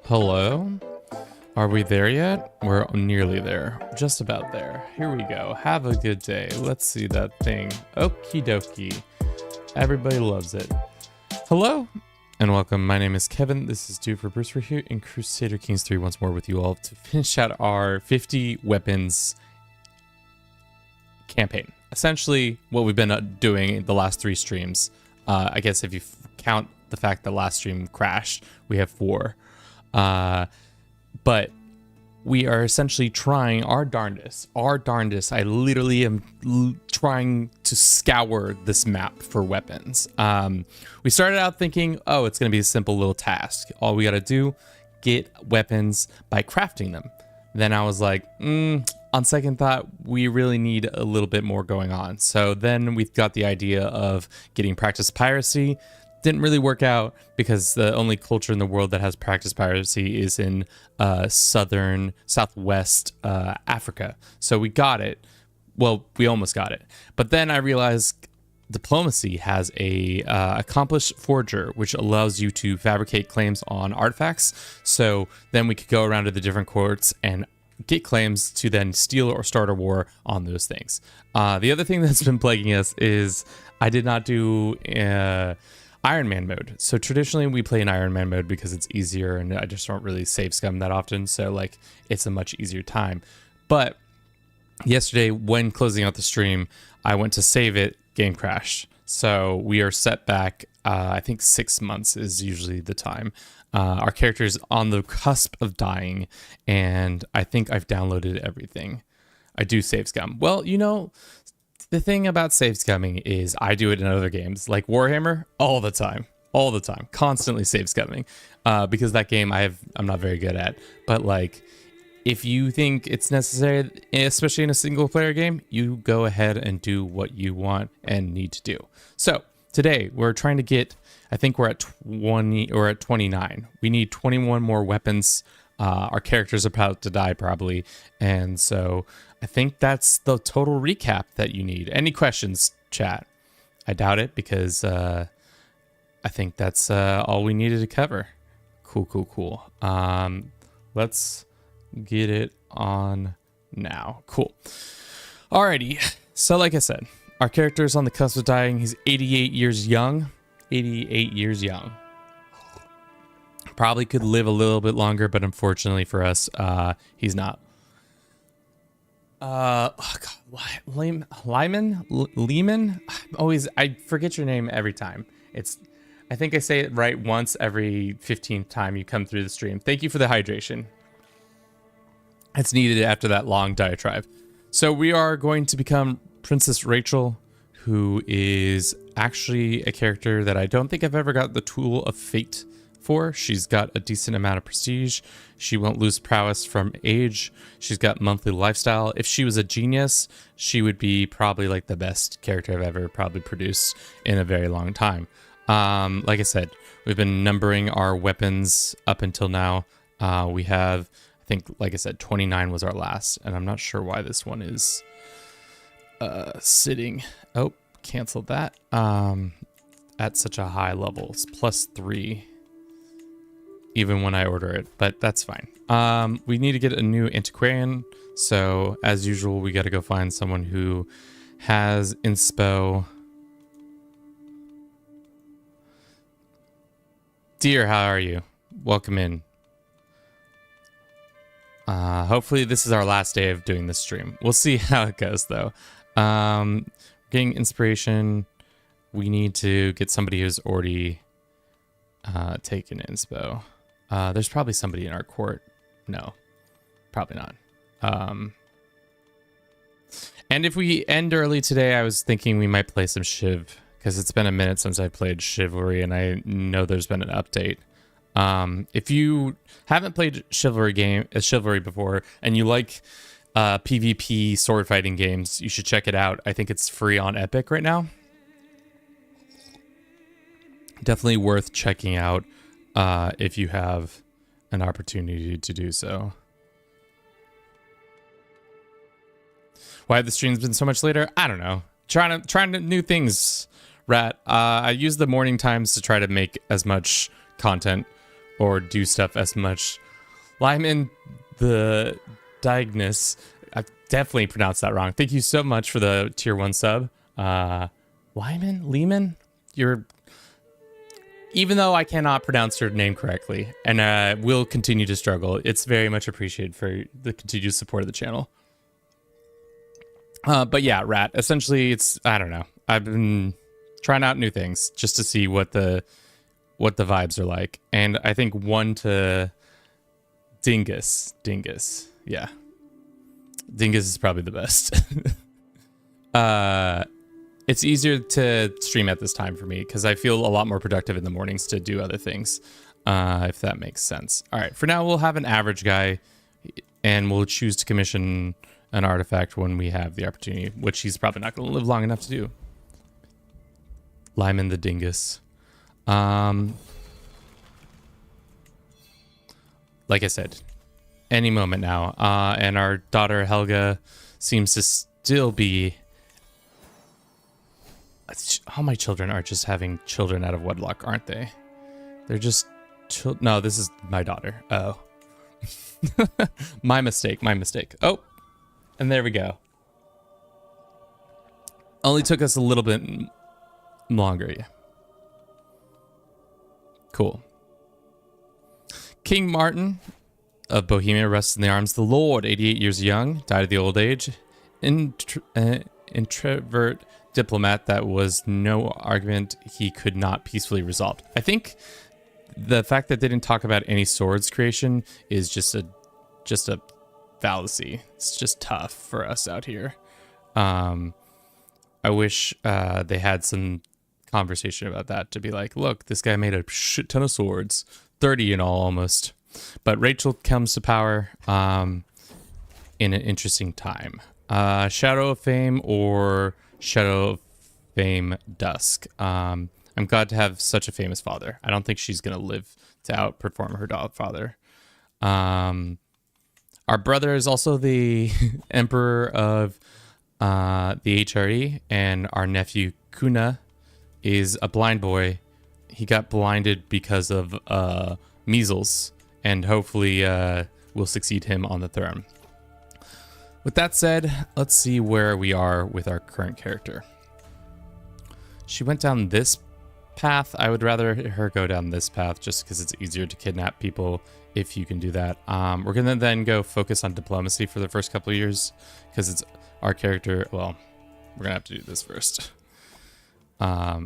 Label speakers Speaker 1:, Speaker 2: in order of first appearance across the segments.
Speaker 1: Hello? Are we there yet? We're nearly there. Just about there. Here we go. Have a good day. Let's see that thing. Okie dokie. Everybody loves it. Hello and welcome. My name is Kevin. This is Dude for Bruce. We're here in Crusader Kings 3 once more with you all to finish out our 50 weapons campaign. Essentially what we've been doing the last 3 streams. I guess if you count the fact that last stream crashed, we have 4. But we are essentially trying our darndest. I literally am trying to scour this map for weapons. We started out thinking, oh, it's going to be a simple little task. All we got to do, get weapons by crafting them. Then I was like, on second thought, we really need a little bit more going on. So then we got the idea of getting practice piracy. Didn't really work out because the only culture in the world that has practice piracy is in southwest Africa. So we got it. Well, we almost got it. But then I realized diplomacy has a accomplished forger, which allows you to fabricate claims on artifacts. So then we could go around to the different courts and get claims to then steal or start a war on those things. The other thing that's been plaguing us is I did not do Iron Man mode. So traditionally we play in Iron Man mode because it's easier and I just don't really save scum that often. So like it's a much easier time. But yesterday when closing out the stream, I went to save it, game crashed. So we are set back. I think 6 months is usually the time. Our character is on the cusp of dying and I think I've downloaded everything. I do save scum. Well, you know, the thing about save scumming is I do it in other games like Warhammer all the time, constantly save scumming, because that game I'm not very good at. But like, if you think it's necessary, especially in a single player game, you go ahead and do what you want and need to do. So today we're trying to get, I think we're at 20 or at 29. We need 21 more weapons. Our character's about to die probably. And so I think that's the total recap that you need. Any questions, chat? I doubt it because I think that's all we needed to cover. Cool. Let's get it on now. Cool. Alrighty. So like I said, our character is on the cusp of dying. He's 88 years young. 88 years young. Probably could live a little bit longer, but unfortunately for us, he's not. Oh God, Lehman? I forget your name every time. I think I say it right once every 15th time you come through the stream. Thank you for the hydration. It's needed after that long diatribe. So we are going to become Princess Rachel, who is actually a character that I don't think I've ever got the Tool of Fate for. She's got a decent amount of prestige. She won't lose prowess from age. She's got monthly lifestyle. If she was a genius, she would be probably like the best character I've ever probably produced in a very long time. Like I said, we've been numbering our weapons up until now. We have, I think, like I said, 29 was our last, and I'm not sure why this one is sitting. Oh, canceled that. At such a high level. It's +3. Even when I order it, but that's fine. We need to get a new antiquarian. So as usual, we got to go find someone who has inspo. Dear, how are you? Welcome in. Hopefully this is our last day of doing this stream. We'll see how it goes though. Getting inspiration. We need to get somebody who's already taken inspo. There's probably somebody in our court. No, probably not. And if we end early today, I was thinking we might play some Shiv, because it's been a minute since I played Chivalry, and I know there's been an update. If you haven't played Chivalry before, and you like PvP sword fighting games, you should check it out. I think it's free on Epic right now. Definitely worth checking out if you have an opportunity to do so. Why have the streams been so much later? I don't know. Trying to new things, Rat. I use the morning times to try to make as much content, or do stuff as much. Lyman the Diagnus, I definitely pronounced that wrong. Thank you so much for the tier 1 sub. Lehman, you're, even though I cannot pronounce your name correctly, and will continue to struggle, it's very much appreciated for the continued support of the channel. But yeah, Rat, essentially it's, I don't know. I've been trying out new things just to see what the vibes are like. And I think 1 to Dingus. Yeah. Dingus is probably the best. It's easier to stream at this time for me because I feel a lot more productive in the mornings to do other things, if that makes sense. All right, for now, we'll have an average guy, and we'll choose to commission an artifact when we have the opportunity, which he's probably not going to live long enough to do. Lyman the Dingus. Like I said, any moment now. And our daughter Helga seems to still be... All my children are just having children out of wedlock, aren't they? They're just... No, this is my daughter. Oh. My mistake. Oh, and there we go. Only took us a little bit longer. Yeah. Cool. King Martin of Bohemia rests in the arms of the Lord, 88 years young, died of the old age. Introvert diplomat that was no argument he could not peacefully resolve. I think the fact that they didn't talk about any swords creation is just a fallacy. It's just tough for us out here. I wish they had some conversation about that to be like, look, this guy made a shit ton of swords, 30 in all almost. But Rachel comes to power in an interesting time. Shadow of Fame or Shadow of Fame Dusk. I'm glad to have such a famous father. I don't think she's going to live to outperform her father. Our brother is also the emperor of the HRE, and our nephew Kuna is a blind boy. He got blinded because of measles, and hopefully we'll succeed him on the throne. With that said, let's see where we are with our current character. She went down this path. I would rather her go down this path just because it's easier to kidnap people if you can do that. We're going to then go focus on diplomacy for the first couple of years because it's our character. Well, we're going to have to do this first. Yeah.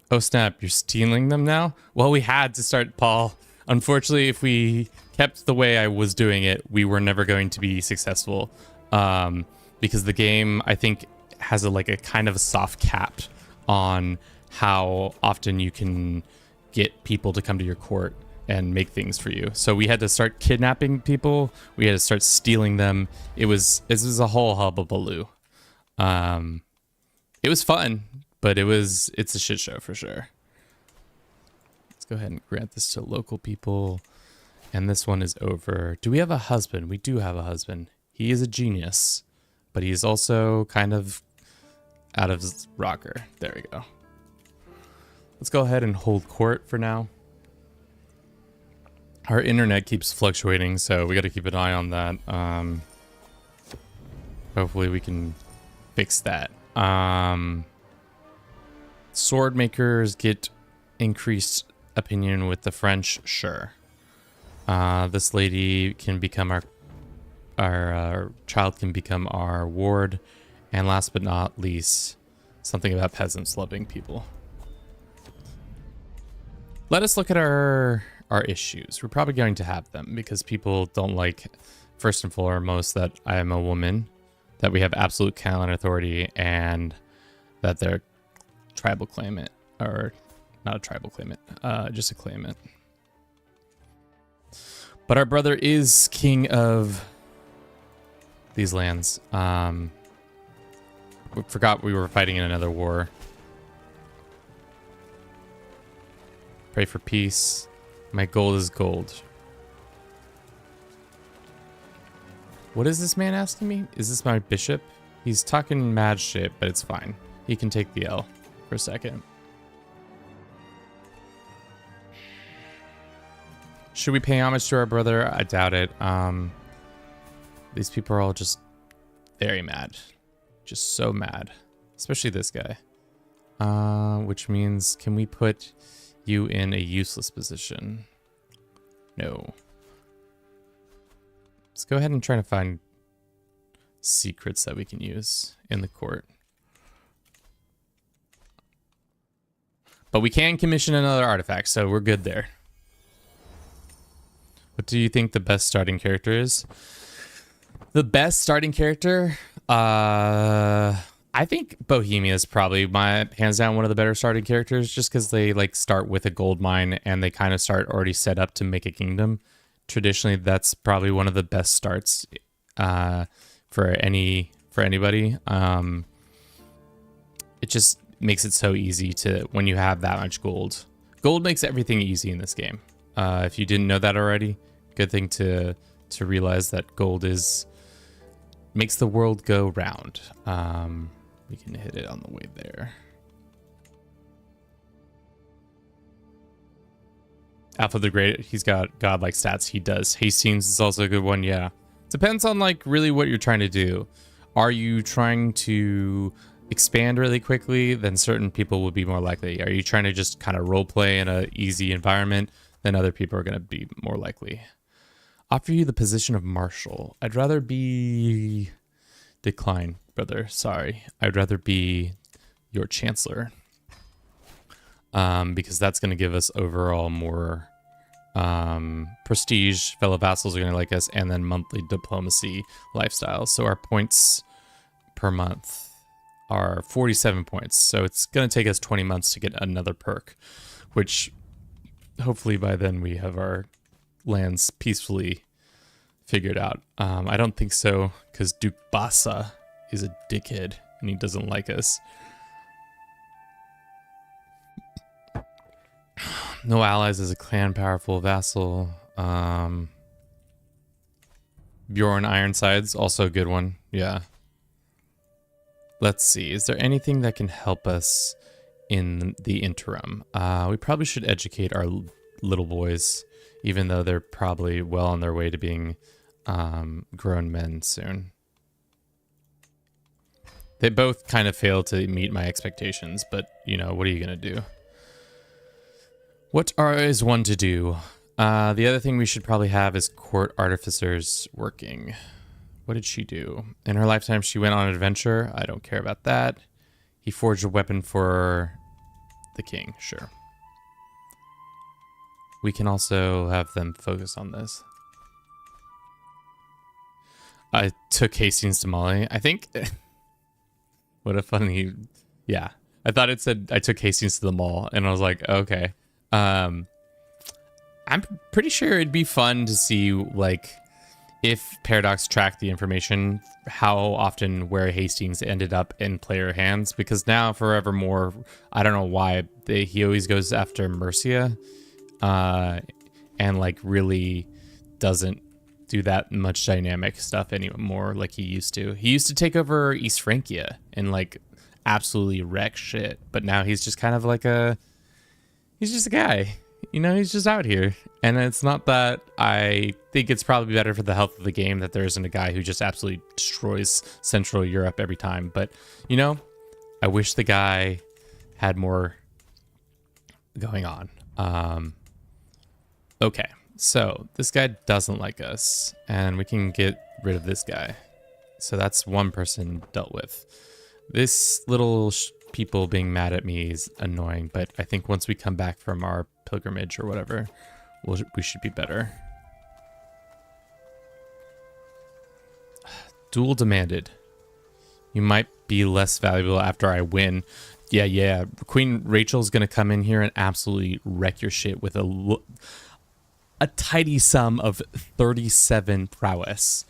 Speaker 1: Oh, snap. You're stealing them now? Well, we had to start, Paul. Unfortunately, if we kept the way I was doing it, we were never going to be successful because the game, I think, has a kind of a soft cap on how often you can get people to come to your court and make things for you. So we had to start kidnapping people. We had to start stealing them. This was a whole hubbubaloo. It was fun, but it's a shit show for sure. Let's go ahead and grant this to local people. And this one is over. Do we have a husband? We do have a husband. He is a genius, but he's also kind of out of his rocker. There we go. Let's go ahead and hold court for now. Our internet keeps fluctuating, so we got to keep an eye on that. Hopefully we can fix that. Sword makers get increased opinion with the French, sure. This lady can become our child can become our ward, and last but not least, something about peasants loving people. Let us look at our issues. We're probably going to have them because people don't like, first and foremost, that I am a woman, that we have absolute canon authority, and that they're tribal claimant, or not a tribal claimant, just a claimant. But our brother is king of these lands. We forgot we were fighting in another war. Pray for peace. My gold is gold. What is this man asking me? Is this my bishop? He's talking mad shit, but it's fine. He can take the L for a second. Should we pay homage to our brother? I doubt it. These people are all just very mad. Just so mad. Especially this guy. Which means, can we put you in a useless position? No. Let's go ahead and try to find secrets that we can use in the court. But we can commission another artifact, so we're good there. What do you think the best starting character is? The best starting character? I think Bohemia is probably hands down one of the better starting characters, just because they like start with a gold mine and they kind of start already set up to make a kingdom. Traditionally, that's probably one of the best starts for anybody. It just makes it so easy to when you have that much gold. Gold makes everything easy in this game. If you didn't know that already, good thing to realize that gold makes the world go round. We can hit it on the way there. Alpha the Great, he's got godlike stats. He does. Hastings is also a good one. Yeah. Depends on like really what you're trying to do. Are you trying to expand really quickly? Then certain people will be more likely. Are you trying to just kind of role play in an easy environment? Then other people are going to be more likely. Offer you the position of marshal. I'd rather be... Decline, brother. Sorry. I'd rather be your chancellor. Because that's going to give us overall more prestige. Fellow vassals are going to like us. And then monthly diplomacy lifestyle. So our points per month are 47 points. So it's going to take us 20 months to get another perk. Which hopefully by then we have our lands peacefully figured out. I don't think so, because Duke Bassa is a dickhead and he doesn't like us. No allies as a clan powerful vassal. Bjorn Ironsides, also a good one. Yeah. Let's see. Is there anything that can help us in the interim? We probably should educate our little boys, even though they're probably well on their way to being grown men soon. They both kind of failed to meet my expectations, but, you know, what are you going to do? What is one to do? The other thing we should probably have is court artificers working. What did she do? In her lifetime, she went on an adventure. I don't care about that. He forged a weapon for the king. Sure. We can also have them focus on this. I took Hastings to Mali. I think... What a funny... Yeah. I thought it said I took Hastings to the mall, and I was like, okay. I'm pretty sure it'd be fun to see, like, if Paradox tracked the information, how often where Hastings ended up in player hands, because now forevermore, I don't know why, he always goes after Mercia, and, like, really doesn't do that much dynamic stuff anymore like he used to. He used to take over East Francia and, like, absolutely wreck shit, but now he's just kind of like he's just a guy, you know, he's just out here. And it's not that I think it's probably better for the health of the game that there isn't a guy who just absolutely destroys Central Europe every time, but, you know, I wish the guy had more going on. Okay, so this guy doesn't like us, and we can get rid of this guy. So that's one person dealt with. This little people being mad at me is annoying, but I think once we come back from our pilgrimage or whatever, we should be better. Duel demanded. You might be less valuable after I win. Yeah. Queen Rachel's gonna come in here and absolutely wreck your shit with a tidy sum of 37 prowess.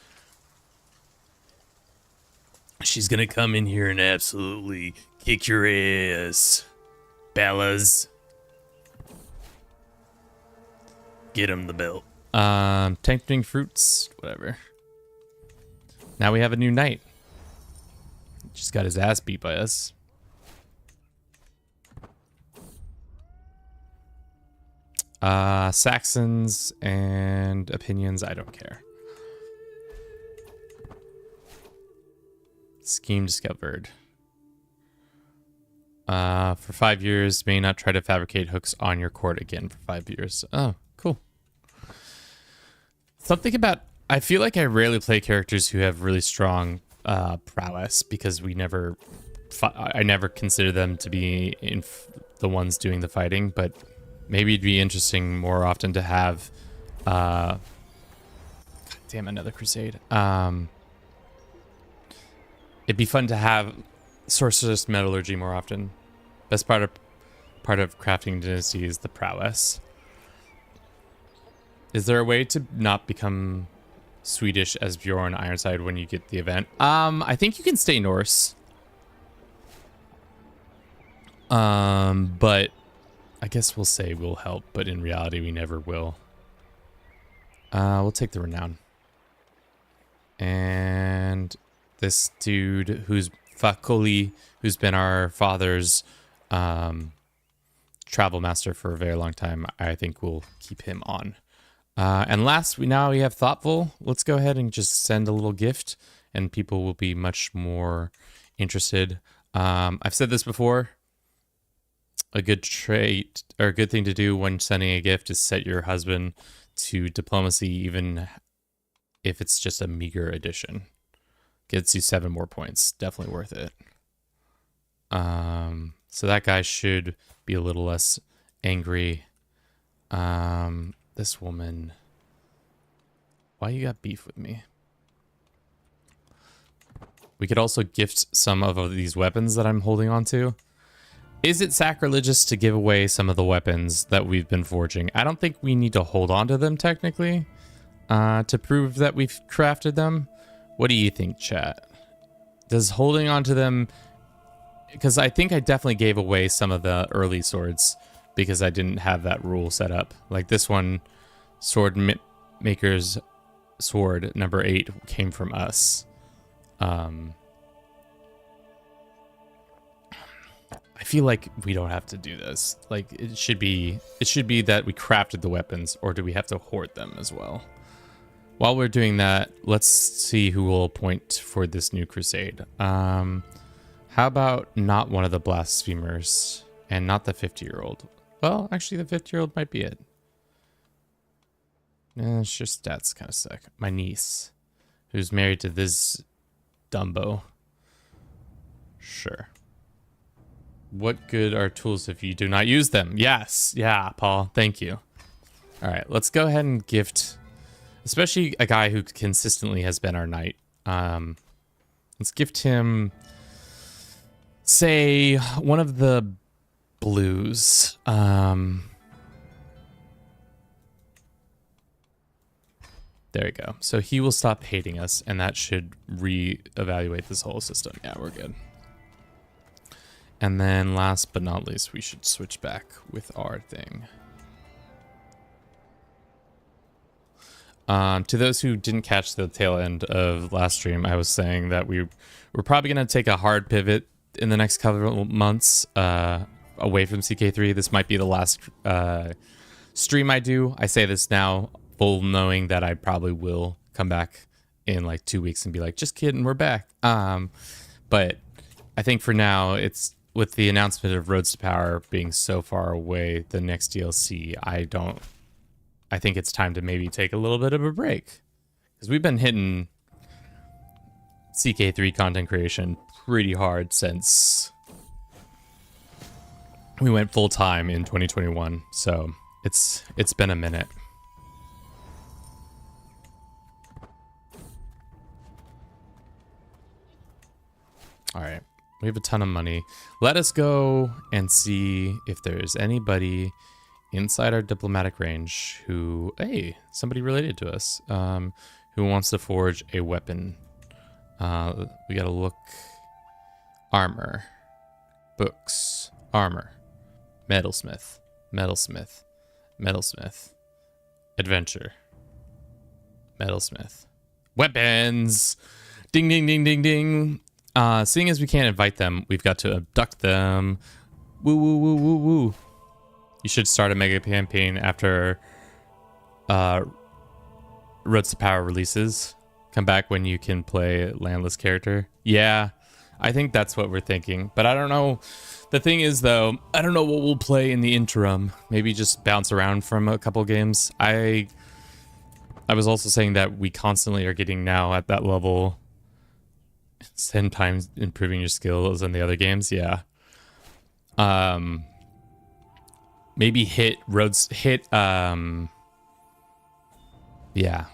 Speaker 1: She's gonna come in here and absolutely kick your ass, Bellas. Get him the belt. Tempting fruits, whatever. Now we have a new knight. Just got his ass beat by us. Saxons and opinions, I don't care. Scheme discovered. For 5 years, may not try to fabricate hooks on your court again for 5 years. Oh, cool. Something about, I feel like I rarely play characters who have really strong prowess because I never consider them to be the ones doing the fighting, but maybe it'd be interesting more often to have, God damn, another crusade. It'd be fun to have sorceress metallurgy more often. Best part of crafting dynasty is the prowess. Is there a way to not become Swedish as Bjorn Ironside when you get the event? I think you can stay Norse. But I guess we'll say we'll help, but in reality we never will. We'll take the renown. And this dude who's Fakoli, who's been our father's travel master for a very long time, I think we'll keep him on. And last, we have Thoughtful. Let's go ahead and just send a little gift, and people will be much more interested. I've said this before. A good trait or a good thing to do when sending a gift is set your husband to diplomacy, even if it's just a meager addition. Gets you 7 more points. Definitely worth it. So that guy should be a little less angry. This woman, why you got beef with me? We could also gift some of these weapons that I'm holding on to. Is it sacrilegious to give away some of the weapons that we've been forging? I don't think we need to hold on to them technically to prove that we've crafted them. What do you think, chat? Does holding on to them... Because I think I definitely gave away some of the early swords because I didn't have that rule set up. Like this one, Sword Maker's Sword, number 8, came from us. I feel like we don't have to do this. Like it should be that we crafted the weapons, or do we have to hoard them as well? While we're doing that, let's see who will appoint for this new crusade. How about not one of the blasphemers and not the 50-year-old? Well, actually the 50-year-old might be it. It's just stats kind of suck. My niece, who's married to this Dumbo. Sure. What good are tools if you do not use them? Yes. Yeah, Paul. Thank you. All right, let's go ahead and gift, especially a guy who consistently has been our knight. Let's gift him, say, one of the blues. There you go. So he will stop hating us, and that should re-evaluate this whole system. Yeah, we're good. And then last but not least, we should switch back with our thing. To those who didn't catch the tail end of last stream, I was saying that we're probably going to take a hard pivot in the next couple of months away from CK3. This might be the last stream I do. I say this now, full knowing that I probably will come back in like 2 weeks and be like, just kidding, we're back. But I think for now, it's with the announcement of Roads to Power being so far away, the next DLC, I think it's time to maybe take a little bit of a break. Because we've been hitting CK3 content creation pretty hard since we went full time in 2021. So it's been a minute. All right. We have a ton of money. Let us go and see if there's anybody inside our diplomatic range who, hey, somebody related to us, who wants to forge a weapon. We gotta look. Armor. Books. Armor. Metalsmith. Metalsmith. Metalsmith. Adventure. Metalsmith. Weapons! Ding, ding, ding, ding, ding. Seeing as we can't invite them, we've got to abduct them. Woo, woo, woo, woo, woo. You should start a mega campaign after Roads to Power releases. Come back when you can play landless character. Yeah, I think that's what we're thinking. But I don't know. The thing is, though, I don't know what we'll play in the interim. Maybe just bounce around from a couple games. I was also saying that we constantly are getting now at that level 10 times improving your skills in the other games. Yeah. Maybe hit. Yeah.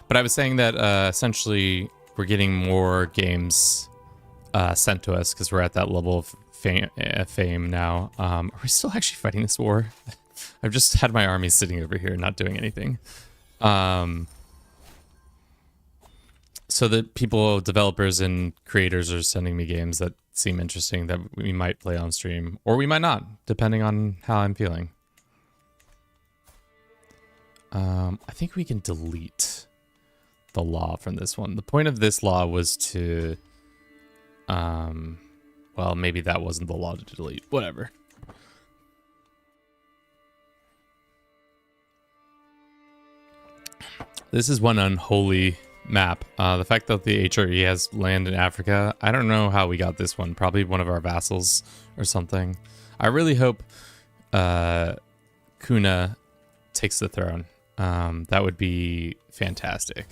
Speaker 1: But I was saying that essentially we're getting more games sent to us because we're at that level of fame now. Are we still actually fighting this war? I've just had my army sitting over here not doing anything. So that people, developers and creators are sending me games that seem interesting that we might play on stream. Or we might not, depending on how I'm feeling. I think we can delete the law from this one. The point of this law was to, well, maybe that wasn't the law to delete. Whatever. This is one unholy map. The fact that the HRE has land in Africa, I don't know how we got this one. Probably one of our vassals or something. I really hope Kuna takes the throne. That would be fantastic.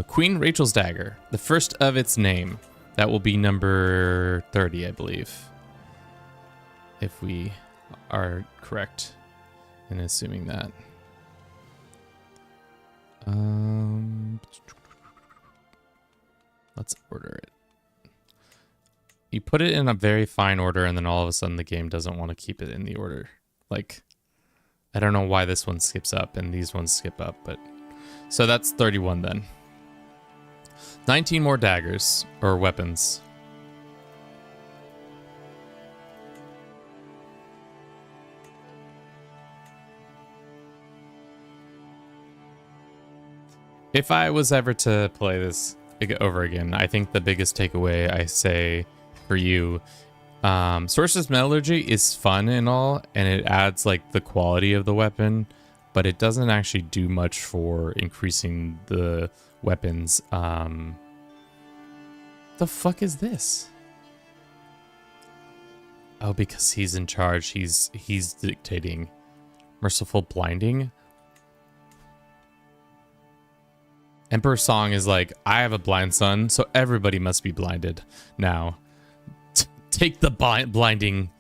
Speaker 1: Queen Rachel's Dagger, the first of its name. That will be number 30, I believe. If we are correct in assuming that. Let's order it. You put it in a very fine order and then all of a sudden the game doesn't want to keep it in the order. Like, I don't know why this one skips up and these ones skip up, but... So that's 31 then. 19 more daggers, or weapons. If I was ever to play this over again, I think the biggest takeaway I say for you, Source's Metallurgy is fun and all, and it adds like the quality of the weapon, but it doesn't actually do much for increasing the weapons. The fuck is this? Oh, because he's in charge. He's dictating. Merciful Blinding. Emperor Song is like, I have a blind son, so everybody must be blinded now. Take the blinding.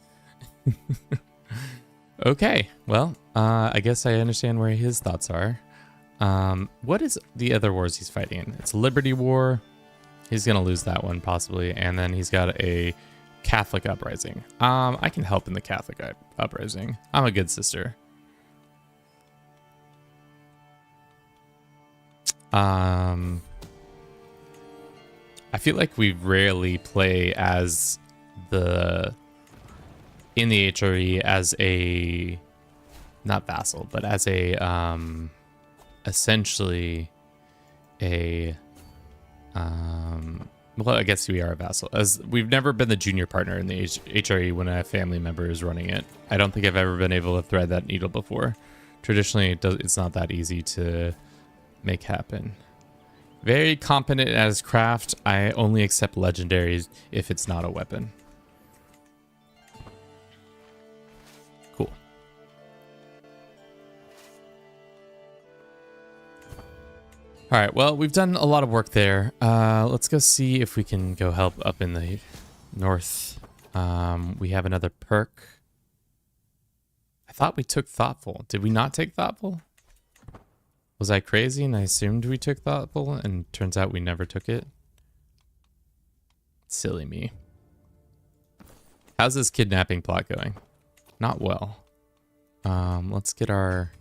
Speaker 1: Okay, well, I guess I understand where his thoughts are. What is the other wars he's fighting in? It's Liberty War. He's gonna lose that one possibly, and then he's got a Catholic uprising. I can help in the Catholic uprising. I'm a good sister. I feel like we rarely play as in the HRE as a, not vassal, but as a essentially a well, I guess we are a vassal, as we've never been the junior partner in the HRE when a family member is running it. I don't think I've ever been able to thread that needle before. Traditionally, it's not that easy to make happen. Very competent as craft. I only accept legendaries if it's not a weapon. Cool. All right, well, we've done a lot of work there. Let's go see if we can go help up in the north. We have another perk. I thought we took Thoughtful. Did we not take Thoughtful? Was I crazy and I assumed we took Thoughtful and turns out we never took it? Silly me. How's this kidnapping plot going? Not well. Let's get our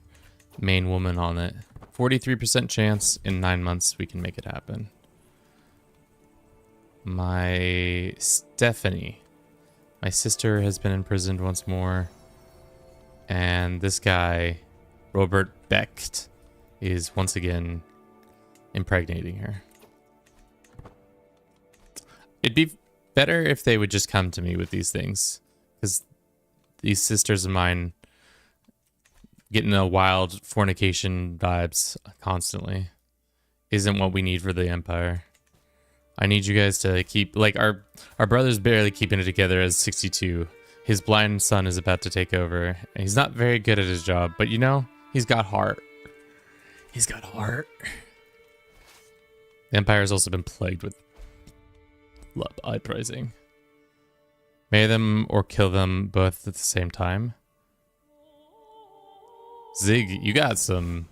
Speaker 1: main woman on it. 43% chance in 9 months we can make it happen. My Stephanie. My sister has been imprisoned once more. And this guy, Robert Becht, is once again impregnating her. It'd be better if they would just come to me with these things, because these sisters of mine getting a wild fornication vibes constantly isn't what we need for the Empire. I need you guys to keep, like, our brother's barely keeping it together as 62. His blind son is about to take over. And he's not very good at his job, but you know, he's got heart. He's got heart. The Empire has also been plagued with love uprising. Marry them or kill them both at the same time. Zig, you got some...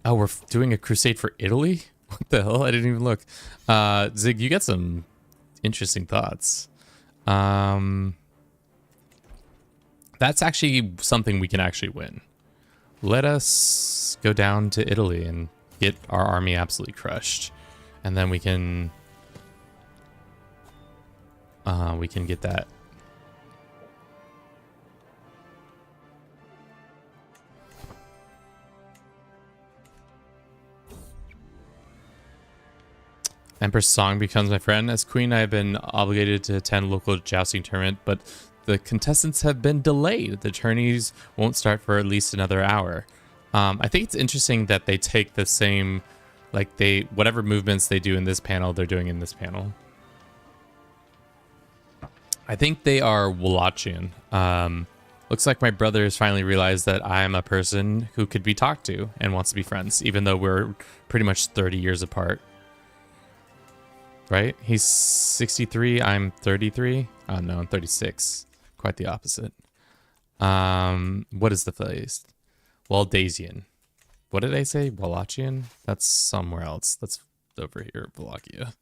Speaker 1: Oh, we're doing a crusade for Italy? What the hell? I didn't even look. Zig, you got some interesting thoughts. That's actually something we can actually win. Let us go down to Italy and get our army absolutely crushed. And then we can get that. Empress Song becomes my friend. As queen, I have been obligated to attend local jousting tournament, but the contestants have been delayed. The tourneys won't start for at least another hour. I think it's interesting that they take the same, like whatever movements they do in this panel, they're doing in this panel. I think they are Wallachian. Looks like my brother has finally realized that I am a person who could be talked to and wants to be friends, even though we're pretty much 30 years apart. Right? He's 63, I'm 33. Oh no, I'm 36. Quite the opposite. What is the place? Waldasian. What did I say? Wallachian? That's somewhere else. That's over here, Wallachia.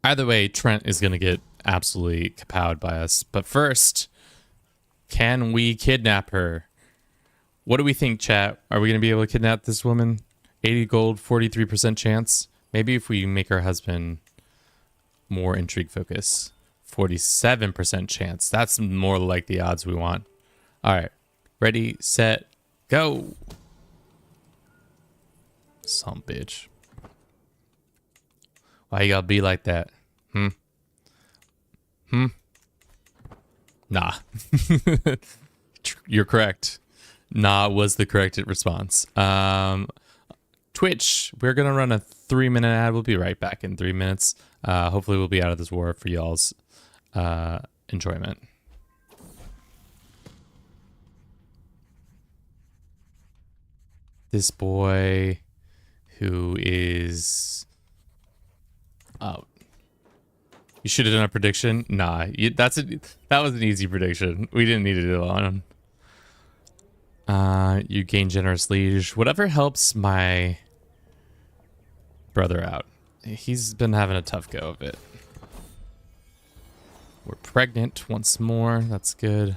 Speaker 1: Either way, Trent is going to get absolutely kapowed by us. But first, can we kidnap her? What do we think, chat? Are we going to be able to kidnap this woman? 80 gold, 43% chance. Maybe if we make our husband more intrigue focus. 47% chance. That's more like the odds we want. All right. Ready, set, go. Some bitch. Why you gotta be like that? Nah. You're correct. Nah was the correct response. Twitch, we're gonna run a 3-minute ad. We'll be right back in 3 minutes. Hopefully we'll be out of this war for y'all's enjoyment. This boy who is out. You should have done a prediction. Nah, that was an easy prediction. We didn't need to do it on. You gain generous liege. Whatever helps my brother out. He's been having a tough go of it. We're pregnant once more. That's good.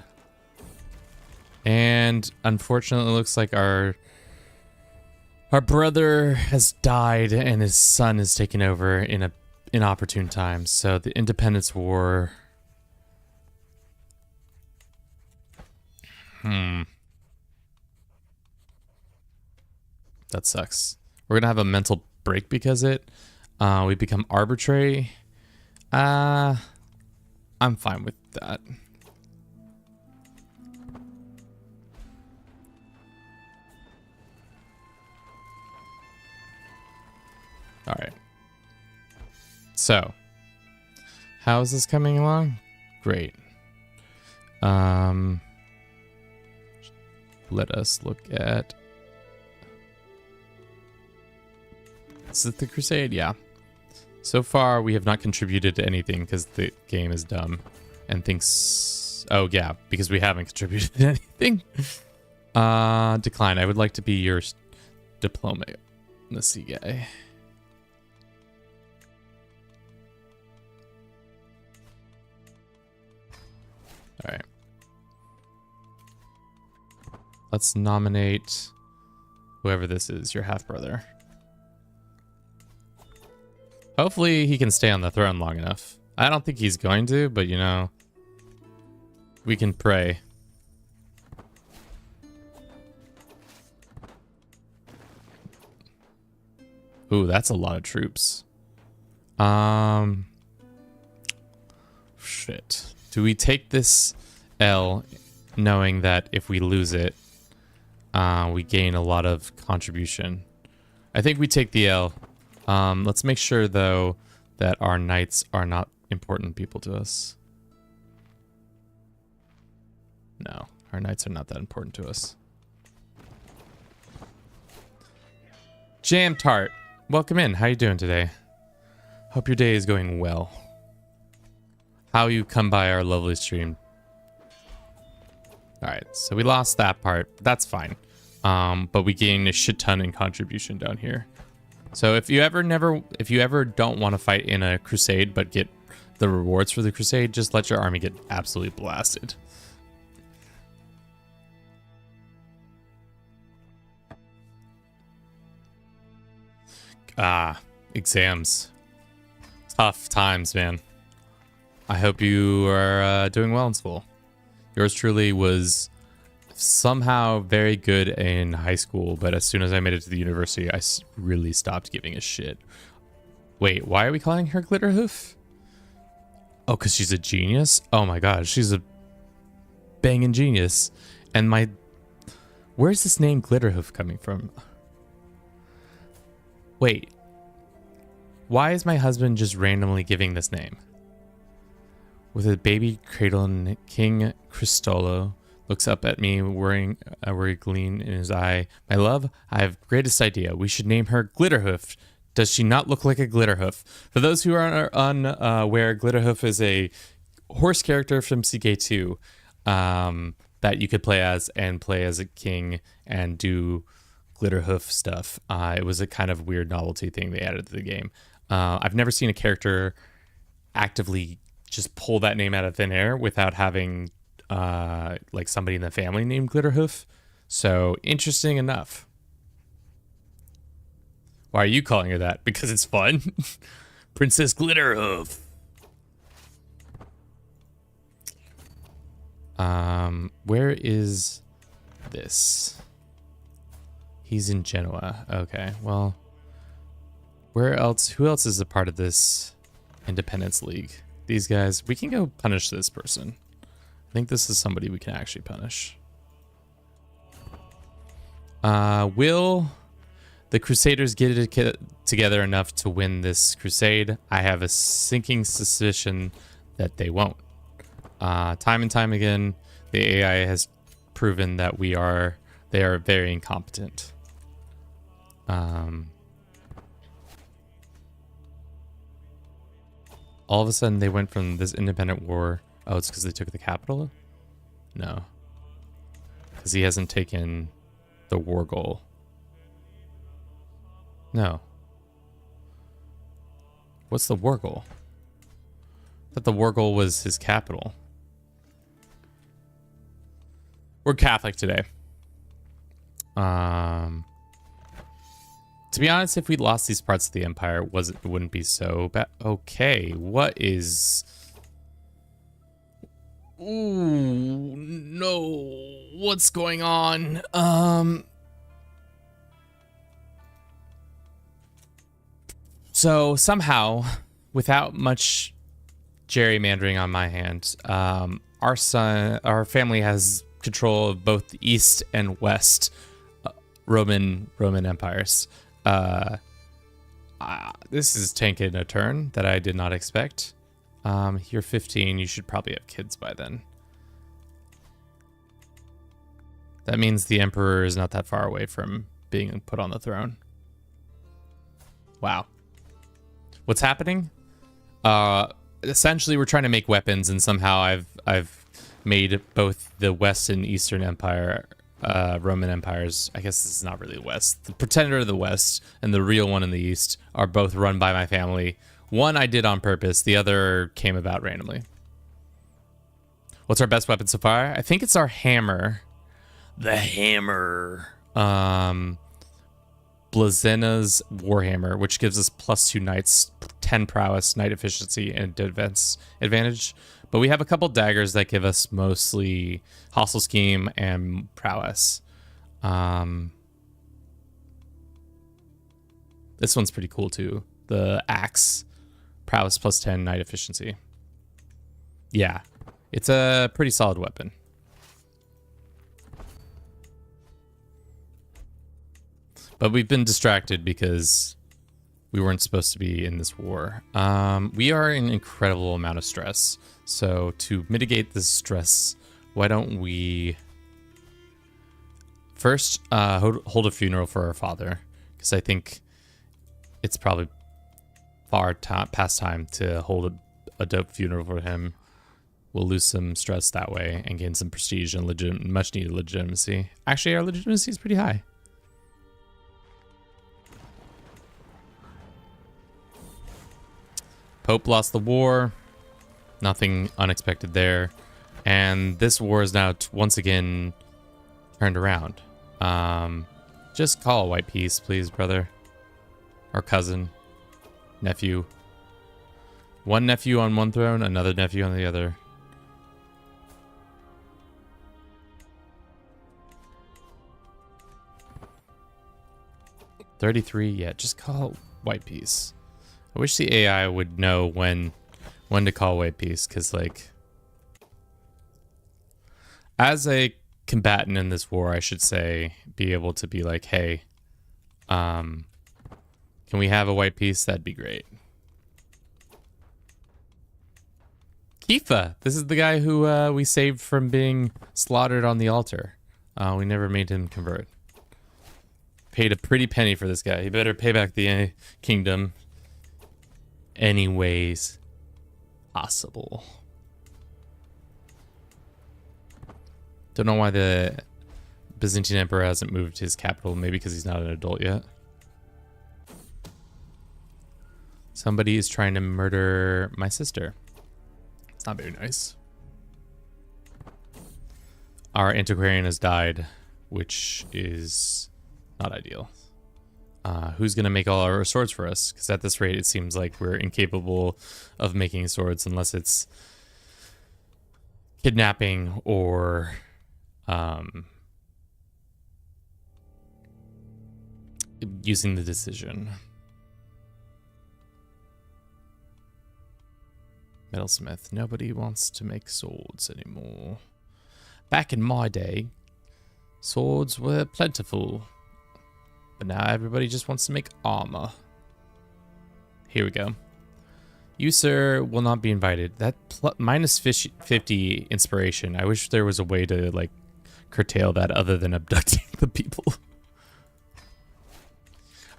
Speaker 1: And unfortunately, it looks like our brother has died and his son is taken over in a inopportune time. So the Independence War. That sucks. We're gonna have a mental break because we become arbitrary. I'm fine with that. All right. So, how is this coming along? Great. Let us look at... Is it the Crusade? Yeah. So far, we have not contributed to anything because the game is dumb and thinks... Oh, yeah, because we haven't contributed to anything. Decline. I would like to be your diplomacy guy. All right. Let's nominate whoever this is, your half-brother. Hopefully he can stay on the throne long enough. I don't think he's going to, but you know, we can pray. Ooh, that's a lot of troops. shit. Do we take this L knowing that if we lose it, we gain a lot of contribution? I think we take the L. Let's make sure, though, that our knights are not important people to us. No, our knights are not that important to us. Jam Tart, welcome in. How you doing today? Hope your day is going well. How you come by our lovely stream. All right, so we lost that part. That's fine. But we gained a shit ton in contribution down here. So if you ever don't want to fight in a crusade but get the rewards for the crusade, just let your army get absolutely blasted. Exams. Tough times, man. I hope you are doing well in school. Yours truly was somehow very good in high school, but as soon as I made it to the university, I really stopped giving a shit. Wait, why are we calling her Glitterhoof? Oh, because she's a genius? Oh my god, she's a banging genius. And where's this name Glitterhoof coming from? Wait. Why is my husband just randomly giving this name? With a baby cradle, King Cristolo looks up at me, wearing a worried gleam in his eye. My love, I have greatest idea. We should name her Glitterhoof. Does she not look like a Glitterhoof? For those who are unaware, Glitterhoof is a horse character from CK2 that you could play as a king and do Glitterhoof stuff. It was a kind of weird novelty thing they added to the game. I've never seen a character actively just pull that name out of thin air without having like somebody in the family named Glitterhoof. So interesting enough. Why are you calling her that? Because it's fun. Princess Glitterhoof. Where is this? He's in Genoa. Okay, well, who else is a part of this Independence League? These guys, we can go punish this person. I think this is somebody we can actually punish. Will the Crusaders get it together enough to win this crusade? I have a sinking suspicion that they won't. Time and time again, the AI has proven that they are very incompetent. All of a sudden, they went from this independent war. Oh, it's because they took the capital? No. Because he hasn't taken the war goal. No. What's the war goal? I thought the war goal was his capital. We're Catholic today. To be honest, if we lost these parts of the empire, it wouldn't be so bad. Okay, what is... Ooh, no. What's going on? So somehow, without much gerrymandering on my hand, our family has control of both the East and West Roman empires. This is taking a turn that I did not expect. You're 15. You should probably have kids by then. That means the emperor is not that far away from being put on the throne. Wow. What's happening? Essentially, we're trying to make weapons, and somehow I've made both the West and Eastern Empire, Roman empires. I guess this is not really the West. The pretender of the West and the real one in the East are both run by my family. One I did on purpose. The other came about randomly. What's our best weapon so far? I think it's our hammer. The hammer. Blazena's Warhammer, which gives us +2 knights, 10 prowess, knight efficiency, and defense advantage. But we have a couple daggers that give us mostly hostile scheme and prowess. This one's pretty cool too. The axe, prowess +10, knight efficiency. Yeah, it's a pretty solid weapon. But we've been distracted because we weren't supposed to be in this war. We are in an incredible amount of stress. So to mitigate this stress, why don't we first hold a funeral for our father? Because I think it's probably far past time to hold a dope funeral for him. We'll lose some stress that way and gain some prestige and much needed legitimacy. Actually, our legitimacy is pretty high. Pope lost the war. Nothing unexpected there. And this war is now once again turned around. Just call a white peace, please, brother. Or cousin. Nephew. One nephew on one throne, another nephew on the other. $33, yeah, just call white peace. I wish the AI would know when to call white peace, because, like, as a combatant in this war, I should say, be able to be like, hey, can we have a white peace? That'd be great. Kifa, this is the guy who we saved from being slaughtered on the altar. We never made him convert. Paid a pretty penny for this guy. He better pay back the kingdom any ways possible. Don't know why the Byzantine Emperor hasn't moved his capital. Maybe because he's not an adult yet. Somebody is trying to murder my sister. It's not very nice. Our antiquarian has died, which is not ideal. Who's going to make all our swords for us? Because at this rate, it seems like we're incapable of making swords unless it's kidnapping or using the decision. Metalsmith. Nobody wants to make swords anymore. Back in my day, swords were plentiful. But now everybody just wants to make armor. Here we go. You, sir, will not be invited. That minus 50 inspiration. I wish there was a way to, like, curtail that other than abducting the people. Are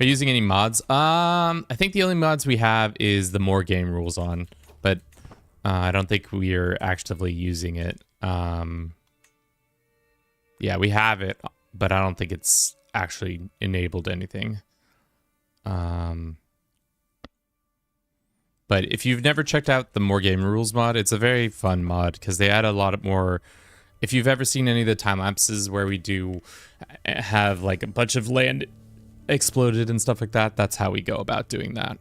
Speaker 1: you using any mods? I think the only mods we have is the more game rules on, but I don't think we are actively using it. Yeah, we have it, but I don't think it's actually enabled anything. But if you've never checked out the More Game Rules mod, it's a very fun mod because they add a lot more. If you've ever seen any of the time lapses where we do have like a bunch of land exploded and stuff like that, that's how we go about doing that.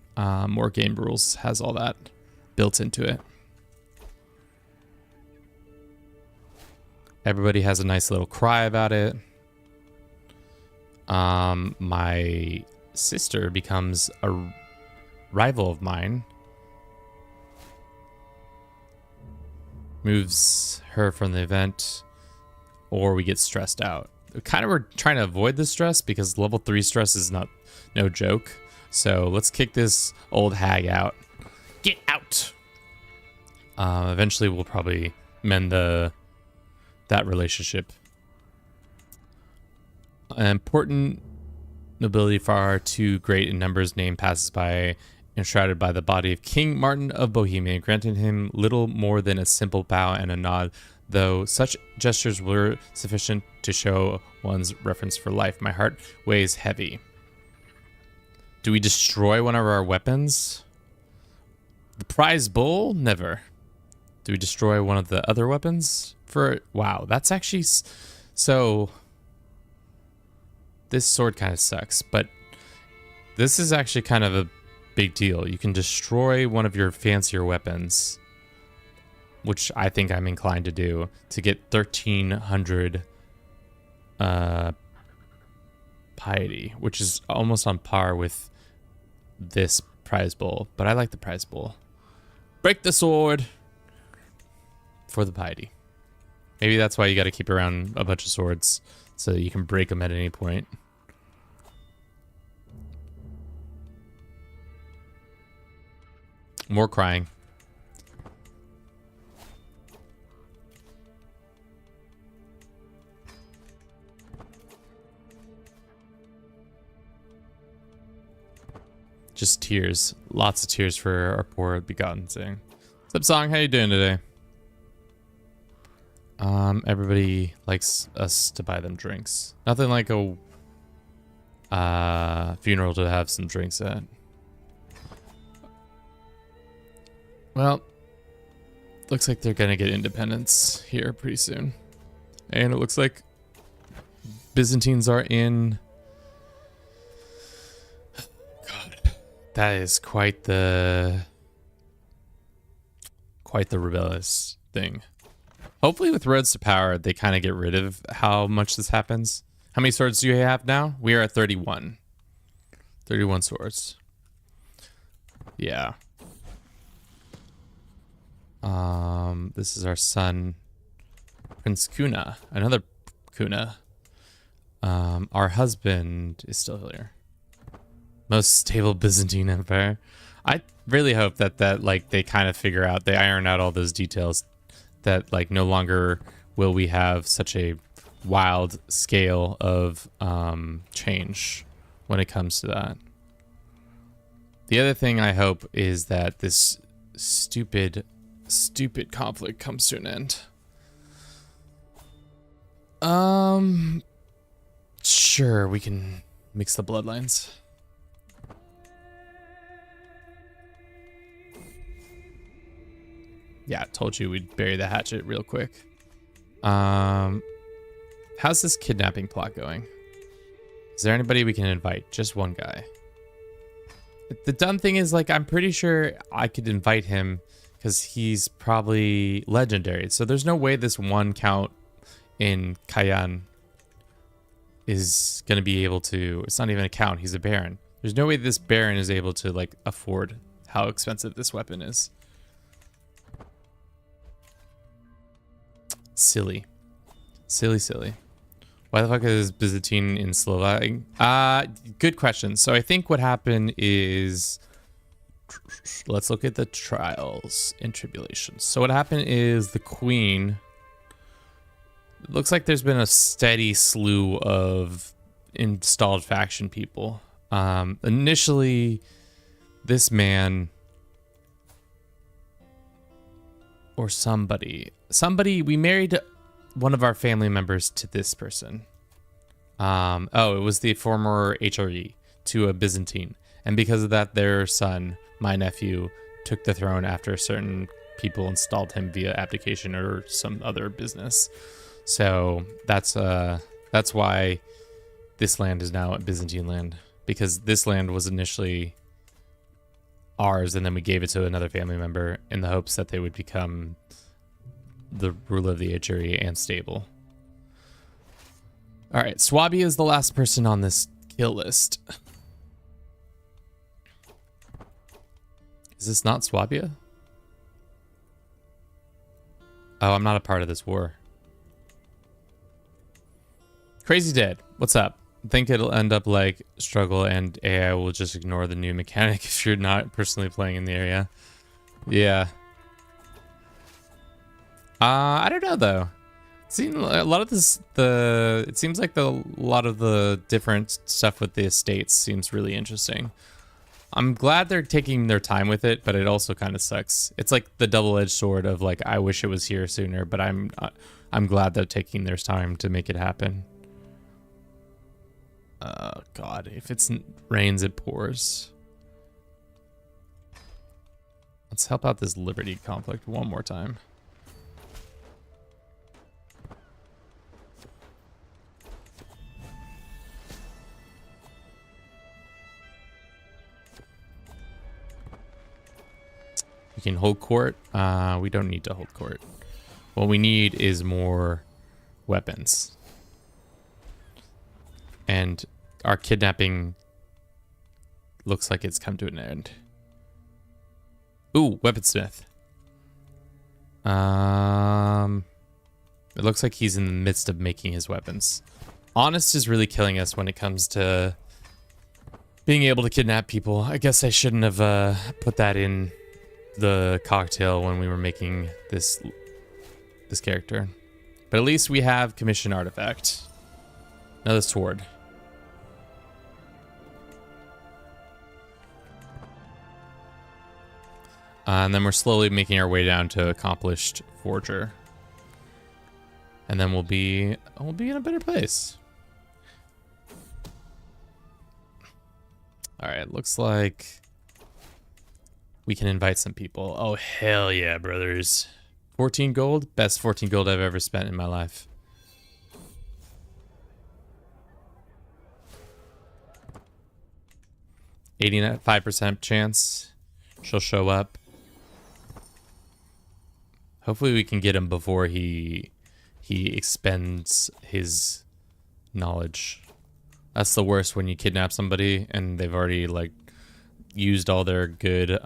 Speaker 1: More Game Rules has all that built into it. Everybody has a nice little cry about it. My sister becomes a rival of mine. Moves her from the event, or we get stressed out. We're trying to avoid the stress because level 3 stress is no joke. So let's kick this old hag out. Get out! Eventually we'll probably mend that relationship. An important nobility far too great in numbers name passes by, enshrouded by the body of King Martin of Bohemia, granting him little more than a simple bow and a nod, though such gestures were sufficient to show one's reverence for life. My heart weighs heavy. Do we destroy one of our weapons? The prize bull? Never. Do we destroy one of the other weapons? Wow, that's actually... So... This sword kind of sucks, but this is actually kind of a big deal. You can destroy one of your fancier weapons, which I think I'm inclined to do, to get 1,300 piety, which is almost on par with this prize bowl. But I like the prize bowl. Break the sword! for the piety. Maybe that's why you got to keep around a bunch of swords so that you can break them at any point. More crying. Just tears. Lots of tears for our poor begotten thing. What's up, Song? How you doing today? Everybody likes us to buy them drinks. Nothing like a funeral to have some drinks at. Well, looks like they're gonna get independence here pretty soon. And it looks like Byzantines are in... God, that is quite the rebellious thing. Hopefully with Roads to Power, they kind of get rid of how much this happens. How many swords do you have now? We are at 31. 31 swords. Yeah. This is our son, Prince Kuna. Another Kuna. Our husband is still here. Most stable Byzantine Empire. I really hope that like they kind of figure out, they iron out all those details, that like no longer will we have such a wild scale of change when it comes to that. The other thing I hope is that this stupid conflict comes to an end. Sure, we can mix the bloodlines. Yeah, I told you we'd bury the hatchet real quick. How's this kidnapping plot going? Is there anybody we can invite? Just one guy. The dumb thing is, like, I'm pretty sure I could invite him because he's probably legendary. So there's no way this one count in Cayenne is going to be able to... It's not even a count. He's a baron. There's no way this baron is able to, like, afford how expensive this weapon is. Silly. Silly. Why the fuck is Byzantine in Slovak? Good question. So I think what happened is... Let's look at the trials and tribulations. So what happened is the queen... It looks like there's been a steady slew of installed faction people. Initially, this man... Or somebody, we married one of our family members to this person. Oh, it was the former HRE to a Byzantine. And because of that, their son, my nephew, took the throne after certain people installed him via abdication or some other business. So that's why this land is now Byzantine land, because this land was initially ours, and then we gave it to another family member in the hopes that they would become the ruler of the HRE and stable. All right, Swabia is the last person on this kill list. Is this not Swabia? Oh, I'm not a part of this war. Crazy Dead, what's up? I think it'll end up like struggle and AI will just ignore the new mechanic if you're not personally playing in the area. Yeah. I don't know though. A lot of this, it seems like a lot of the different stuff with the estates seems really interesting. I'm glad they're taking their time with it, but it also kind of sucks. It's like the double-edged sword of like, I wish it was here sooner, but I'm glad they're taking their time to make it happen. God, if it rains, it pours. Let's help out this Liberty conflict one more time. We can hold court. We don't need to hold court. What we need is more weapons. And our kidnapping looks like it's come to an end. Ooh, weaponsmith. It looks like he's in the midst of making his weapons. Honest is really killing us when it comes to being able to kidnap people. I guess I shouldn't have put that in the cocktail when we were making this character. But at least we have commission artifact. Another sword. And then we're slowly making our way down to accomplished forger. And then we'll be in a better place. All right, looks like we can invite some people. Oh, hell yeah, brothers. 14 gold? Best 14 gold I've ever spent in my life. $85% chance she'll show up. Hopefully we can get him before he expends his knowledge. That's the worst when you kidnap somebody and they've already like used all their good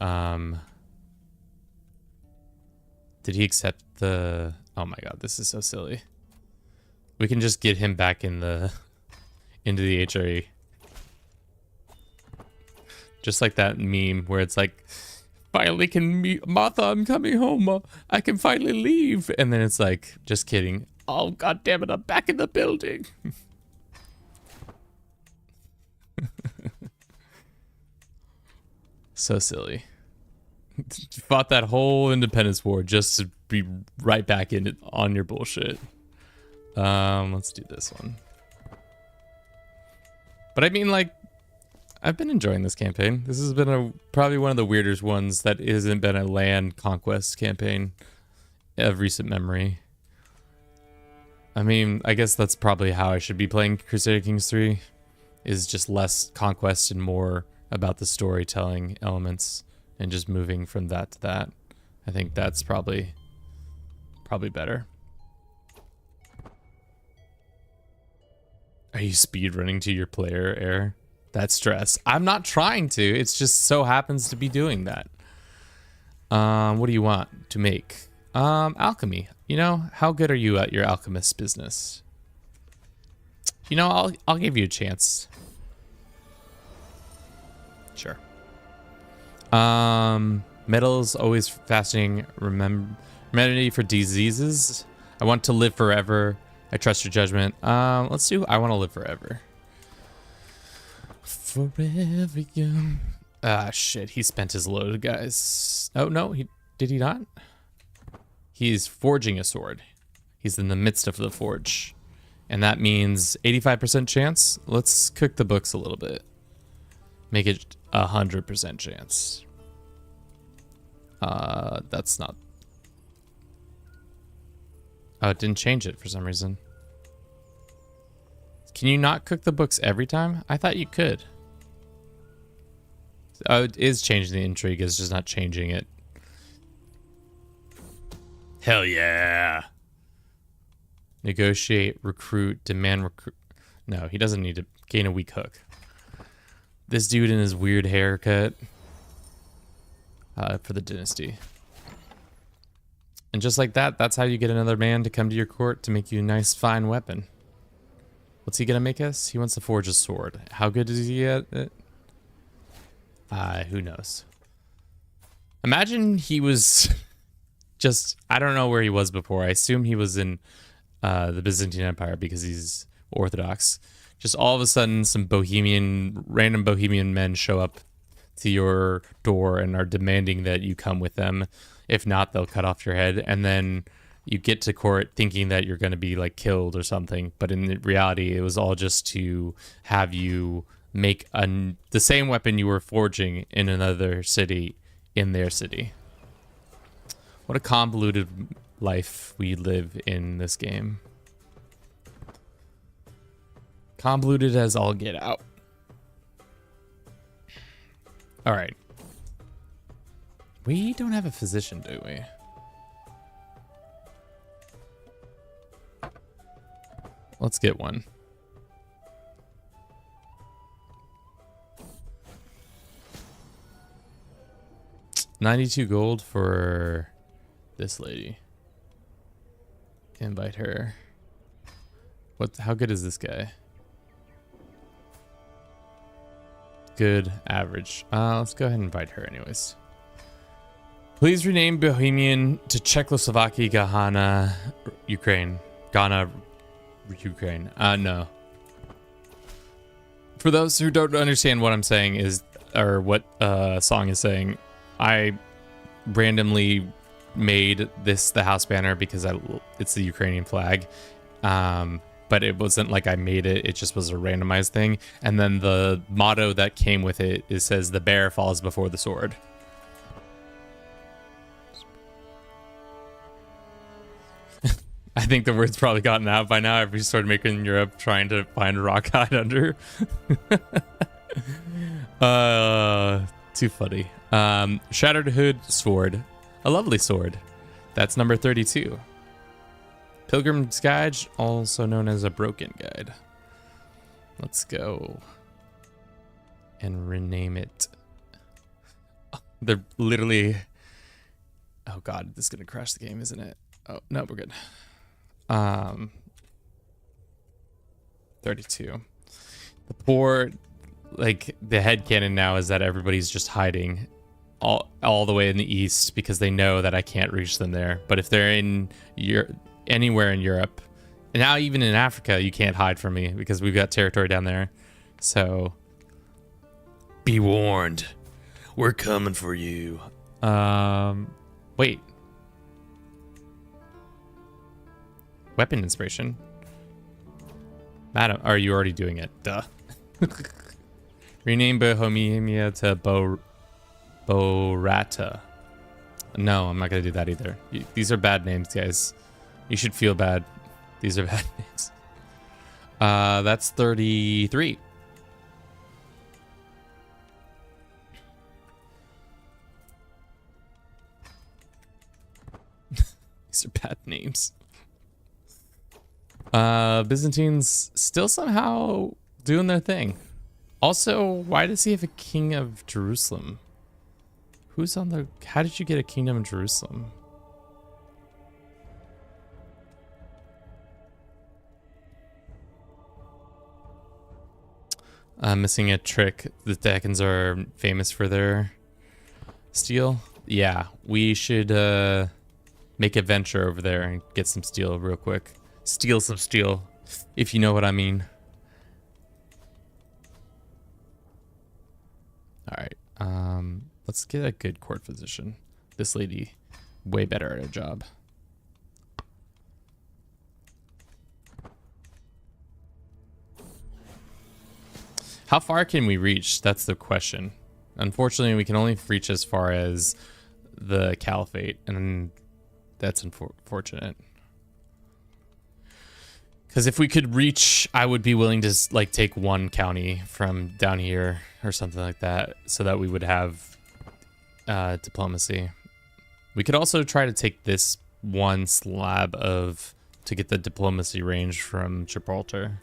Speaker 1: Did he accept the... Oh my god, this is so silly. We can just get him back in the into the HRE. Just like that meme where it's like, finally can meet Martha, I'm coming home. I can finally leave. And then it's like, just kidding. Oh god damn it, I'm back in the building. So silly. Fought that whole Independence War just to be right back in it on your bullshit. Let's do this one. But I mean, like, I've been enjoying this campaign. This has been probably one of the weirdest ones that hasn't been a land conquest campaign of recent memory. I mean, I guess that's probably how I should be playing Crusader Kings 3, is just less conquest and more about the storytelling elements and just moving from that to that. I think that's probably better. Are you speed running to your player, Air? That's stress. I'm not trying to. It's just so happens to be doing that. What do you want to make? Alchemy. You know, how good are you at your alchemist business? You know, I'll give you a chance. Sure. Metals always fascinating. Remedy for diseases. I want to live forever. I trust your judgment. Let's do I want to live forever. Forever young. Ah, shit. He spent his load, guys. Oh, no. Did he not? He's forging a sword. He's in the midst of the forge. And that means 85% chance. Let's cook the books a little bit. Make it 100% chance. That's not... Oh, it didn't change it for some reason. Can you not cook the books every time? I thought you could. Oh, it is changing the intrigue. It's just not changing it. Hell yeah. Negotiate, recruit, demand recruit. No, he doesn't need to gain a weak hook. This dude in his weird haircut. For the dynasty. And just like that, that's how you get another man to come to your court to make you a nice, fine weapon. What's he gonna make us? He wants to forge a sword. How good is he at it? Who knows? Imagine he was just... I don't know where he was before. I assume he was in the Byzantine Empire because he's Orthodox. Just all of a sudden, some random Bohemian men show up to your door and are demanding that you come with them. If not, they'll cut off your head. And then you get to court thinking that you're going to be like killed or something. But in reality, it was all just to have you make the same weapon you were forging in another city in their city. What a convoluted life we live in this game. Convoluted as all get out. All right. We don't have a physician, do we? Let's get one. $92 gold for this lady. Invite her. How good is this guy? Good, average. Let's go ahead and invite her anyways. Please rename Bohemian to Czechoslovakia, Ghana, Ukraine. Ghana, Ukraine. No. For those who don't understand what I'm saying or what song is saying, I randomly made this the house banner because it's the Ukrainian flag. But it wasn't like I made it. It just was a randomized thing. And then the motto that came with it says, "The bear falls before the sword." I think the word's probably gotten out by now. Every sword maker in Europe trying to find a rock hide under. Too funny. Shattered Hood Sword. A lovely sword. That's number 32. Pilgrim's Guide, also known as a broken guide. Let's go and rename it. They're literally... Oh god, this is gonna crash the game, isn't it? Oh, no, we're good. 32. The poor, like, the headcanon now is that everybody's just hiding all the way in the east because they know that I can't reach them there. But if they're in anywhere in Europe, and now even in Africa, you can't hide from me because we've got territory down there. So be warned, we're coming for you. Wait. Weapon inspiration. Madam, are you already doing it? Duh. Rename Bohemia to Borata. No, I'm not gonna do that either. These are bad names, guys. You should feel bad. These are bad names. That's 33. These are bad names. Byzantines still somehow doing their thing. Also, why does he have a king of Jerusalem? Who's on the... How did you get a kingdom of Jerusalem? Missing a trick. The Deccans are famous for their steel. Yeah, we should make a venture over there and get some steel real quick. Steal some steel, if you know what I mean. All right, let's get a good court physician. This lady, way better at her job. How far can we reach? That's the question. Unfortunately, we can only reach as far as the caliphate, and that's unfortunate. Because if we could reach, I would be willing to like take one county from down here or something like that, so that we would have diplomacy. We could also try to take this one slab to get the diplomacy range from Gibraltar.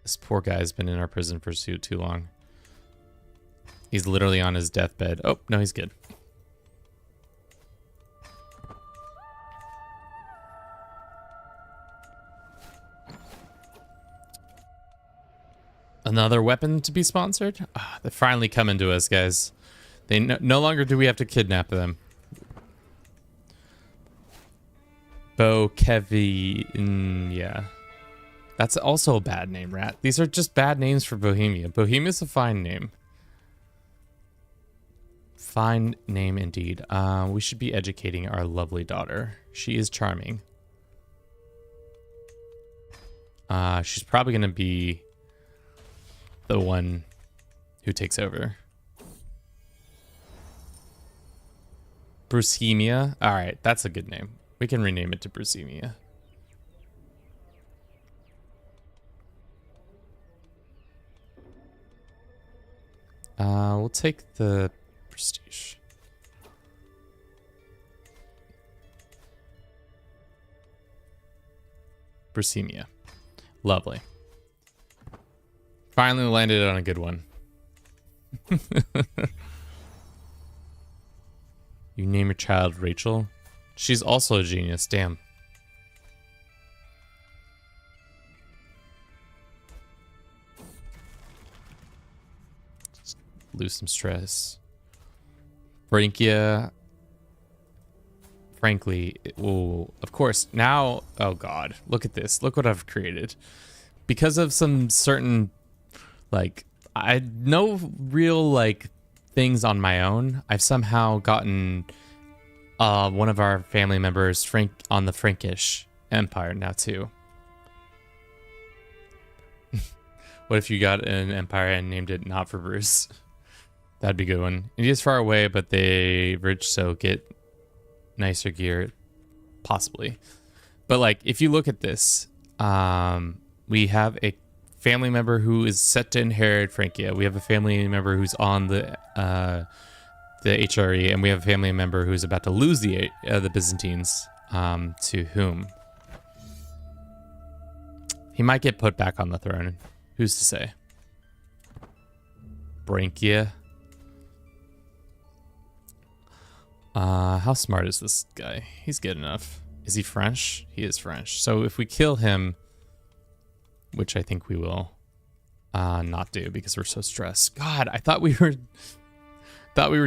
Speaker 1: This poor guy's been in our prison pursuit too long. He's literally on his deathbed. Oh, no, he's good. Another weapon to be sponsored? Ah, they're finally coming to us, guys. They no longer do we have to kidnap them. Yeah. That's also a bad name, Rat. These are just bad names for Bohemia. Bohemia's a fine name. Fine name indeed. We should be educating our lovely daughter. She is charming. She's probably going to be the one who takes over. Brucemia. All right, that's a good name. We can rename it to Brucemia. We'll take the prestige. Brucemia. Lovely. Finally landed on a good one. You name your child Rachel? She's also a genius, damn. Just lose some stress. Branchia. Frankly, of course, now, oh god, look at this. Look what I've created. Because of some certain, like, I know real, like, things on my own, I've somehow gotten one of our family members on the Frankish Empire now, too. What if you got an empire and named it not for Bruce? That'd be a good one. India's far away, but they rich, so get nicer gear, possibly. But like, if you look at this, we have a family member who is set to inherit Francia. We have a family member who's on the HRE, and we have a family member who's about to lose the Byzantines. To whom? He might get put back on the throne. Who's to say? Branchia. How smart is this guy? He's good enough. Is he French? He is French. So if we kill him, which I think we will not do because we're so stressed. God, I thought we were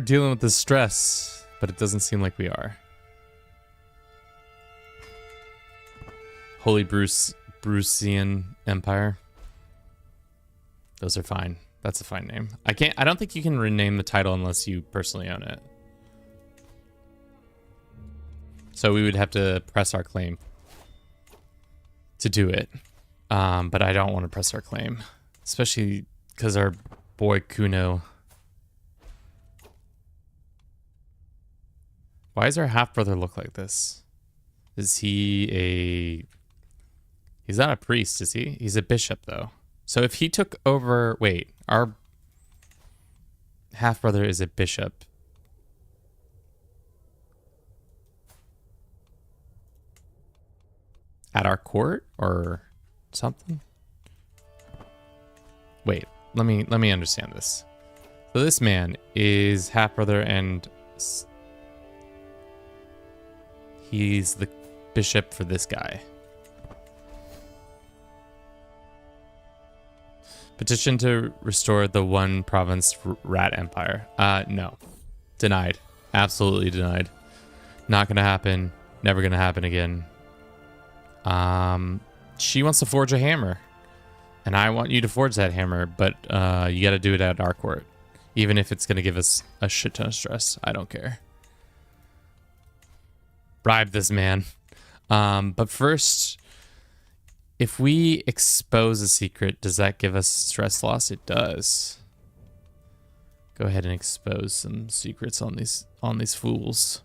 Speaker 1: dealing with this stress, but it doesn't seem like we are. Holy Brucian Empire. Those are fine. That's a fine name. I don't think you can rename the title unless you personally own it. So we would have to press our claim to do it. But I don't want to press our claim, especially because our boy Kuno. Why does our half-brother look like this? Is he he's not a priest, is he? He's a bishop, though. So if he took over, wait, our half-brother is a bishop. At our court or something? Wait, let me understand this. So this man is half-brother and he's the bishop for this guy. Petition to restore the one province rat empire. No. Denied. Absolutely denied. Not gonna happen. Never gonna happen again. She wants to forge a hammer. And I want you to forge that hammer, but you gotta do it at our court. Even if it's gonna give us a shit ton of stress. I don't care. Bribe this man. But first, if we expose a secret, does that give us stress loss? It does. Go ahead and expose some secrets on these fools.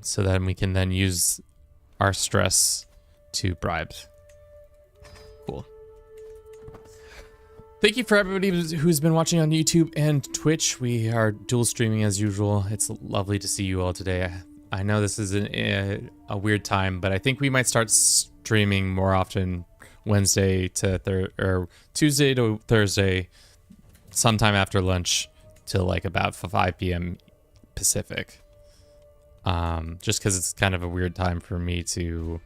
Speaker 1: So then we can then use our stress to bribe. Cool. Thank you for everybody who's been watching on YouTube and Twitch. We are dual streaming as usual. It's lovely to see you all today. I know this is a weird time, but I think we might start streaming more often Wednesday to or Tuesday to Thursday, sometime after lunch till like about 5 p.m. Pacific. Just because it's kind of a weird time for me to...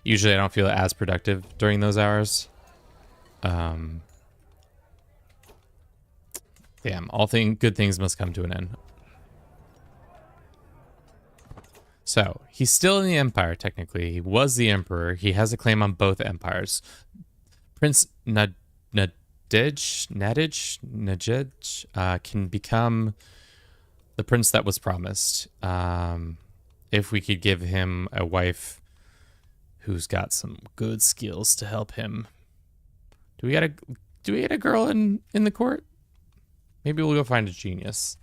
Speaker 1: Usually I don't feel as productive during those hours. Damn, good things must come to an end. So, he's still in the Empire, technically. He was the Emperor. He has a claim on both empires. Prince Nadej can become the prince that was promised. If we could give him a wife who's got some good skills to help him. Do we get a girl in the court? Maybe we'll go find a genius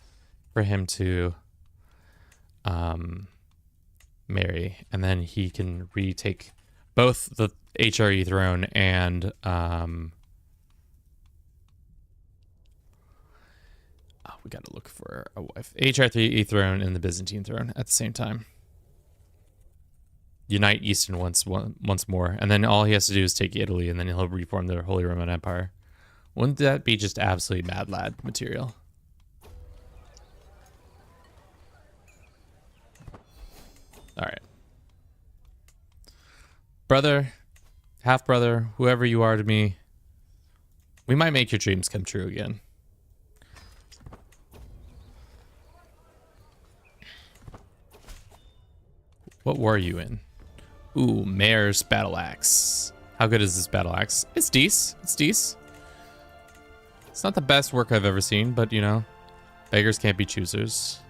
Speaker 1: for him to marry, and then he can retake both the HRE throne and we gotta look for a wife. HRE throne and the Byzantine throne at the same time. Unite Eastern once more, and then all he has to do is take Italy, and then he'll reform the Holy Roman Empire. Wouldn't that be just absolutely mad lad material? All right. Brother, half brother, whoever you are to me, we might make your dreams come true again. What war are you in? Ooh, Mayor's Battle Axe. How good is this Battle Axe? It's decent. It's decent. It's not the best work I've ever seen, but you know, beggars can't be choosers.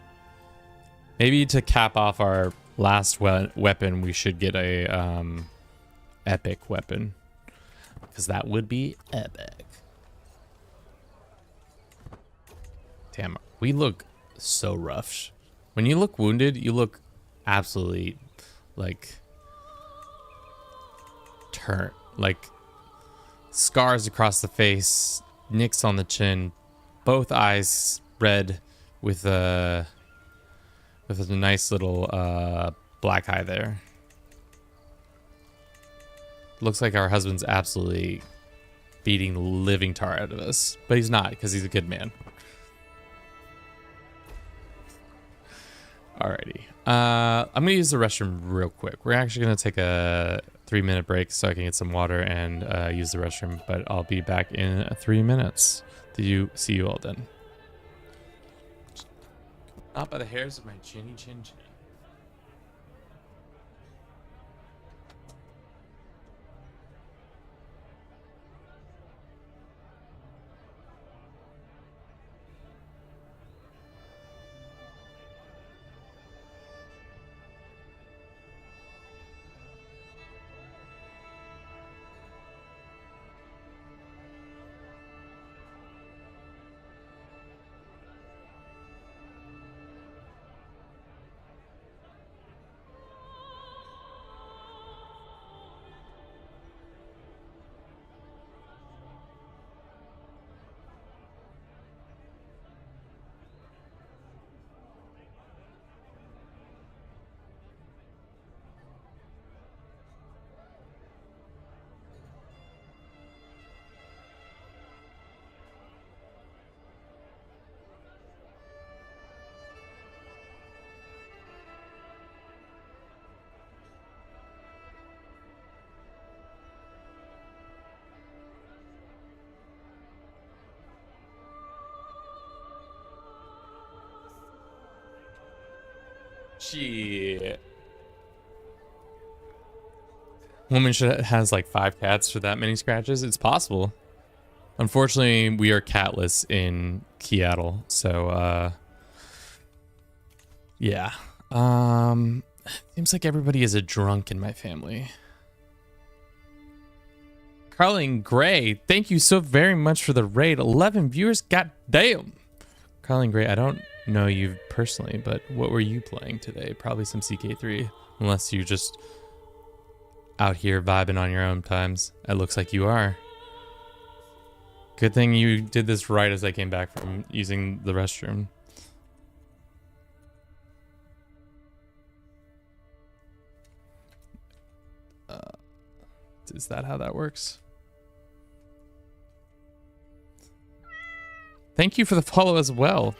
Speaker 1: Maybe to cap off our last weapon, we should get a epic weapon, because that would be epic. Damn, we look so rough. When you look wounded, you look absolutely like scars across the face, nicks on the chin, both eyes red with a nice little black eye there. Looks like our husband's absolutely beating the living tar out of us, but he's not, because he's a good man. Alrighty. I'm gonna use the restroom real quick. We're actually gonna take a 3-minute break so I can get some water and use the restroom, but I'll be back in 3 minutes. See you all then. Not by the hairs of my chinny chin chin. Shit. Woman has like 5 cats for that many scratches. It's possible. Unfortunately, we are catless in Seattle, so yeah. Seems like everybody is a drunk in my family. Carling Gray, thank you so very much for the raid. 11 viewers, god damn. Carling Gray, I don't know you personally, but what were you playing today? Probably some CK3, unless you just out here vibing on your own times. It looks like you are. Good thing you did this right as I came back from using the restroom. Is that how that works? Thank you for the follow as well.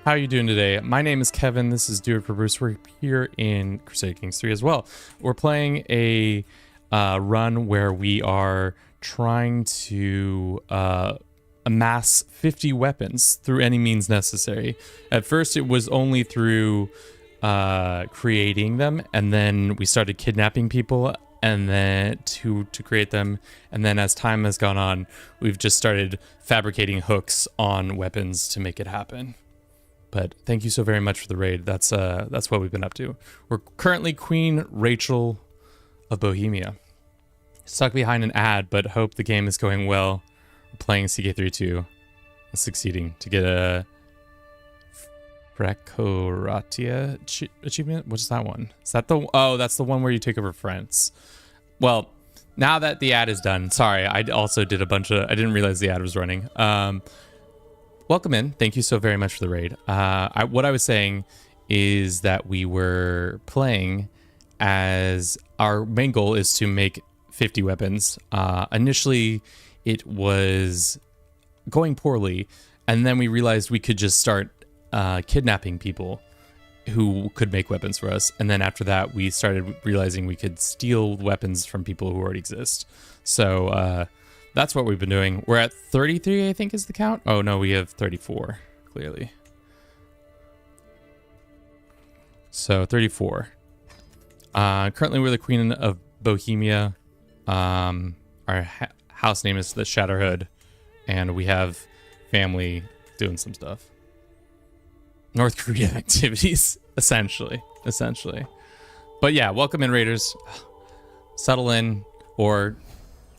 Speaker 1: How are you doing today? My name is Kevin. This is Do It For Bruce. We're here in Crusader Kings 3 as well. We're playing a run where we are trying to amass 50 weapons through any means necessary. At first, it was only through creating them, and then we started kidnapping people and then to create them, and then as time has gone on, we've just started fabricating hooks on weapons to make it happen. But thank you so very much for the raid. That's what we've been up to. We're currently Queen Rachel of Bohemia. Stuck behind an ad, but hope the game is going well. We're playing CK3 too, and succeeding to get a Precoratia achievement. What's that one? Is that the? Oh, that's the one where you take over France. Well, now that the ad is done, sorry, I also did a bunch of. I didn't realize the ad was running. Welcome in. Thank you so very much for the raid. What I was saying is that we were playing as our main goal is to make 50 weapons. Initially, it was going poorly, and then we realized we could just start kidnapping people who could make weapons for us. And then after that, we started realizing we could steal weapons from people who already exist. So that's what we've been doing. We're at 33, I think is the count. Oh no, we have 34, clearly. So 34. Currently we're the Queen of Bohemia. Our house name is the Shatterhood, and we have family doing some stuff. North Korea activities, essentially. But yeah, welcome in, Raiders. Settle in or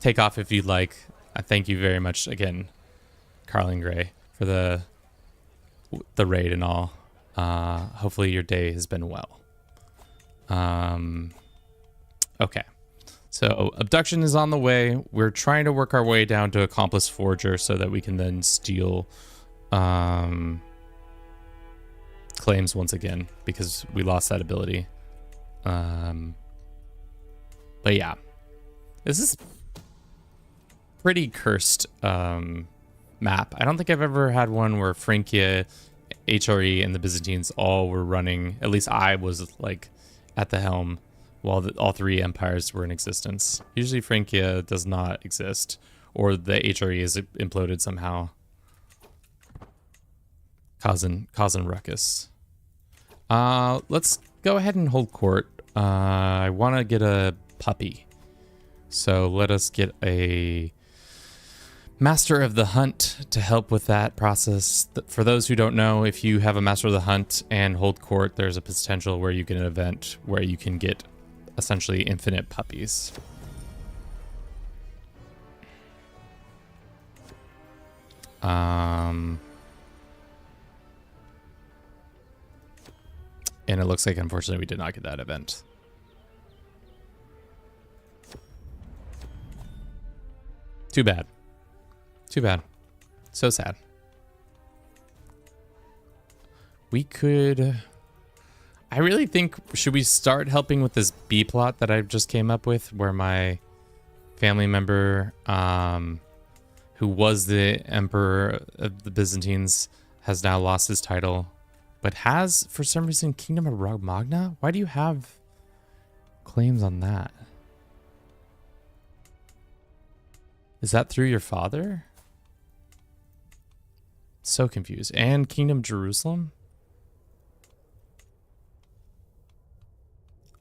Speaker 1: take off if you'd like. I thank you very much again, Carlin Gray, for the raid and all. Hopefully your day has been well. Okay. So abduction is on the way. We're trying to work our way down to accomplice forger so that we can then steal claims once again, because we lost that ability. But yeah, this is pretty cursed map. I don't think I've ever had one where Francia, HRE, and the Byzantines all were running. At least I was like at the helm while all three empires were in existence. Usually Francia does not exist, or the HRE is imploded somehow, causing ruckus. Let's go ahead and hold court. I want to get a puppy, so let us get a Master of the Hunt to help with that process. For those who don't know, if you have a Master of the Hunt and hold court, there's a potential where you get an event where you can get essentially infinite puppies. And it looks like, unfortunately, we did not get that event. Too bad. Too bad. So sad. We could... I really think, should we start helping with this B plot that I just came up with, where my family member, who was the Emperor of the Byzantines, has now lost his title, but has, for some reason, Kingdom of Romagna? Why do you have claims on that? Is that through your father? So confused. And Kingdom Jerusalem?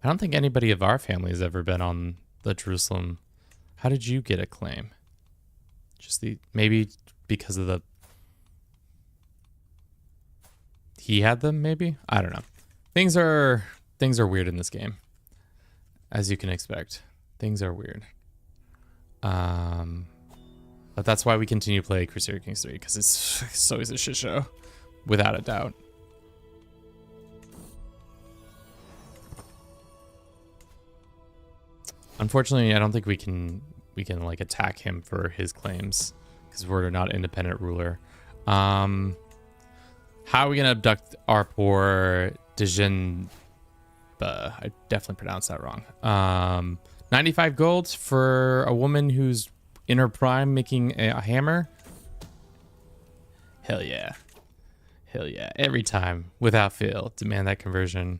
Speaker 1: I don't think anybody of our family has ever been on the Jerusalem. How did you get a claim? Just maybe because of he had them, maybe? I don't know. Things are weird in this game, as you can expect. Things are weird. But that's why we continue to play Crusader Kings 3, because it's always a shit show, without a doubt. Unfortunately, I don't think we can like attack him for his claims, because we're not independent ruler. How are we gonna abduct our poor Dejin? I definitely pronounced that wrong. 95 gold for a woman who's in her prime making a hammer. Hell yeah. Hell yeah. Every time, without fail, demand that conversion.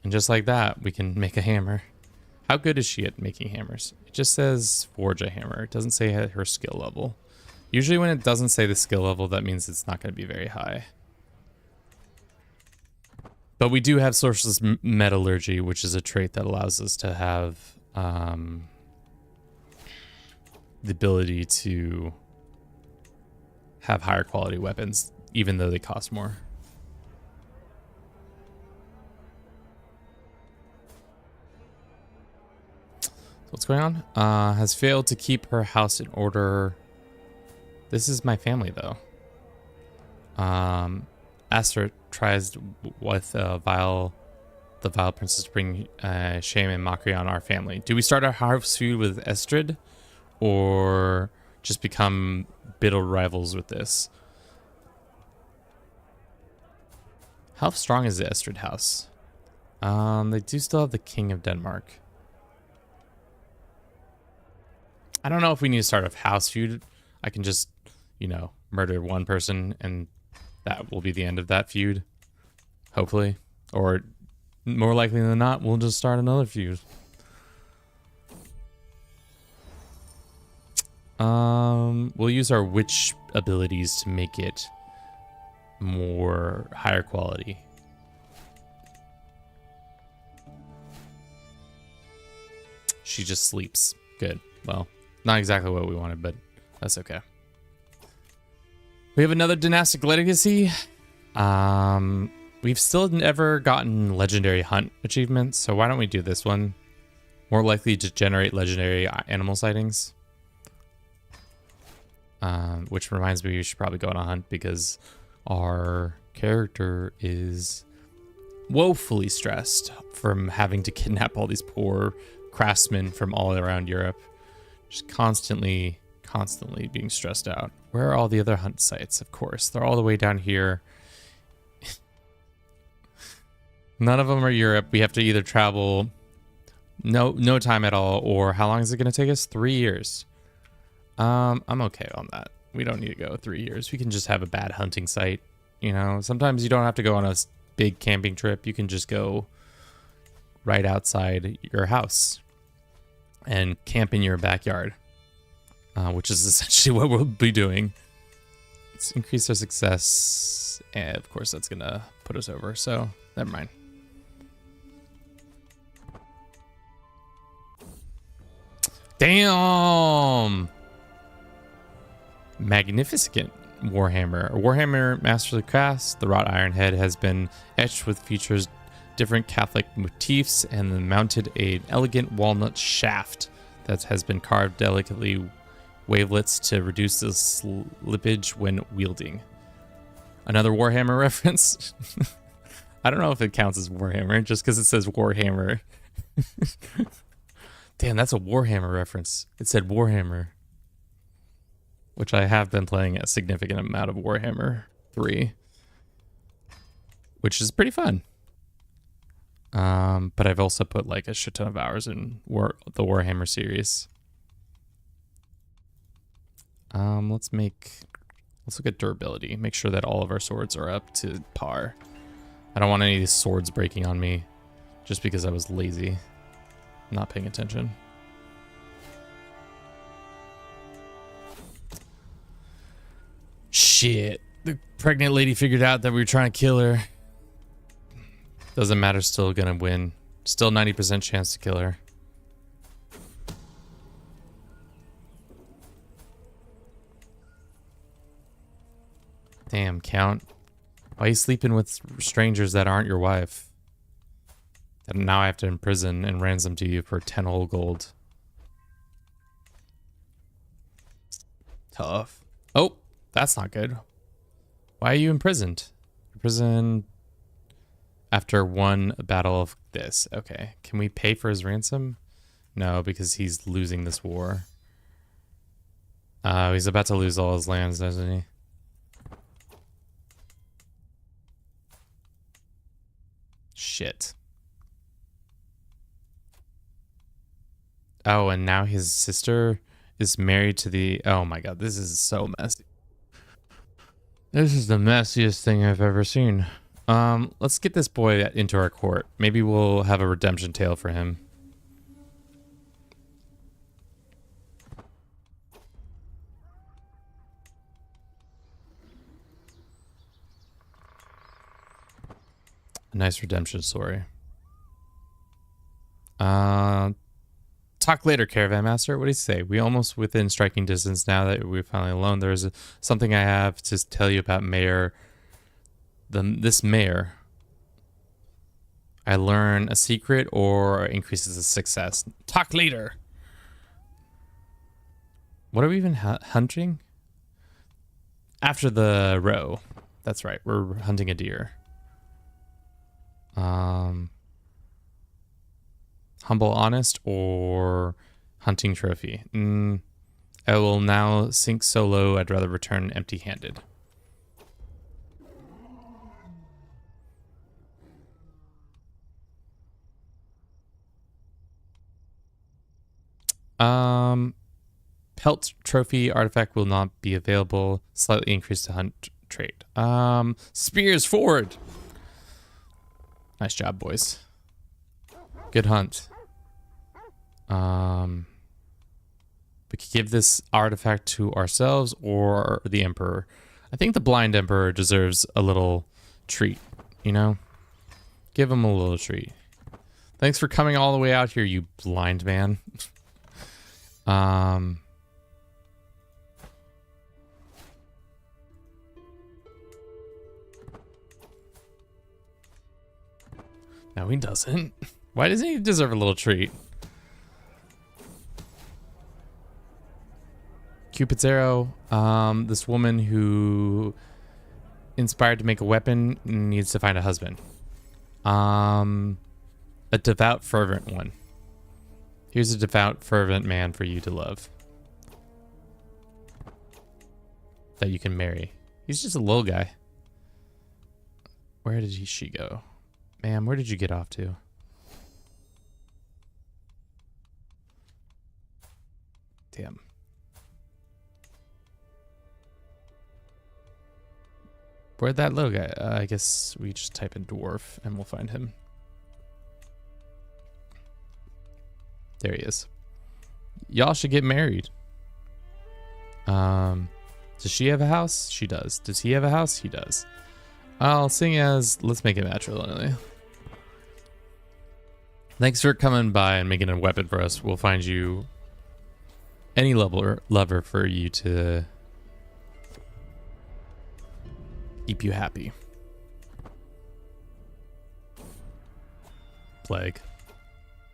Speaker 1: And just like that, we can make a hammer. How good is she at making hammers? It just says forge a hammer. It doesn't say her skill level. Usually when it doesn't say the skill level, that means it's not going to be very high. But we do have sourceless metallurgy, which is a trait that allows us to have the ability to have higher quality weapons, even though they cost more. What's going on? Has failed to keep her house in order. This is my family, though. Esther tries with the vile princess to bring shame and mockery on our family. Do we start our house feud with Estrid, or just become bitter rivals with this? How strong is the Estrid house? They do still have the King of Denmark. I don't know if we need to start a house feud. I can just, you know, murder one person and that will be the end of that feud. Hopefully. Or more likely than not, we'll just start another feud. We'll use our witch abilities to make it more higher quality. She just sleeps. Good. Well, not exactly what we wanted, but that's okay. We have another dynastic legacy. We've still never gotten legendary hunt achievements, so why don't we do this one? More likely to generate legendary animal sightings. Which reminds me, we should probably go on a hunt because our character is woefully stressed from having to kidnap all these poor craftsmen from all around Europe. Just constantly being stressed out. Where are all the other hunt sites? Of course, they're all the way down here. None of them are Europe. We have to either travel no time at all, or how long is it going to take us? 3 years. I'm okay on that. We don't need to go 3 years. We can just have a bad hunting site. You know, sometimes you don't have to go on a big camping trip. You can just go right outside your house and camp in your backyard, which is essentially what we'll be doing. Let's increase our success. And of course, that's going to put us over. So never mind. Damn. Magnificent Warhammer. A Warhammer Master of the Crafts. The wrought iron head has been etched with features different Catholic motifs and then mounted an elegant walnut shaft that has been carved delicately wavelets to reduce the slippage when wielding. Another Warhammer reference. I don't know if it counts as Warhammer just because it says Warhammer. Damn, that's a Warhammer reference. It said Warhammer. Which I have been playing a significant amount of Warhammer 3. Which is pretty fun. But I've also put like a shit ton of hours in the Warhammer series. Let's look at durability. Make sure that all of our swords are up to par. I don't want any of these swords breaking on me just because I was lazy. Not paying attention. Shit. The pregnant lady figured out that we were trying to kill her. Doesn't matter, still gonna win. Still 90% chance to kill her. Damn, Count. Why are you sleeping with strangers that aren't your wife? That now I have to imprison and ransom to you for 10 whole gold. Tough. Oh, that's not good. Why are you imprisoned? Imprisoned after one battle of this. Okay. Can we pay for his ransom? No, because he's losing this war. He's about to lose all his lands, doesn't he? Shit. Oh, and now his sister is married to the... Oh my god, this is so messy. This is the messiest thing I've ever seen. Let's get this boy into our court. Maybe we'll have a redemption tale for him. A nice redemption story. Talk later, Caravan Master. What do you say? We almost within striking distance now that we're finally alone. There's something I have to tell you about Mayor. This mayor. I learn a secret or increases the success. Talk later. What are we even hunting? After the row. That's right. We're hunting a deer. Humble honest or hunting trophy? I will now sink so low I'd rather return empty-handed. Pelt trophy artifact will not be available. Slightly increase the hunt trait. Spears forward. Nice job, boys. Good hunt. We could give this artifact to ourselves or the Emperor. I think the blind Emperor deserves a little treat, you know? Give him a little treat. Thanks for coming all the way out here, you blind man. No, he doesn't. Why doesn't he deserve a little treat? Cupid's arrow. This woman who inspired to make a weapon needs to find a husband. A devout, fervent one. Here's a devout, fervent man for you to love. That you can marry. He's just a little guy. Where did she go? Ma'am, where did you get off to? Damn. Where'd that little guy? I guess we just type in dwarf and we'll find him. There he is. Y'all should get married. Does she have a house? She does. Does he have a house? He does. I'll sing as, let's make it matrilineally. Thanks for coming by and making a weapon for us. We'll find you any lover for you to keep you happy. Plague.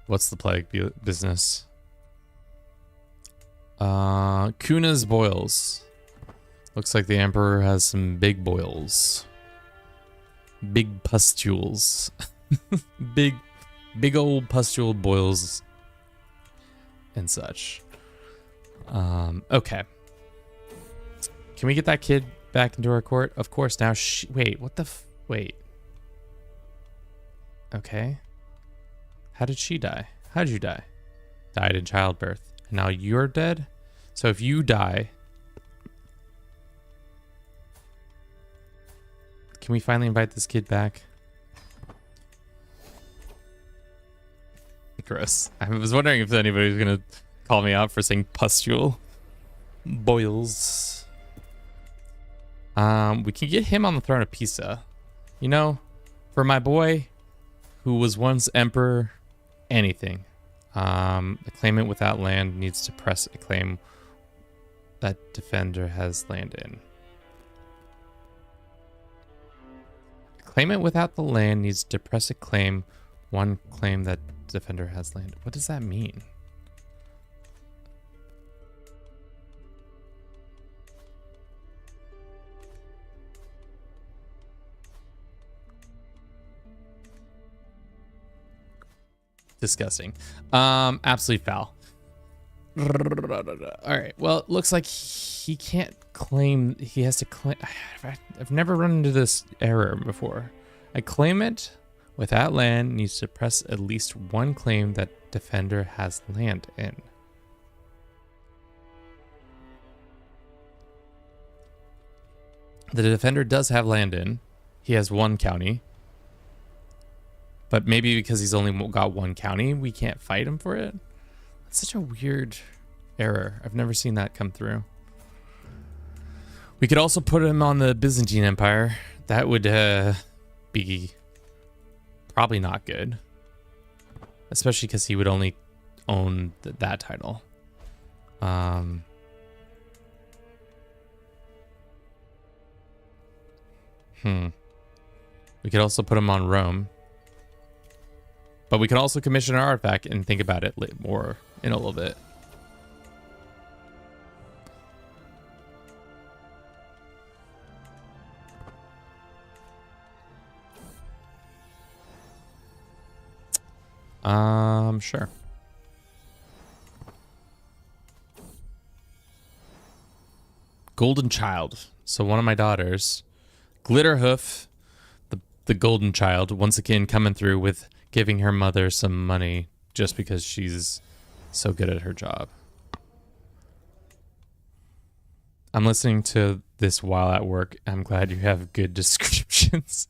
Speaker 1: What's the plague business? Kuna's boils. Looks like the Emperor has some big boils. Big pustules. big old pustule boils and such. Okay. Can we get that kid back into our court? Of course. Now wait, what the wait. Okay. How did she die? How did you die? Died in childbirth. And now you're dead? So if you die, can we finally invite this kid back? Gross. I was wondering if anybody was gonna call me out for saying pustule. Boils. We can get him on the throne of Pisa. You know, for my boy who was once emperor, anything. A claimant without land needs to press a claim that defender has land in. A claimant without the land needs to press a claim, one claim that defender has land. What does that mean? Disgusting. Absolutely foul. All right. Well, it looks like he can't claim. He has to claim. I've never run into this error before. A claimant without land needs to press at least one claim that defender has land in. The defender does have land in. He has one county. But maybe because he's only got one county, we can't fight him for it. That's such a weird error. I've never seen that come through. We could also put him on the Byzantine Empire. That would be probably not good. Especially because he would only own that title. We could also put him on Rome. But we can also commission an artifact and think about it more in a little bit. Sure. Golden Child. So one of my daughters, Glitterhoof, the Golden Child, once again coming through with giving her mother some money just because she's so good at her job. I'm listening to this while at work. I'm glad you have good descriptions.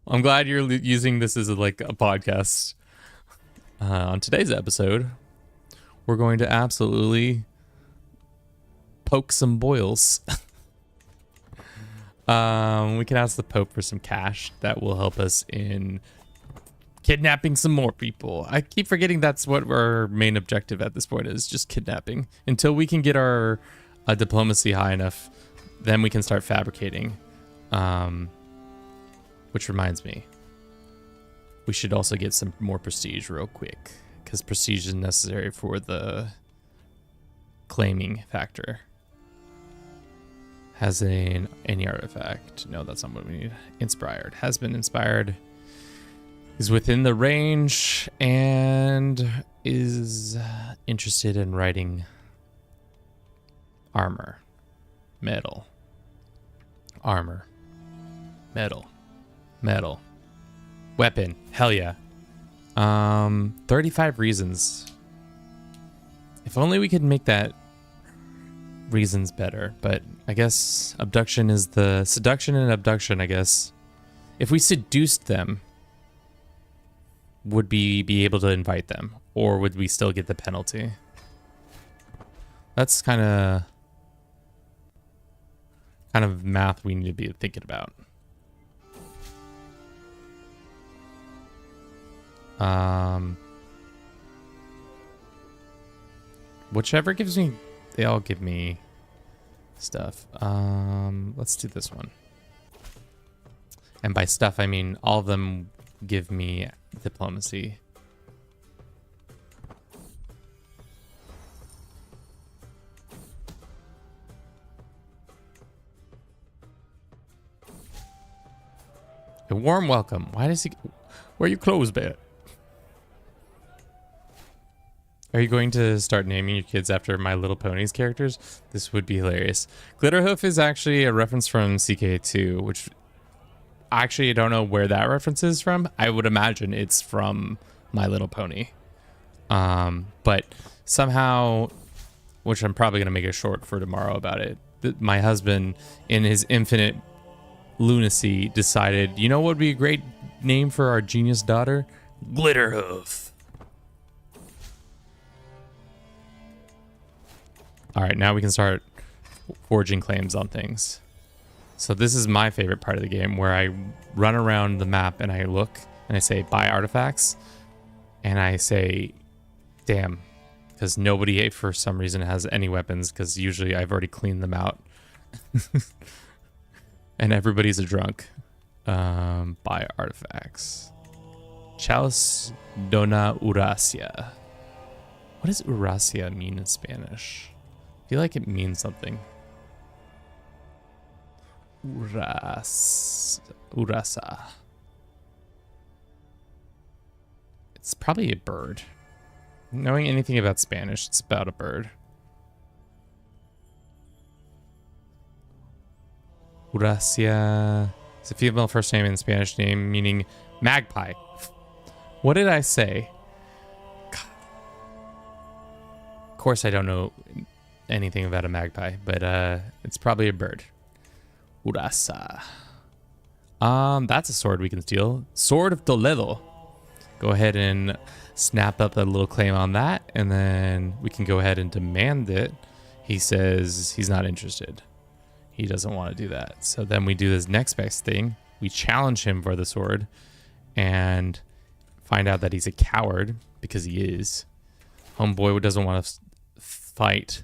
Speaker 1: I'm glad you're using this as like a podcast. On today's episode, we're going to absolutely poke some boils. We can ask the Pope for some cash that will help us in kidnapping some more people. I keep forgetting that's what our main objective at this point is, just kidnapping. Until we can get our diplomacy high enough, then we can start fabricating. Which reminds me, we should also get some more prestige real quick, because prestige is necessary for the claiming factor. Has any artifact? No, that's not what we need. Inspired. Has been inspired. Is within the range and is interested in writing armor. Metal. Armor. Metal. Metal. Weapon. Hell yeah. 35 reasons. If only we could make that reasons better, but I guess abduction is the seduction and abduction, I guess. If we seduced them, would we be able to invite them, or would we still get the penalty? That's kind of math we need to be thinking about. Whichever gives me, they all give me stuff. Let's do this one. And by stuff, I mean all of them give me diplomacy. A warm welcome. Why does he... Where are your clothes, Bear? Are you going to start naming your kids after My Little Ponies characters? This would be hilarious. Glitterhoof is actually a reference from CK2, which actually I don't know where that reference is from. I would imagine it's from My Little Pony. But somehow, which I'm probably going to make a short for tomorrow about it, my husband, in his infinite lunacy, decided, you know what would be a great name for our genius daughter? Glitterhoof. All right, now we can start forging claims on things. So this is my favorite part of the game, where I run around the map and I look and I say buy artifacts, and I say damn, because nobody for some reason has any weapons, because usually I've already cleaned them out. And everybody's a drunk. Buy artifacts. Chalice Dona Uracia. What does Uracia mean in Spanish? I feel like it means something. Urasa. It's probably a bird. Knowing anything about Spanish, it's about a bird. Uracia is a female first name and Spanish name meaning magpie. What did I say? God. Of course I don't know anything about a magpie, but it's probably a bird. Urasa. That's a sword we can steal. Sword of Toledo. Go ahead and snap up a little claim on that, and then we can go ahead and demand it. He says he's not interested. He doesn't want to do that. So then we do this next best thing. We challenge him for the sword and find out that he's a coward, because he is. Homeboy doesn't want to fight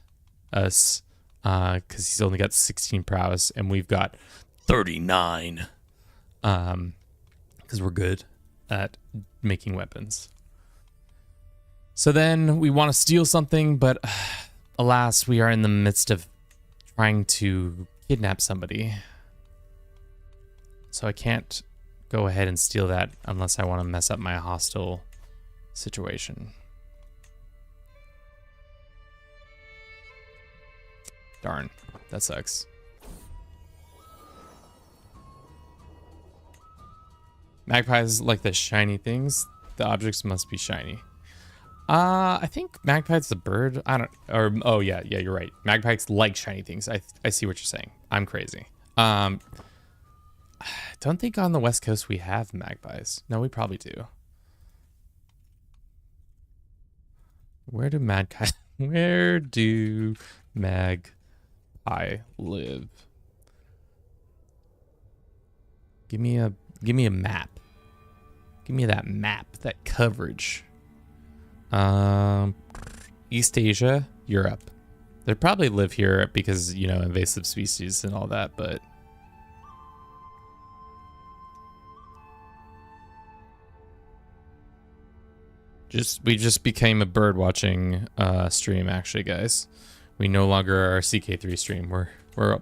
Speaker 1: us because he's only got 16 prowess and we've got 39. Because we're good at making weapons. So then we want to steal something, but alas, we are in the midst of trying to kidnap somebody. So I can't go ahead and steal that unless I want to mess up my hostile situation. Darn, that sucks. Magpies like the shiny things. The objects must be shiny. I think magpie's the bird. I don't. Or oh yeah, you're right. Magpies like shiny things. I see what you're saying. I'm crazy. I don't think on the West Coast we have magpies. No, we probably do. Where do magpie live? Give me a map. Give me that map, that coverage. East Asia, Europe. They probably live here because, you know, invasive species and all that, but we just became a bird watching stream actually, guys. We no longer are a CK3 stream. We're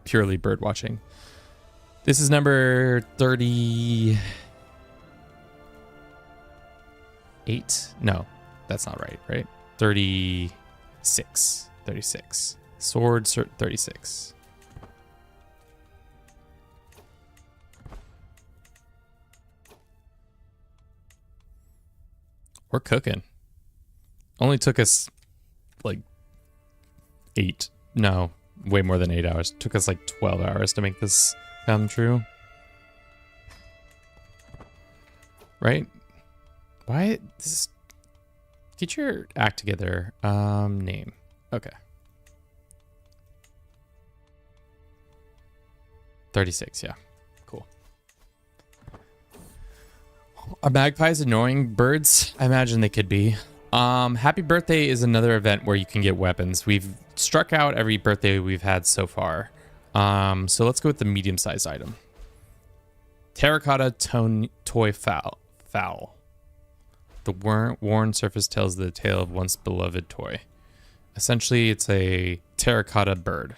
Speaker 1: purely bird watching. This is number 38. No, that's not right, right? 36. 36. Sword 36. We're cooking. Only took us like way more than 8 hours. Took us like 12 hours to make this come true. Right? Why this? Get your act together. Name. Okay. 36, yeah. Cool. Are magpies annoying birds? I imagine they could be. Happy Birthday is another event where you can get weapons. We've struck out every birthday we've had so far. So let's go with the medium-sized item. Terracotta toy fowl. The worn surface tells the tale of once beloved toy. Essentially, it's a terracotta bird.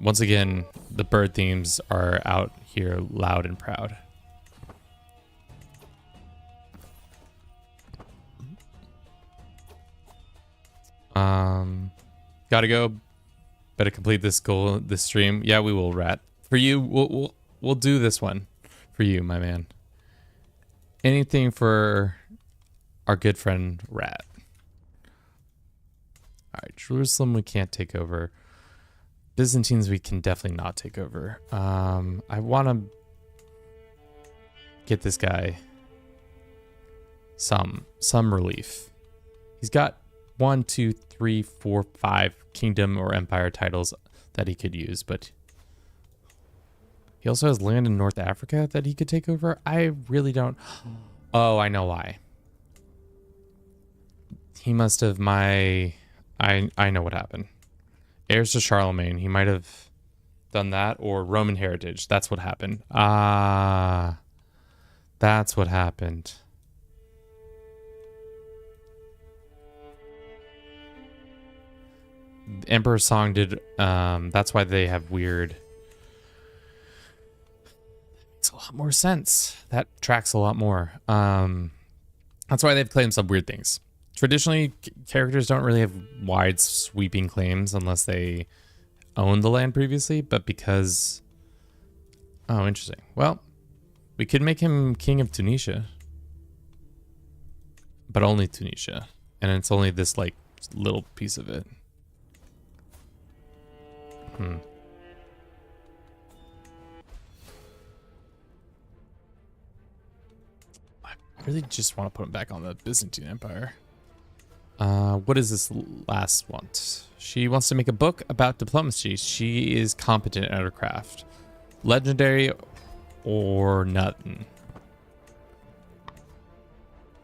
Speaker 1: Once again, the bird themes are out here loud and proud. Gotta go. Better complete this goal, this stream. Yeah, we will, Rat. For you, we'll do this one for you, my man. Anything for our good friend Rat. All right, Jerusalem we can't take over. Byzantines we can definitely not take over. I want to get this guy some relief. He's got 1, 2, 3, 4, 5 kingdom or empire titles that he could use, but he also has land in North Africa that he could take over. I really don't. Oh, I know why. He must have I know what happened. Heirs to Charlemagne. He might have done that, or Roman heritage. That's what happened. That's what happened. Emperor Song did. That's why they have weird. Makes a lot more sense. That tracks a lot more. That's why they've claimed some weird things. Traditionally, characters don't really have wide sweeping claims unless they own the land previously, but because... Oh, interesting. Well, we could make him king of Tunisia. But only Tunisia. And it's only this, like, little piece of it. I really just want to put him back on the Byzantine Empire. What is this last want? She wants to make a book about diplomacy. She is competent at her craft. Legendary or nothing.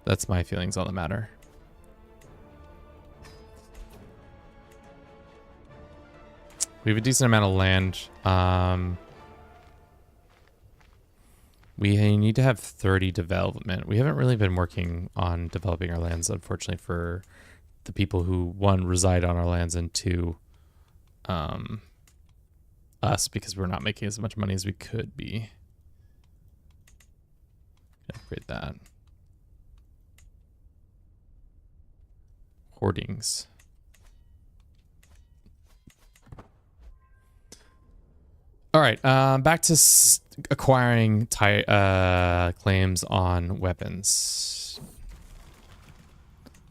Speaker 1: That's my feelings on the matter. We have a decent amount of land. We need to have 30 development. We haven't really been working on developing our lands, unfortunately, for the people who, one, reside on our lands, and two, us, because we're not making as much money as we could be. Upgrade that. Hoardings. All right, back to acquiring claims on weapons.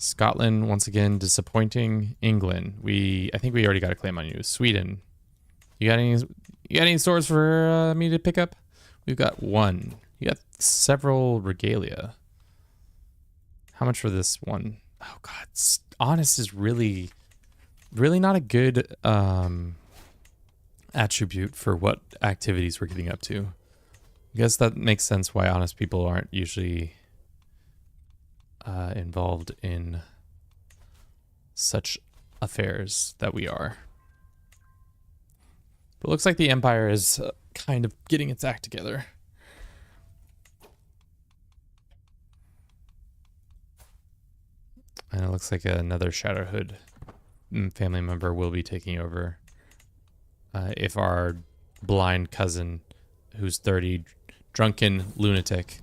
Speaker 1: Scotland, once again, disappointing. England, I think we already got a claim on you. Sweden, you got any swords for me to pick up? We've got one. You got several regalia. How much for this one? Oh god, honest is really not a good attribute for what activities we're getting up to. I guess that makes sense why honest people aren't usually involved in such affairs that we are. But it looks like the Empire is kind of getting its act together. And it looks like another Shadowhood family member will be taking over. If our blind cousin, who's 30, drunken lunatic.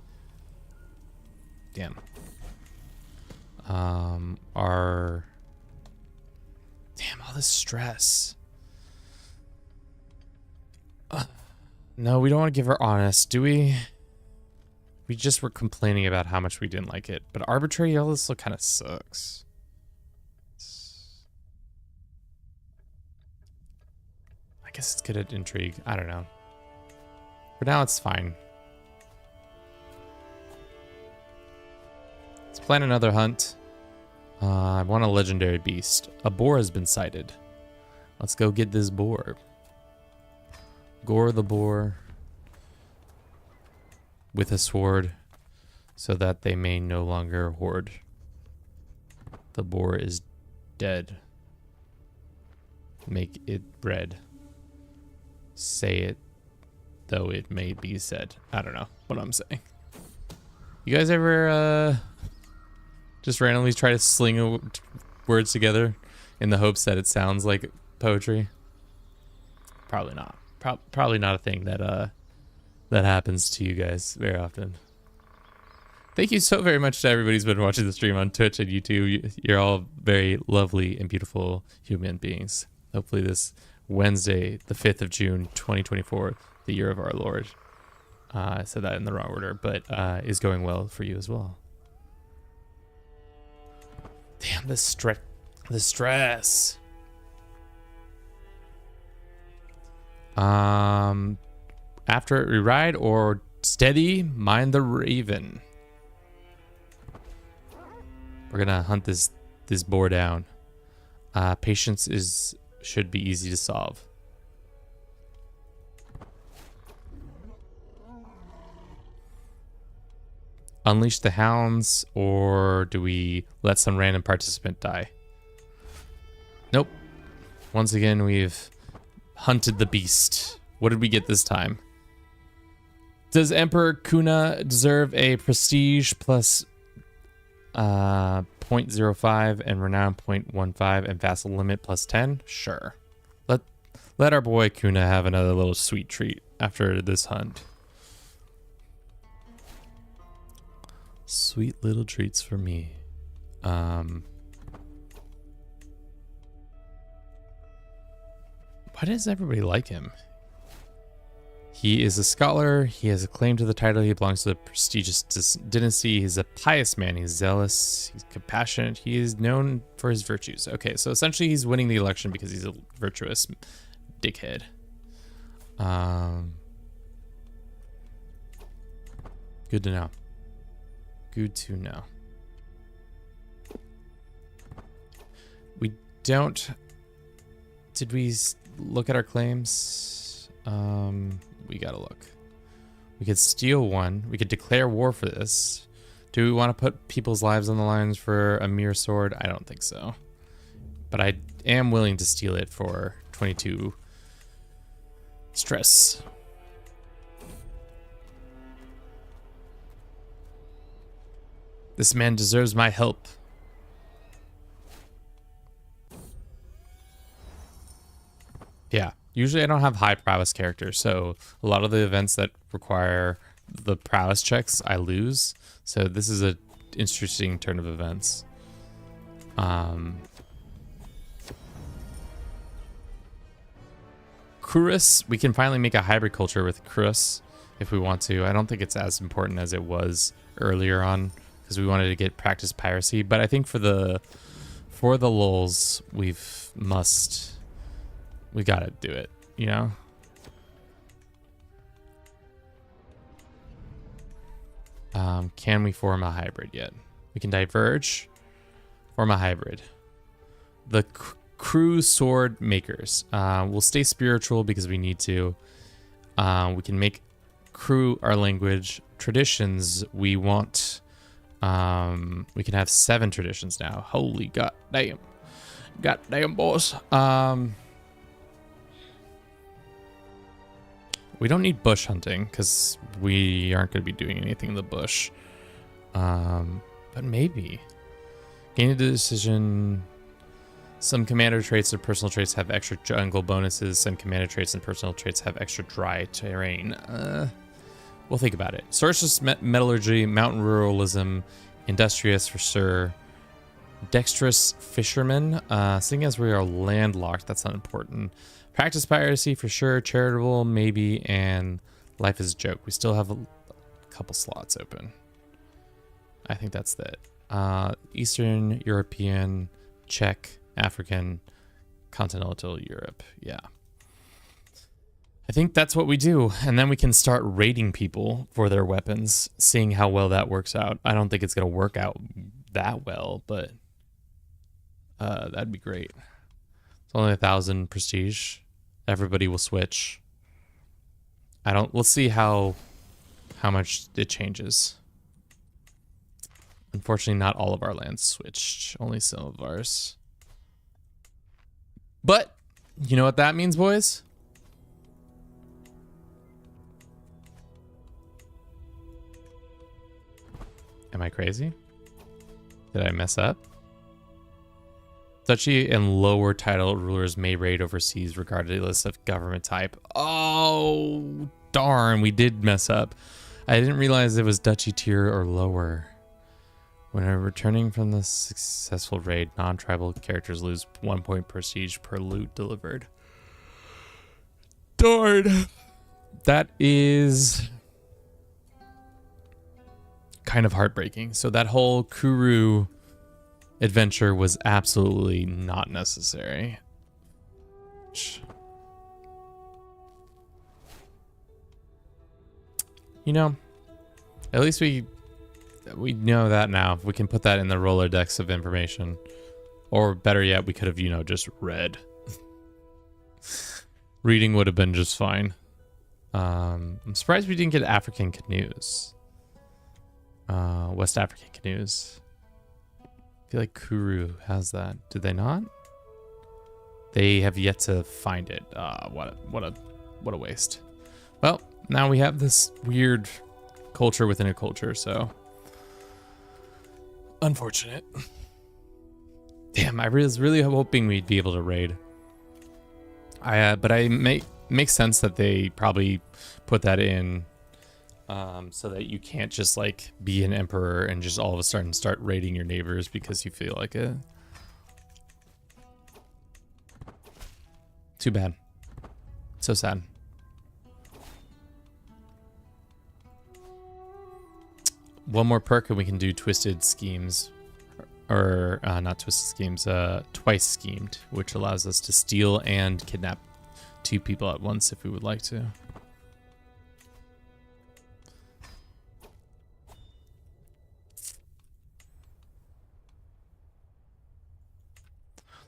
Speaker 1: Damn. Damn, all this stress. No, we don't want to give her honest, do we? We just were complaining about how much we didn't like it. But arbitrary yellow still kind of sucks. I guess it's good at intrigue. I don't know. For now, it's fine. Let's plan another hunt. I want a legendary beast. A boar has been sighted. Let's go get this boar. Gore the boar with a sword so that they may no longer hoard. The boar is dead. Make it red. Say it, though it may be said. I don't know what I'm saying. You guys ever just randomly try to sling words together in the hopes that it sounds like poetry? Probably not. Probably not a thing that that happens to you guys very often. Thank you so very much to everybody who's been watching the stream on Twitch and YouTube. You're all very lovely and beautiful human beings. Hopefully this Wednesday, the 5th of June, 2024, the year of our Lord. I said that in the wrong order, but is going well for you as well. Damn, the stress. After we ride or steady, mind the raven. We're gonna hunt this boar down. Patience should be easy to solve. Unleash the hounds, or do we let some random participant die? Nope. Once again, we've hunted the beast. What did we get this time? Does Emperor Kuna deserve a prestige plus 0.05 and renown 0.15 and vassal limit plus 10? Sure. Let our boy Kuna have another little sweet treat after this hunt. Sweet little treats for me. Why does everybody like him? He is a scholar. He has a claim to the title. He belongs to the prestigious dynasty. He's a pious man. He's zealous. He's compassionate. He is known for his virtues. Okay, so essentially he's winning the election because he's a virtuous dickhead. Good to know. Good to know. We don't... Did we look at our claims? We gotta look. We could steal one. We could declare war for this. Do we want to put people's lives on the lines for a mere sword? I don't think so. But I am willing to steal it for 22 stress. This man deserves my help. Yeah. Usually I don't have high prowess characters, so a lot of the events that require the prowess checks, I lose. So this is an interesting turn of events. Kurus, we can finally make a hybrid culture with Kurus if we want to. I don't think it's as important as it was earlier on, because we wanted to get practice piracy. But I think for the lulz, we gotta do it, you know? Can we form a hybrid yet? We can diverge, form a hybrid. The crew sword makers. We'll stay spiritual because we need to. We can make crew our language. Traditions, we want... we can have 7 traditions now. Holy goddamn. Goddamn, boss. We don't need bush hunting because we aren't going to be doing anything in the bush. But maybe. Gain a decision. Some commander traits or personal traits have extra jungle bonuses. Some commander traits and personal traits have extra dry terrain. We'll think about it. Sorceress metallurgy, mountain ruralism, industrious for sure. Dexterous fisherman. Seeing as we are landlocked, that's not important. Practice piracy for sure. Charitable, maybe. And life is a joke. We still have a couple slots open. I think that's it. Eastern European, Czech, African, continental Europe. Yeah. I think that's what we do. And then we can start rating people for their weapons, seeing how well that works out. I don't think it's going to work out that well, but that'd be great. It's only 1,000 prestige. Everybody will switch. Let's see how much it changes. Unfortunately, not all of our lands switched. Only some of ours. But, you know what that means, boys? Am I crazy? Did I mess up? Duchy and lower title rulers may raid overseas regardless of government type. Oh, darn. We did mess up. I didn't realize it was duchy tier or lower. When returning from the successful raid, non-tribal characters lose 1 point prestige per loot delivered. Darn. That is kind of heartbreaking. So that whole Kuru adventure was absolutely not necessary. You know, at least we know that now. We can put that in the Rolodex of information. Or better yet, we could have, you know, just read. Reading would have been just fine. I'm surprised we didn't get African canoes. West African canoes. I feel like Kuru has that. Did they not? They have yet to find it. What a waste. Well, now we have this weird culture within a culture, so unfortunate. Damn, I was really hoping we'd be able to raid. But makes sense that they probably put that in so that you can't just like be an emperor and just all of a sudden start raiding your neighbors because you feel like it. Too bad. So sad. One more perk and we can do twisted schemes. Or not twisted schemes, twice schemed, which allows us to steal and kidnap 2 people at once if we would like to.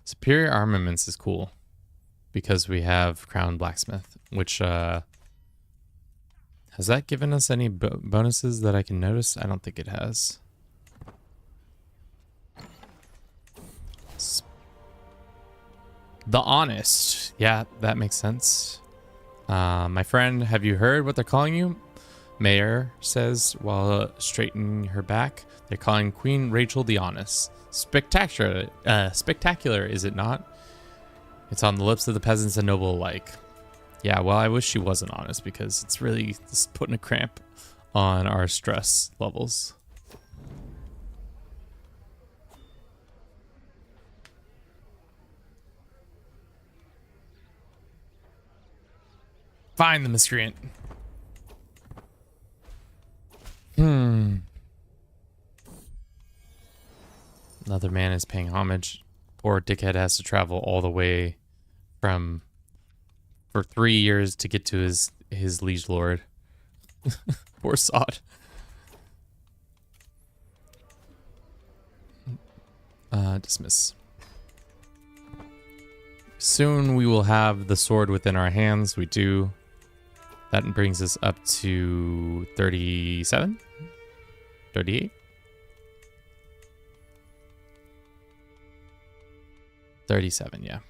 Speaker 1: Superior armaments is cool because we have Crown Blacksmith, which has that given us any bonuses that I can notice? I don't think it has. The Honest. Yeah, that makes sense. My friend, have you heard what they're calling you? Mayor says while straightening her back. They're calling Queen Rachel the Honest. Spectacular, is it not? It's on the lips of the peasants and noble alike. Yeah, well, I wish she wasn't honest because it's really just putting a cramp on our stress levels. Find the miscreant. is paying homage. Poor dickhead has to travel all the way for 3 years to get to his liege lord. Poor sod. Dismiss. Soon we will have the sword within our hands. We do. That brings us up to 37? 38? 37, yeah.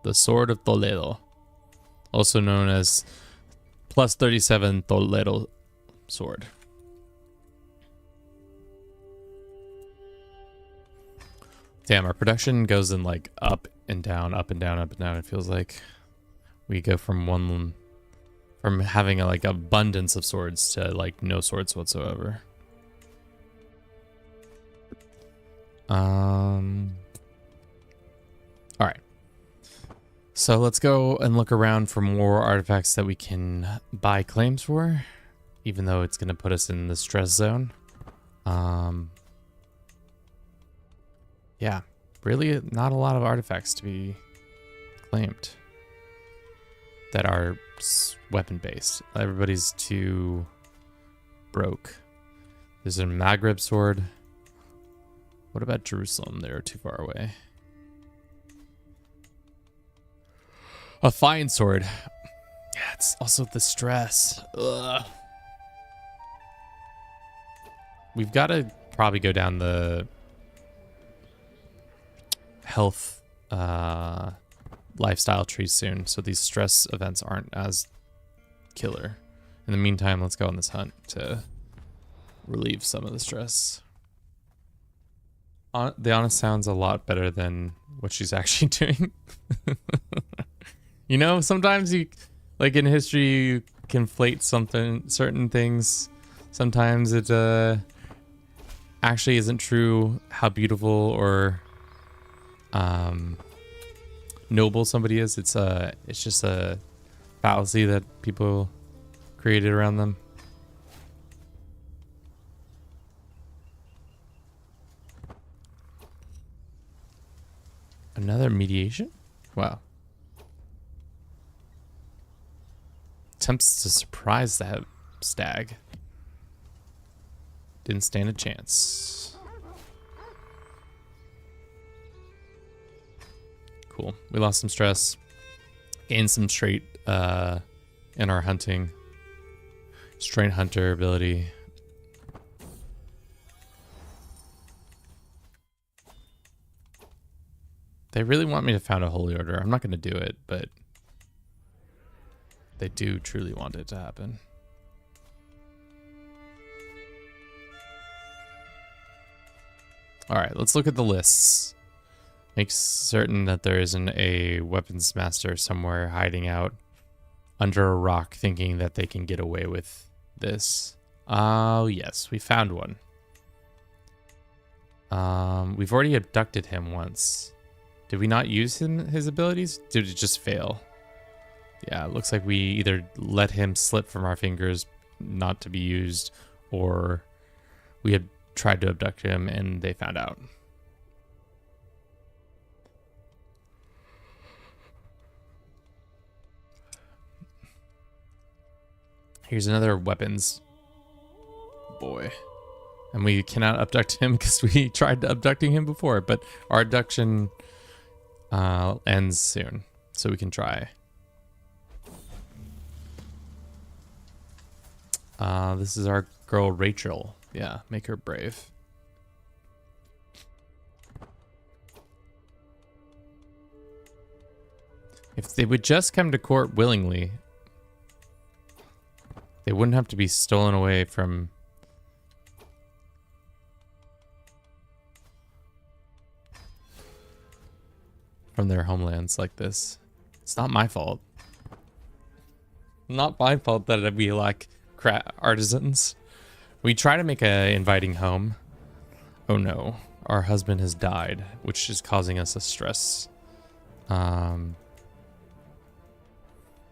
Speaker 1: The Sword of Toledo, also known as plus 37 Toledo sword. Damn, our production goes in like up and down, up and down, up and down. It feels like we go from having like abundance of swords to like no swords whatsoever. All right. So let's go and look around for more artifacts that we can buy claims for, even though it's going to put us in the stress zone. Yeah, really not a lot of artifacts to be claimed that are weapon based. Everybody's too broke. There's a Maghreb sword. What about Jerusalem? They're too far away. A fine sword. Yeah, it's also the stress. Ugh. We've got to probably go down the health lifestyle tree soon, so these stress events aren't as killer. In the meantime, let's go on this hunt to relieve some of the stress. The honest sounds a lot better than what she's actually doing. You know, sometimes you, like in history, you conflate certain things. Sometimes it actually isn't true how beautiful or noble somebody is. It's just a fallacy that people created around them. Another mediation? Wow. Attempts to surprise that stag. Didn't stand a chance. Cool. We lost some stress. Gained some straight in our hunting. Straight hunter ability. They really want me to found a holy order. I'm not going to do it, but they do truly want it to happen. All right, let's look at the lists. Make certain that there isn't a weapons master somewhere hiding out under a rock thinking that they can get away with this. Oh, yes, we found one. We've already abducted him once. Did we not use his abilities? Did it just fail? Yeah, it looks like we either let him slip from our fingers not to be used, or we had tried to abduct him and they found out. Here's another weapons boy. And we cannot abduct him because we tried abducting him before, but our abduction ends soon, so we can try. This is our girl Rachel. Yeah, make her brave. If they would just come to court willingly, they wouldn't have to be stolen away from their homelands like this. It's not my fault. Not my fault that we lack artisans. We try to make a inviting home. Oh no, our husband has died, which is causing us a stress.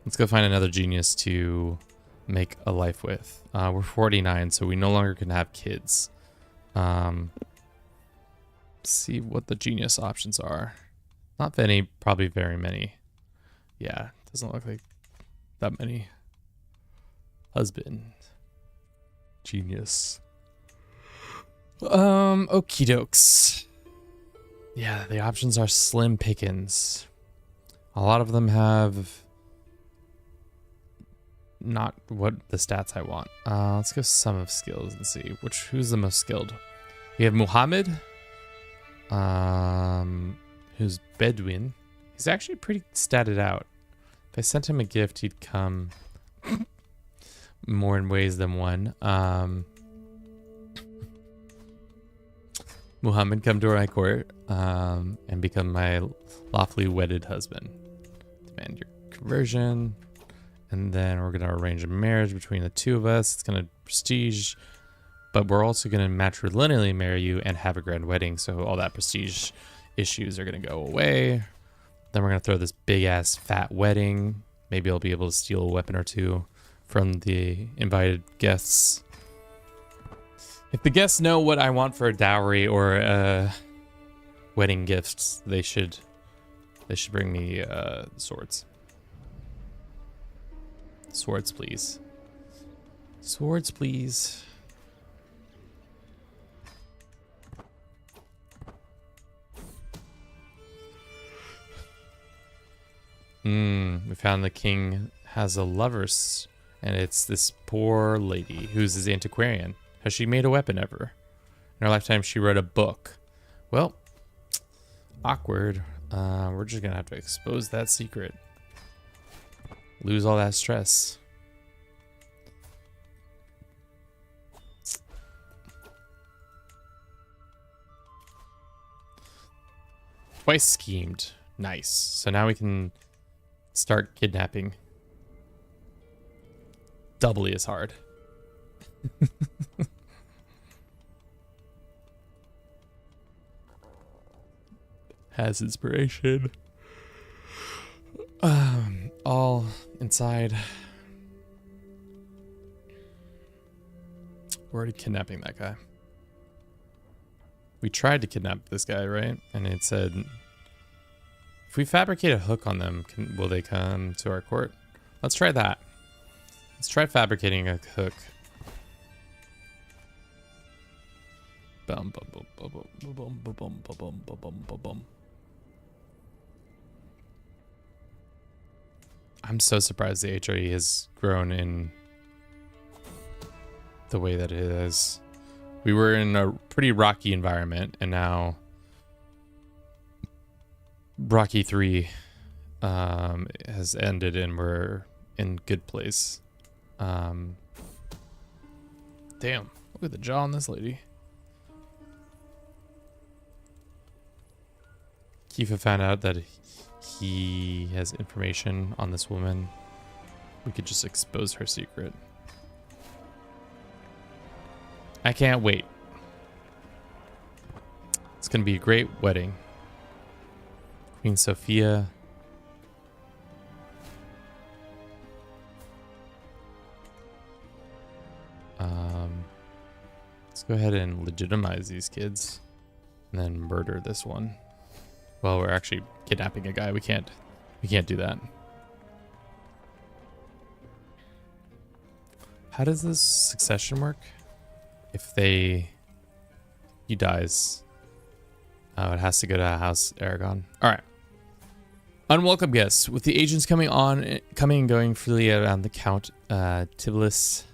Speaker 1: Let's go find another genius to make a life with. We're 49, so we no longer can have kids. See what the genius options are. Not many, probably very many. Yeah, doesn't look like that many. Husband. Genius. Okie dokes. Yeah, the options are slim pickings. A lot of them have not what the stats I want. Let's go sum of skills and see who's the most skilled. We have Muhammad, who's Bedouin. He's actually pretty statted out. If I sent him a gift, he'd come more in ways than one. Muhammad, come to my court and become my lawfully wedded husband. Demand your conversion. And then we're going to arrange a marriage between the two of us. It's going to prestige. But we're also going to matrilineally marry you and have a grand wedding. So all that prestige issues are going to go away. Then we're going to throw this big-ass fat wedding. Maybe I'll be able to steal a weapon or two from the invited guests. If the guests know what I want for a dowry or wedding gifts, they should bring me swords. Swords, please. Swords, please. We found the king has a lovers, and it's this poor lady who's his antiquarian. Has she made a weapon ever? In her lifetime, she wrote a book. Well, awkward. We're just gonna have to expose that secret. Lose all that stress. Twice schemed. Nice. So now we can start kidnapping. Doubly as hard. Has inspiration. All inside. We're already kidnapping that guy. We tried to kidnap this guy, right? And it said, if we fabricate a hook on them, will they come to our court? Let's try that. Let's try fabricating a hook. Bum, bum, bum, bum, bum, bum, bum, bum, bum, bum, bum, bum. I'm so surprised the HRE has grown in the way that it is. We were in a pretty rocky environment, and now Rocky 3 has ended, and we're in good place. Damn, look at the jaw on this lady. Kifa found out that he has information on this woman. We could just expose her secret. I can't wait. It's gonna be a great wedding. Queen Sophia. Let's go ahead and legitimize these kids and then murder this one. Well, we're actually kidnapping a guy. We can't do that. How does this succession work? If he dies, it has to go to House Aragon. All right. Unwelcome guests. With the agents coming and going freely around the Count, Tibulus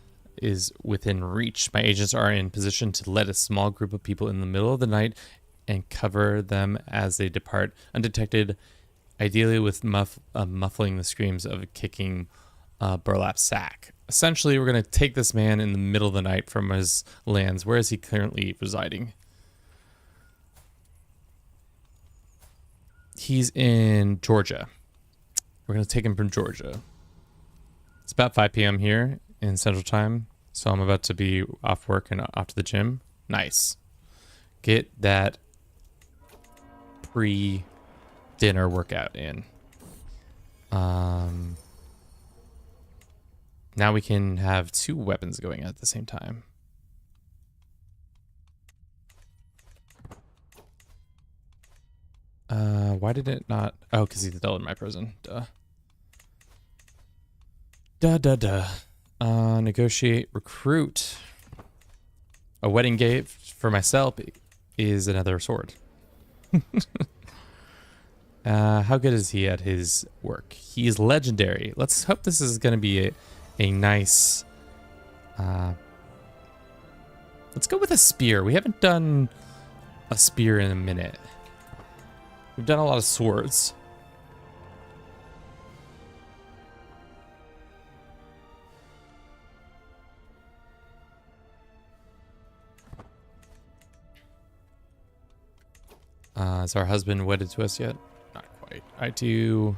Speaker 1: is within reach. My agents are in position to let a small group of people in the middle of the night and cover them as they depart undetected, ideally with muffling the screams of a kicking burlap sack. Essentially, we're going to take this man in the middle of the night from his lands. Where is he currently residing? He's in Georgia. We're going to take him from Georgia. It's about 5 p.m. here in Central Time, so I'm about to be off work and off to the gym. Nice. Get that pre-dinner workout in. Now we can have 2 weapons going at the same time. Why did it not? Oh, because he's still in my prison. Duh. Negotiate, recruit. A wedding gift for myself is another sword. How good is he at his work? He is legendary. Let's hope this is going to be a nice... let's go with a spear. We haven't done a spear in a minute. We've done a lot of swords. Is our husband wedded to us yet? Not quite. I do.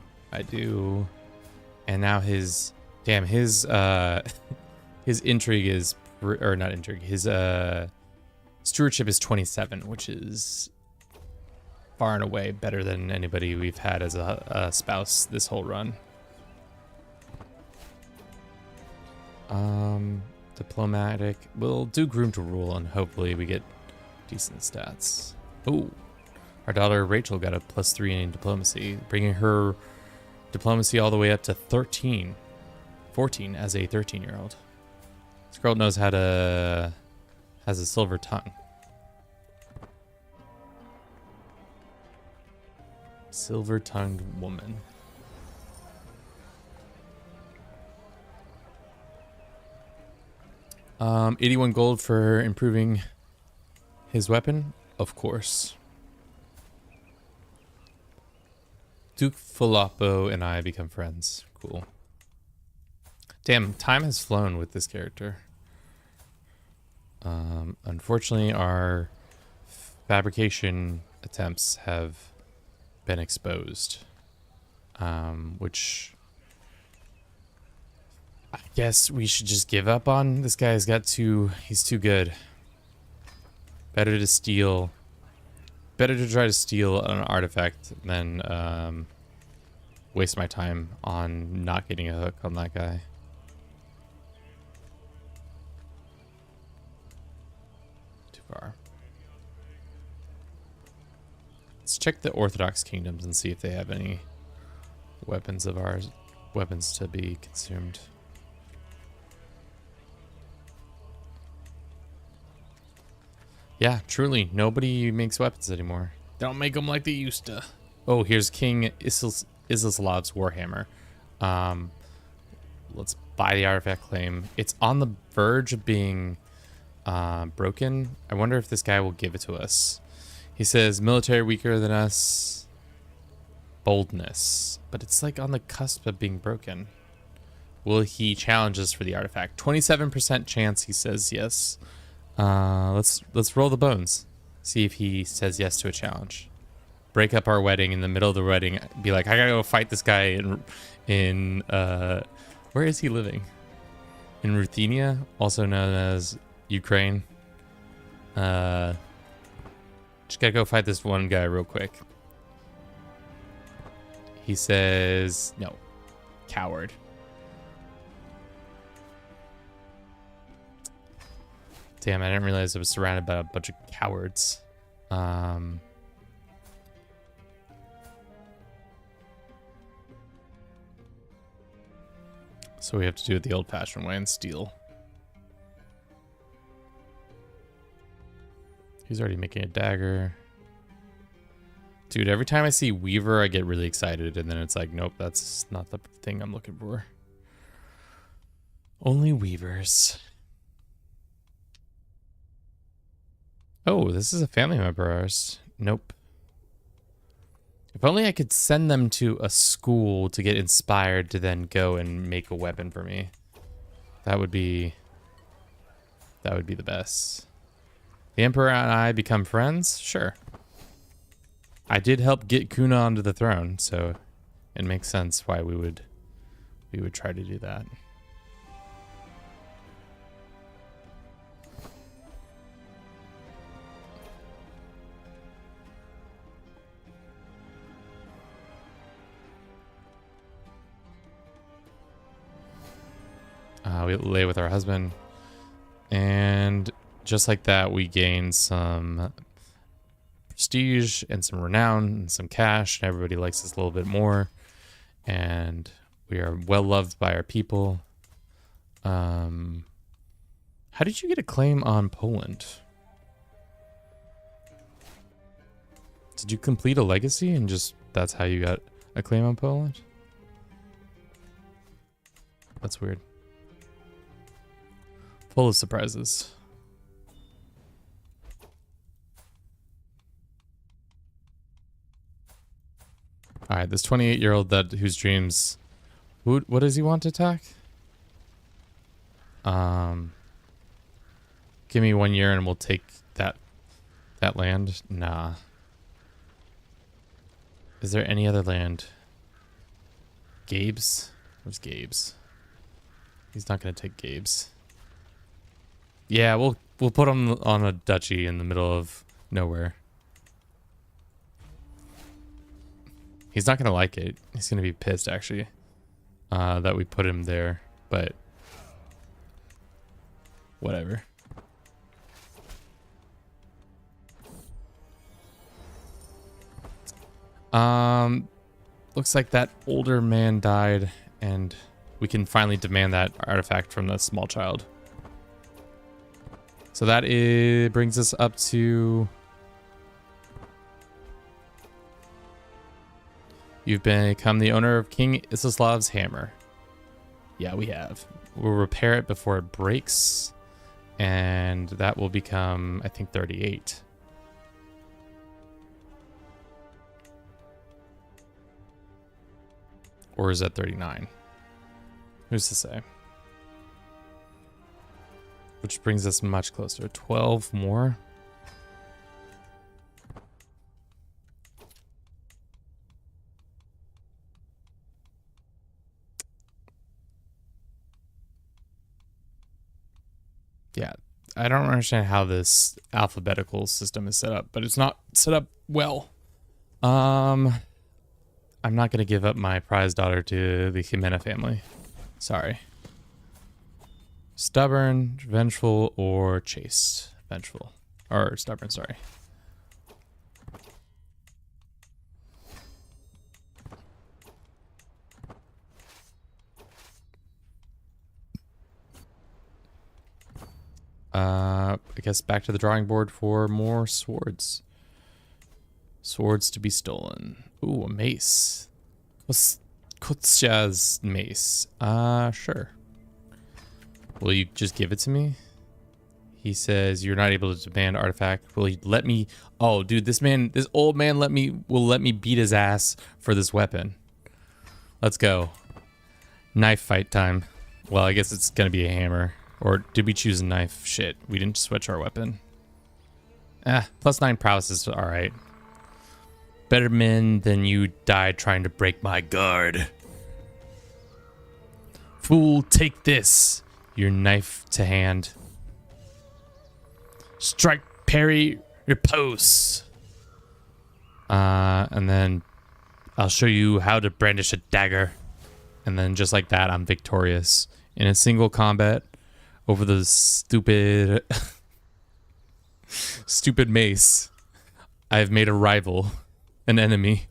Speaker 1: And now his... Damn, his intrigue is... Or not intrigue. His stewardship is 27, which is far and away better than anybody we've had as a spouse this whole run. Diplomatic. We'll do groom to rule, and hopefully we get decent stats. Oh. Our daughter Rachel got a +3 in diplomacy, bringing her diplomacy all the way up to 14 as a 13-year-old. This girl knows how to... has a silver tongue. Silver-tongued woman. Um, 81 gold for improving his weapon, of course. Duke Falapo and I become friends. Cool. Damn, time has flown with this character. Unfortunately, our fabrication attempts have been exposed. Which I guess we should just give up on. This guy's got he's too good. Better to steal. Better to try to steal an artifact than waste my time on not getting a hook on that guy. Too far. Let's check the Orthodox kingdoms and see if they have any weapons of ours, weapons to be consumed. Yeah, truly, nobody makes weapons anymore. They don't make them like they used to. Oh, here's King Isislav's Warhammer. Let's buy the artifact claim. It's on the verge of being broken. I wonder if this guy will give it to us. He says, military weaker than us. Boldness. But it's like on the cusp of being broken. Will he challenge us for the artifact? 27% chance he says yes. Let's roll the bones. See if he says yes to a challenge. Break up our wedding in the middle of the wedding. Be like, I gotta go fight this guy in where is he living? In Ruthenia, also known as Ukraine. Just gotta go fight this one guy real quick. He says no. Coward. Damn, I didn't realize I was surrounded by a bunch of cowards. So we have to do it the old-fashioned way and steal. He's already making a dagger. Dude, every time I see Weaver, I get really excited, and then it's like, nope, that's not the thing I'm looking for. Only Weavers. Oh, this is a family member of ours. Nope. If only I could send them to a school to get inspired to then go and make a weapon for me. That would be the best. The Emperor and I become friends? Sure. I did help get Kuna onto the throne, so it makes sense why we would try to do that. lay with our husband. And just like that, we gain some prestige and some renown and some cash. And everybody likes us a little bit more. And we are well loved by our people. How did you get a claim on Poland? Did you complete a legacy and just that's how you got a claim on Poland? That's weird. Full of surprises. All right, this 28-year-old whose dreams, what does he want to attack? Give me 1 year and we'll take that land. Nah. Is there any other land? Gabe's? Where's Gabe's? He's not gonna take Gabe's. Yeah, we'll put him on a duchy in the middle of nowhere. He's not gonna like it. He's gonna be pissed actually that we put him there, but whatever. Looks like that older man died, and we can finally demand that artifact from the small child. So that brings us up to... You've become the owner of King Isislav's hammer. Yeah, we have. We'll repair it before it breaks, and that will become, I think, 38. Or is that 39? Who's to say? Which brings us much closer. 12 more. Yeah, I don't understand how this alphabetical system is set up, but it's not set up well. I'm not going to give up my prize daughter to the Jimena family. Sorry. Stubborn, vengeful, or chaste? Vengeful. Or stubborn, sorry. I guess back to the drawing board for more swords. Swords to be stolen. Ooh, a mace. What's Kutsha's mace? Sure. Will you just give it to me? He says you're not able to demand artifact. Will he let me? Oh, dude, this old man will let me beat his ass for this weapon. Let's go. Knife fight time. Well, I guess it's gonna be a hammer. Or did we choose a knife? Shit, we didn't switch our weapon. +9 prowess is all right. Better men than you died trying to break my guard. Fool, take this. Your knife to hand. Strike, parry, repose. And then I'll show you how to brandish a dagger. And then just like that, I'm victorious. In a single combat over the stupid... stupid mace. I've made a rival. An enemy.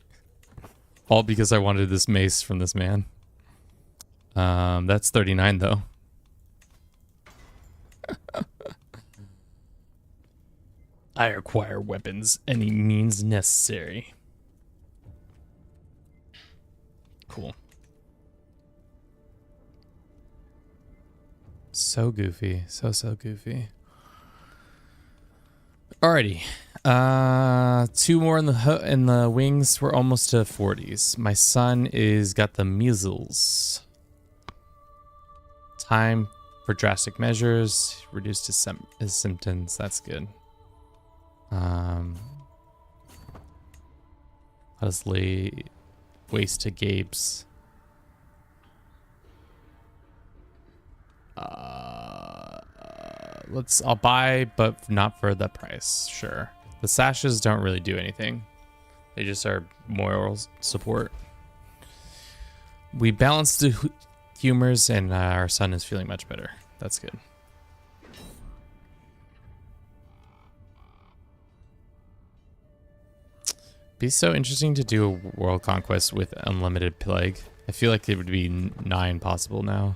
Speaker 1: All because I wanted this mace from this man. That's 39 though. I acquire weapons any means necessary. Cool. So goofy. So goofy. Alrighty. 2 more in the wings. We're almost to 40s. My son is got the measles. Time for drastic measures. Reduced his symptoms. That's good. Let us lay waste to Gabe's. I'll buy, but not for the price. Sure. The sashes don't really do anything. They just are moral support. We balanced the humors, and our son is feeling much better. That's good. Be so interesting to do a world conquest with unlimited plague. I feel like it would be nigh impossible now.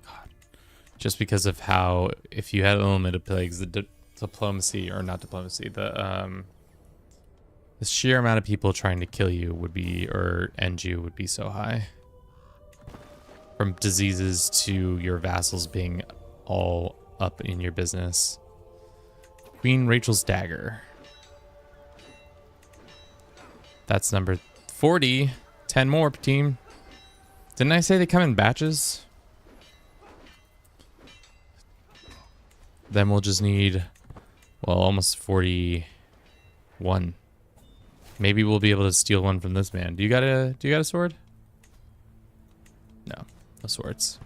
Speaker 1: God. Just because of how, if you had unlimited plagues, the diplomacy, or not diplomacy, the sheer amount of people trying to kill you would be, or end you, would be so high. From diseases to your vassals being all up in your business. Queen Rachel's dagger. That's number 40. 10 more, team. Didn't I say they come in batches? Then we'll just need, well, almost 41. Maybe we'll be able to steal one from this man. Do you got a sword? No, no swords.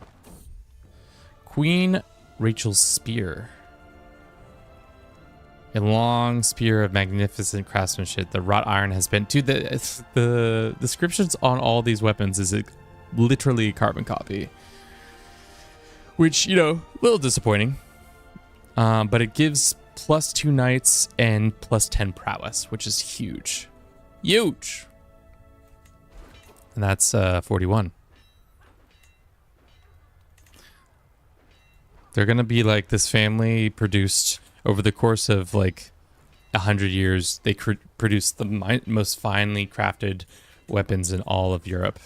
Speaker 1: Queen Rachel's spear. A long spear of magnificent craftsmanship. The wrought iron has been... Dude, the descriptions on all these weapons is literally a carbon copy. Which, you know, a little disappointing. But it gives +2 knights and +10 prowess, which is huge. Huge! And that's 41. They're gonna be like this family produced... Over the course of like 100 years, they produced the most finely crafted weapons in all of Europe.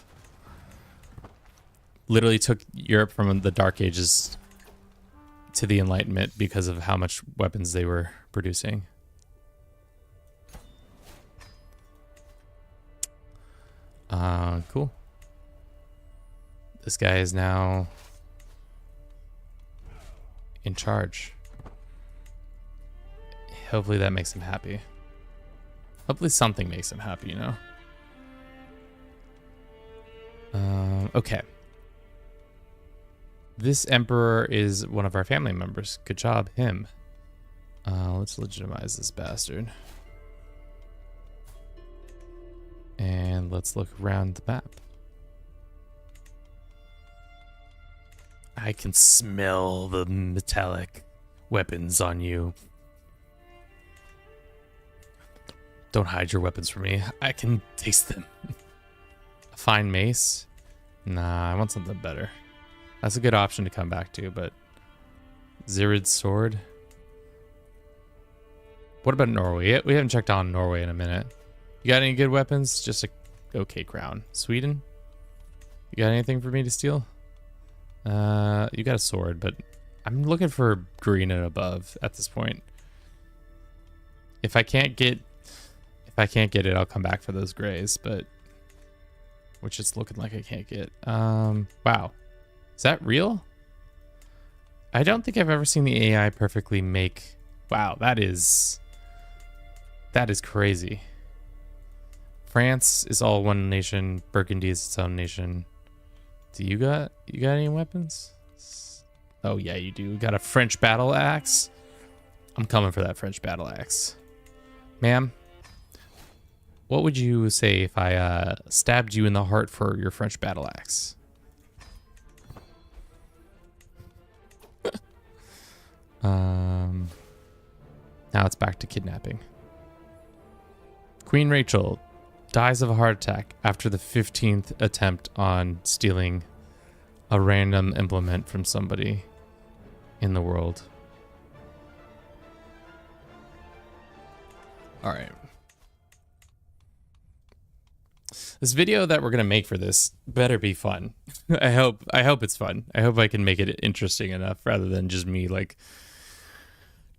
Speaker 1: Literally took Europe from the Dark Ages to the Enlightenment because of how much weapons they were producing. Cool. This guy is now in charge. Hopefully that makes him happy. Hopefully something makes him happy, you know? Okay. This emperor is one of our family members. Good job, him. Let's legitimize this bastard. And let's look around the map. I can smell the metallic weapons on you. Don't hide your weapons from me. I can taste them. A fine mace? Nah, I want something better. That's a good option to come back to, but... Zirid's sword? What about Norway? We haven't checked on Norway in a minute. You got any good weapons? Just a okay crown. Sweden? You got anything for me to steal? You got a sword, but I'm looking for green and above at this point. If I can't get it, I'll come back for those grays, but which is looking like I can't get. Wow. Is that real? I don't think I've ever seen the AI perfectly make. Wow, that is crazy. France is all one nation. Burgundy is its own nation. Do you got any weapons? Oh yeah, you do. You got a French battle axe. I'm coming for that French battle axe. Ma'am, what would you say if I stabbed you in the heart for your French battle axe? Now it's back to kidnapping. Queen Rachel dies of a heart attack after the 15th attempt on stealing a random implement from somebody in the world. All right. This video that we're gonna make for this better be fun. I hope it's fun. I hope I can make it interesting enough rather than just me like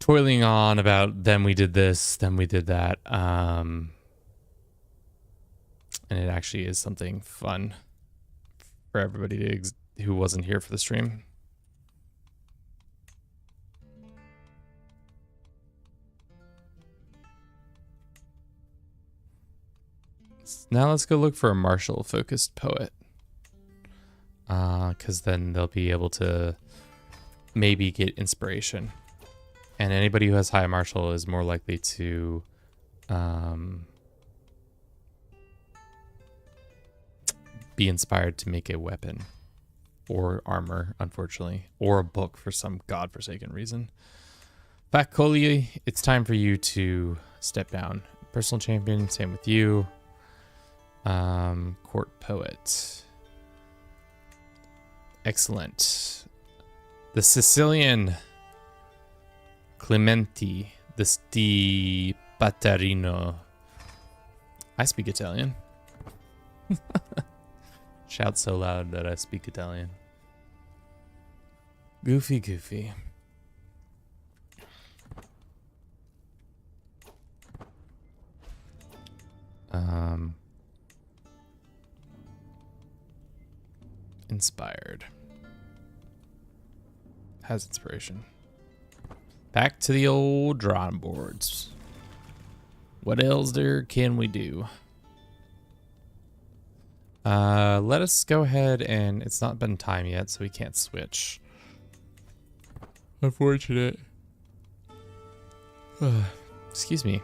Speaker 1: toiling on about then we did this, then we did that. And it actually is something fun for everybody who wasn't here for the stream. Now let's go look for a martial focused poet. Because then they'll be able to maybe get inspiration. And anybody who has high martial is more likely to be inspired to make a weapon or armor, unfortunately, or a book for some godforsaken reason. Facoli, it's time for you to step down. Personal champion, same with you. Court poet. Excellent. The Sicilian Clementi, this Di Paterino. I speak Italian. Shout so loud that I speak Italian. Goofy. Inspired. Has inspiration. Back to the old drawing boards. What else there can we do? Let us go ahead and it's not been time yet, so we can't switch. Unfortunate. Excuse me.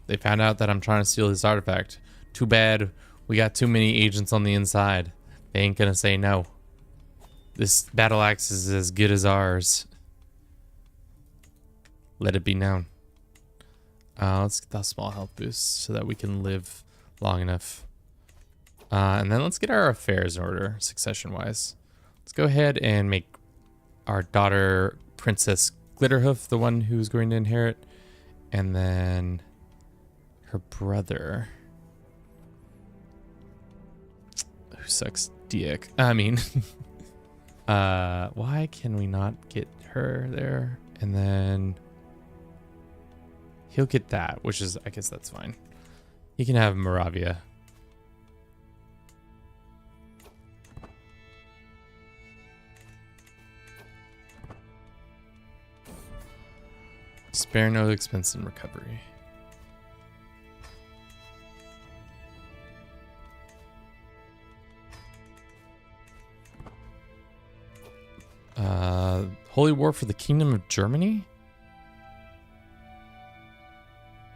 Speaker 1: They found out that I'm trying to steal this artifact. Too bad we got too many agents on the inside. They ain't gonna say no. This battle axe is as good as ours. Let it be known. Let's get that small health boost so that we can live long enough. And then let's get our affairs in order, succession-wise. Let's go ahead and make our daughter Princess Glitterhoof the one who's going to inherit. And then her brother, who sucks dick. I mean, why can we not get her there? And then he'll get that, which is, I guess that's fine. He can have Moravia. Spare no expense in recovery. Holy War for the Kingdom of Germany?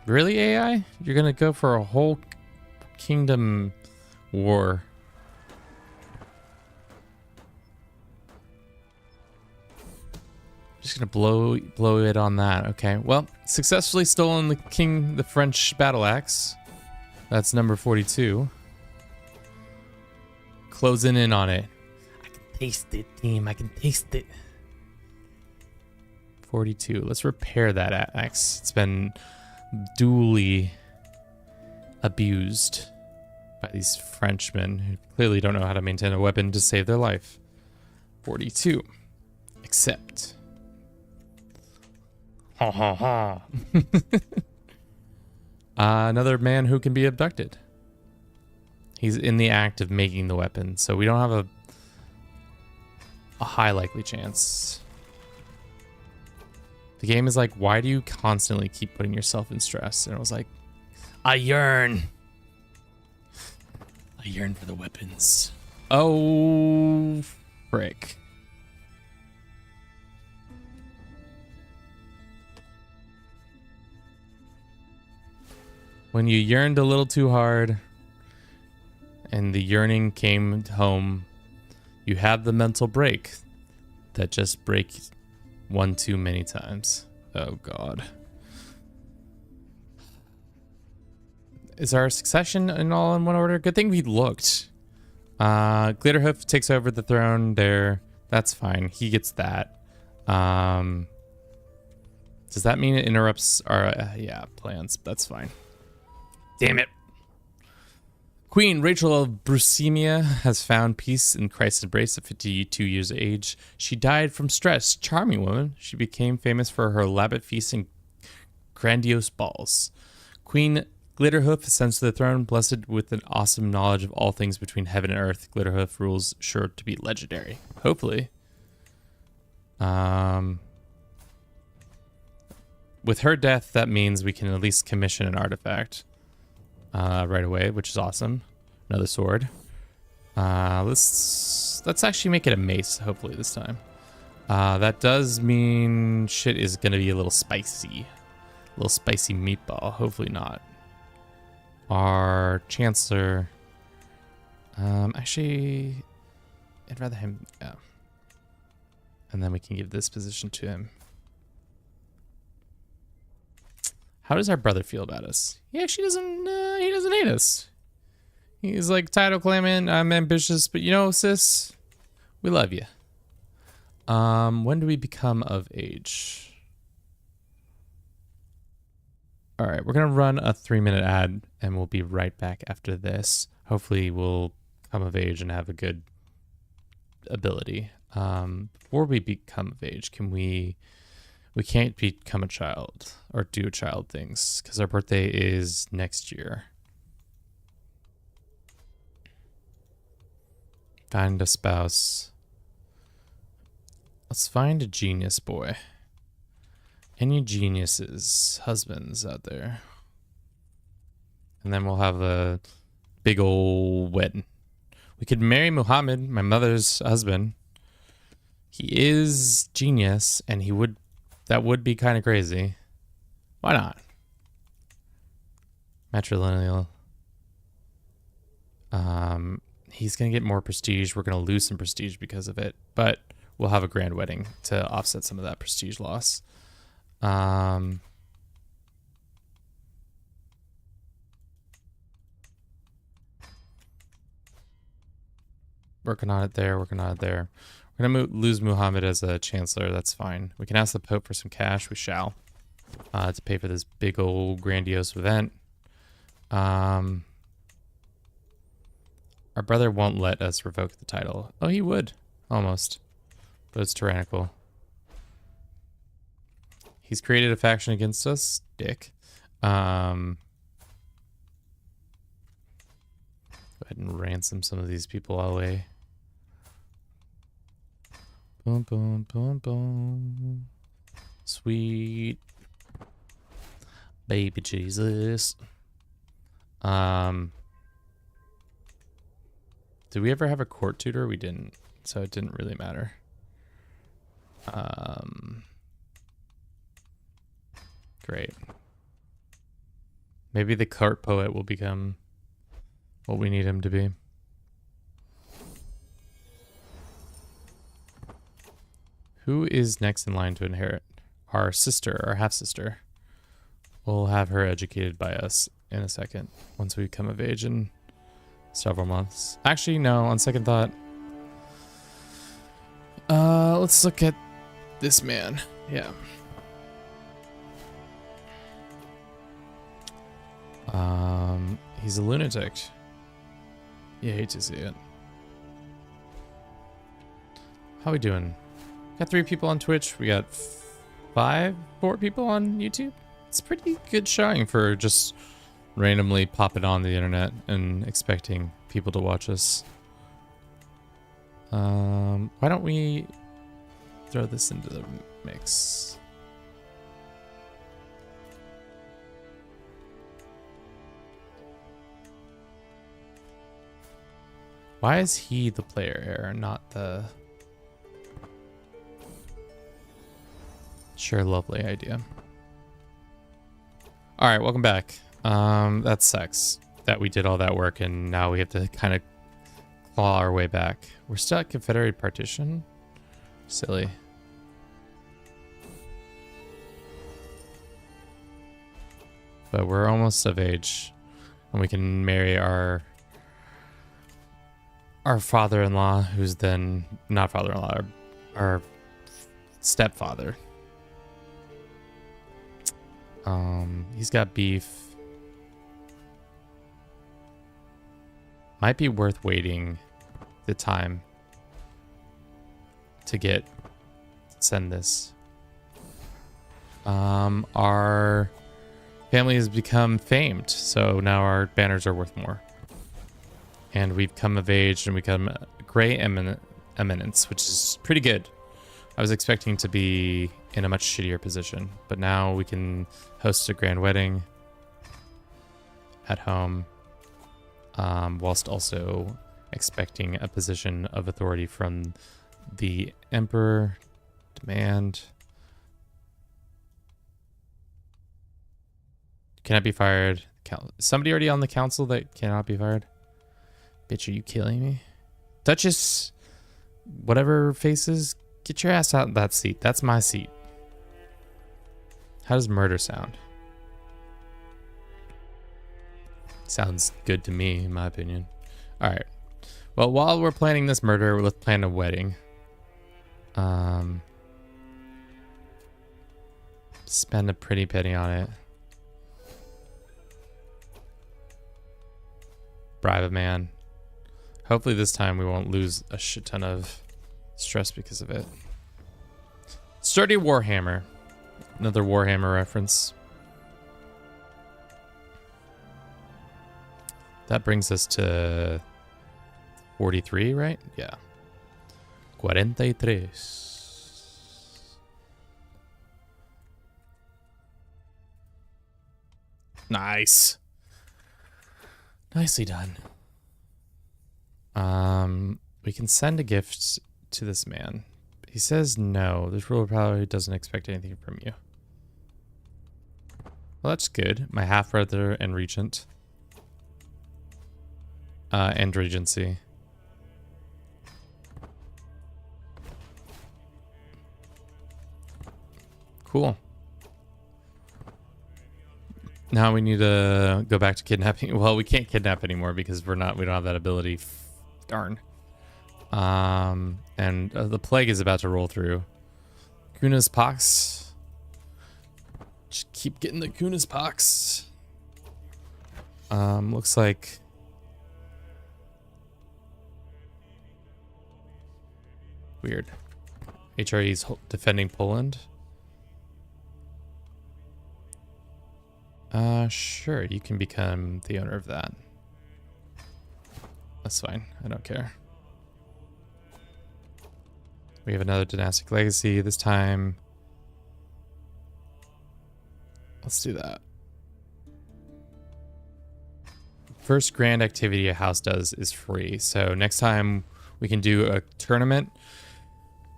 Speaker 1: Really, AI? You're gonna go for a whole kingdom war? Just gonna blow it on that. Okay. Well, successfully stolen the French battle axe. That's number 42. Closing in on it. I can taste it, team. I can taste it. 42. Let's repair that axe. It's been duly abused by these Frenchmen who clearly don't know how to maintain a weapon to save their life. 42. Accept. Ha ha ha. Another man who can be abducted. He's in the act of making the weapon, so we don't have a high likely chance. The game is like, why do you constantly keep putting yourself in stress? And I was like, I yearn. I yearn for the weapons. Oh, frick. When you yearned a little too hard and the yearning came home, you have the mental break that just breaks one too many times. Oh God. Is our succession in all in one order? Good thing we looked. Glitterhoof takes over the throne there. That's fine. He gets that. Does that mean it interrupts our plans? That's fine. Damn it. Queen Rachel of Brucemia has found peace in Christ's embrace at 52 years of age. She died from stress. Charming woman. She became famous for her elaborate feasts and grandiose balls. Queen Glitterhoof ascends to the throne, blessed with an awesome knowledge of all things between heaven and earth. Glitterhoof rules sure to be legendary. Hopefully. With her death, that means we can at least commission an artifact. Right away, which is awesome. Another sword. Let's actually make it a mace, hopefully this time. That does mean shit is going to be a little spicy. A little spicy meatball. Hopefully not. Our Chancellor... actually, I'd rather him go. And then we can give this position to him. How does our brother feel about us? He actually doesn't, he doesn't hate us. He's like, title claiming, I'm ambitious, but you know, sis, we love you. When do we become of age? All right, we're going to run a 3-minute ad and we'll be right back after this. Hopefully we'll come of age and have a good ability. Before we become of age, can we can't become a child or do child things because our birthday is next year. Find a spouse. Let's find a genius boy. Any geniuses, husbands out there. And then we'll have a big old wedding. We could marry Muhammad, my mother's husband. He is genius, and that would be kind of crazy. Why not? Matrilineal. He's going to get more prestige. We're going to lose some prestige because of it, but we'll have a grand wedding to offset some of that prestige loss. Working on it there, working on it there. We're going to lose Muhammad as a chancellor. That's fine. We can ask the Pope for some cash. We shall. To pay for this big old grandiose event. Our brother won't let us revoke the title. Oh, he would. Almost. But it's tyrannical. He's created a faction against us. Dick. Go ahead and ransom some of these people away. Boom, boom, boom, boom. Sweet baby Jesus. Did we ever have a court tutor? We didn't, so it didn't really matter. Great. Maybe the court poet will become what we need him to be. Who is next in line to inherit? Our sister, our half-sister. We'll have her educated by us in a second, once we come of age in several months. Actually, no, on second thought. Let's look at this man. Yeah. He's a lunatic. You hate to see it. How we doing? Got 3 people on Twitch. We got 4 people on YouTube. It's pretty good showing for just randomly popping on the internet and expecting people to watch us. Why don't we throw this into the mix? Why is he the player here, not the... Sure, lovely idea. All right, welcome back. That sucks that we did all that work and now we have to kind of claw our way back. We're still at Confederate partition. Silly. But we're almost of age and we can marry our father-in-law, who's then not father-in-law, our stepfather. He's got beef. Might be worth waiting the time to send this. Our family has become famed, so now our banners are worth more. And we've come of age and become gray eminence, which is pretty good. I was expecting to be in a much shittier position, but now we can host a grand wedding at home, whilst also expecting a position of authority from the emperor Demand. Cannot be fired. Somebody already on the council that cannot be fired? Bitch, are you killing me? Duchess, whatever faces, get your ass out of that seat. That's my seat. How does murder sound? Sounds good to me, in my opinion. All right. Well, while we're planning this murder, let's plan a wedding. Spend a pretty penny on it. Bribe a man. Hopefully this time we won't lose a shit ton of stress because of it. Sturdy Warhammer. Another Warhammer reference. That brings us to 43, right? Yeah. 43. Nice. Nicely done. We can send a gift to this man. He says no. This ruler probably doesn't expect anything from you. Well, that's good. My half-brother and regent. And regency. Cool. Now we need to go back to kidnapping. Well, we can't kidnap anymore because we don't have that ability. Darn. And the plague is about to roll through. Kuna's pox. Just keep getting the Kuna's pox. Looks like weird. HRE's defending Poland. Sure, you can become the owner of that. That's fine. I don't care. We have another dynastic legacy this time. Let's do that. First grand activity a house does is free. So next time we can do a tournament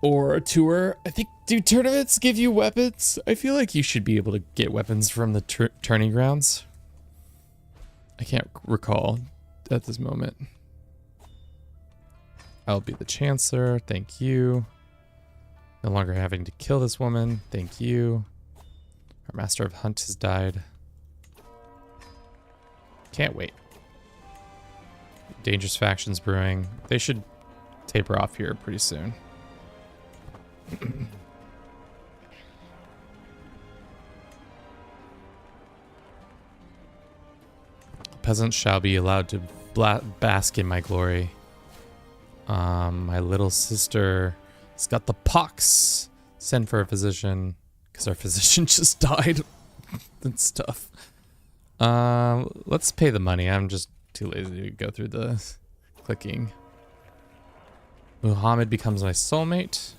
Speaker 1: or a tour. I think, do tournaments give you weapons? I feel like you should be able to get weapons from the tourney grounds. I can't recall at this moment. I'll be the Chancellor. Thank you. No longer having to kill this woman. Thank you. Our Master of Hunt has died. Can't wait. Dangerous factions brewing. They should taper off here pretty soon. Peasants shall be allowed to bask in my glory. My little sister has got the pox. Send for a physician, because our physician just died. That's tough. Let's pay the money. I'm just too lazy to go through the clicking. Muhammad becomes my soulmate.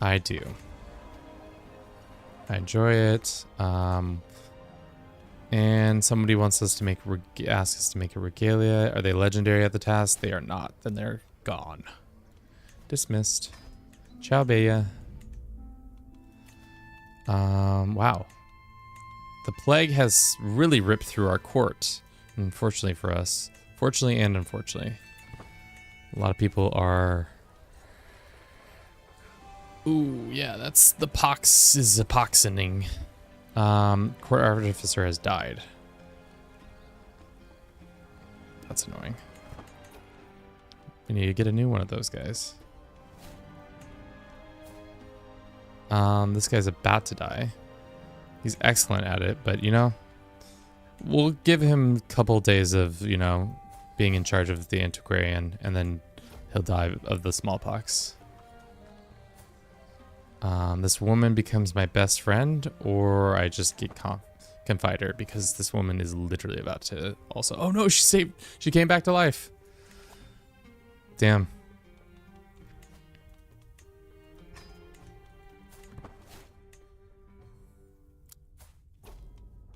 Speaker 1: I do. I enjoy it. And somebody wants us to make ask us to make a regalia. Are they legendary at the task? They are not. Then they're gone. Dismissed. Ciao, Bea. Wow. The plague has really ripped through our court. Unfortunately for us. Fortunately and unfortunately. A lot of people are... Ooh, yeah, that's the pox is a poxening. Court artificer has died. That's annoying. We need to get a new one of those guys. This guy's about to die. He's excellent at it, but you know, we'll give him a couple days of, you know, being in charge of the antiquarian, and then he'll die of the smallpox. This woman becomes my best friend, or I just get confide her, because this woman is literally about to also... Oh no, she came back to life. Damn.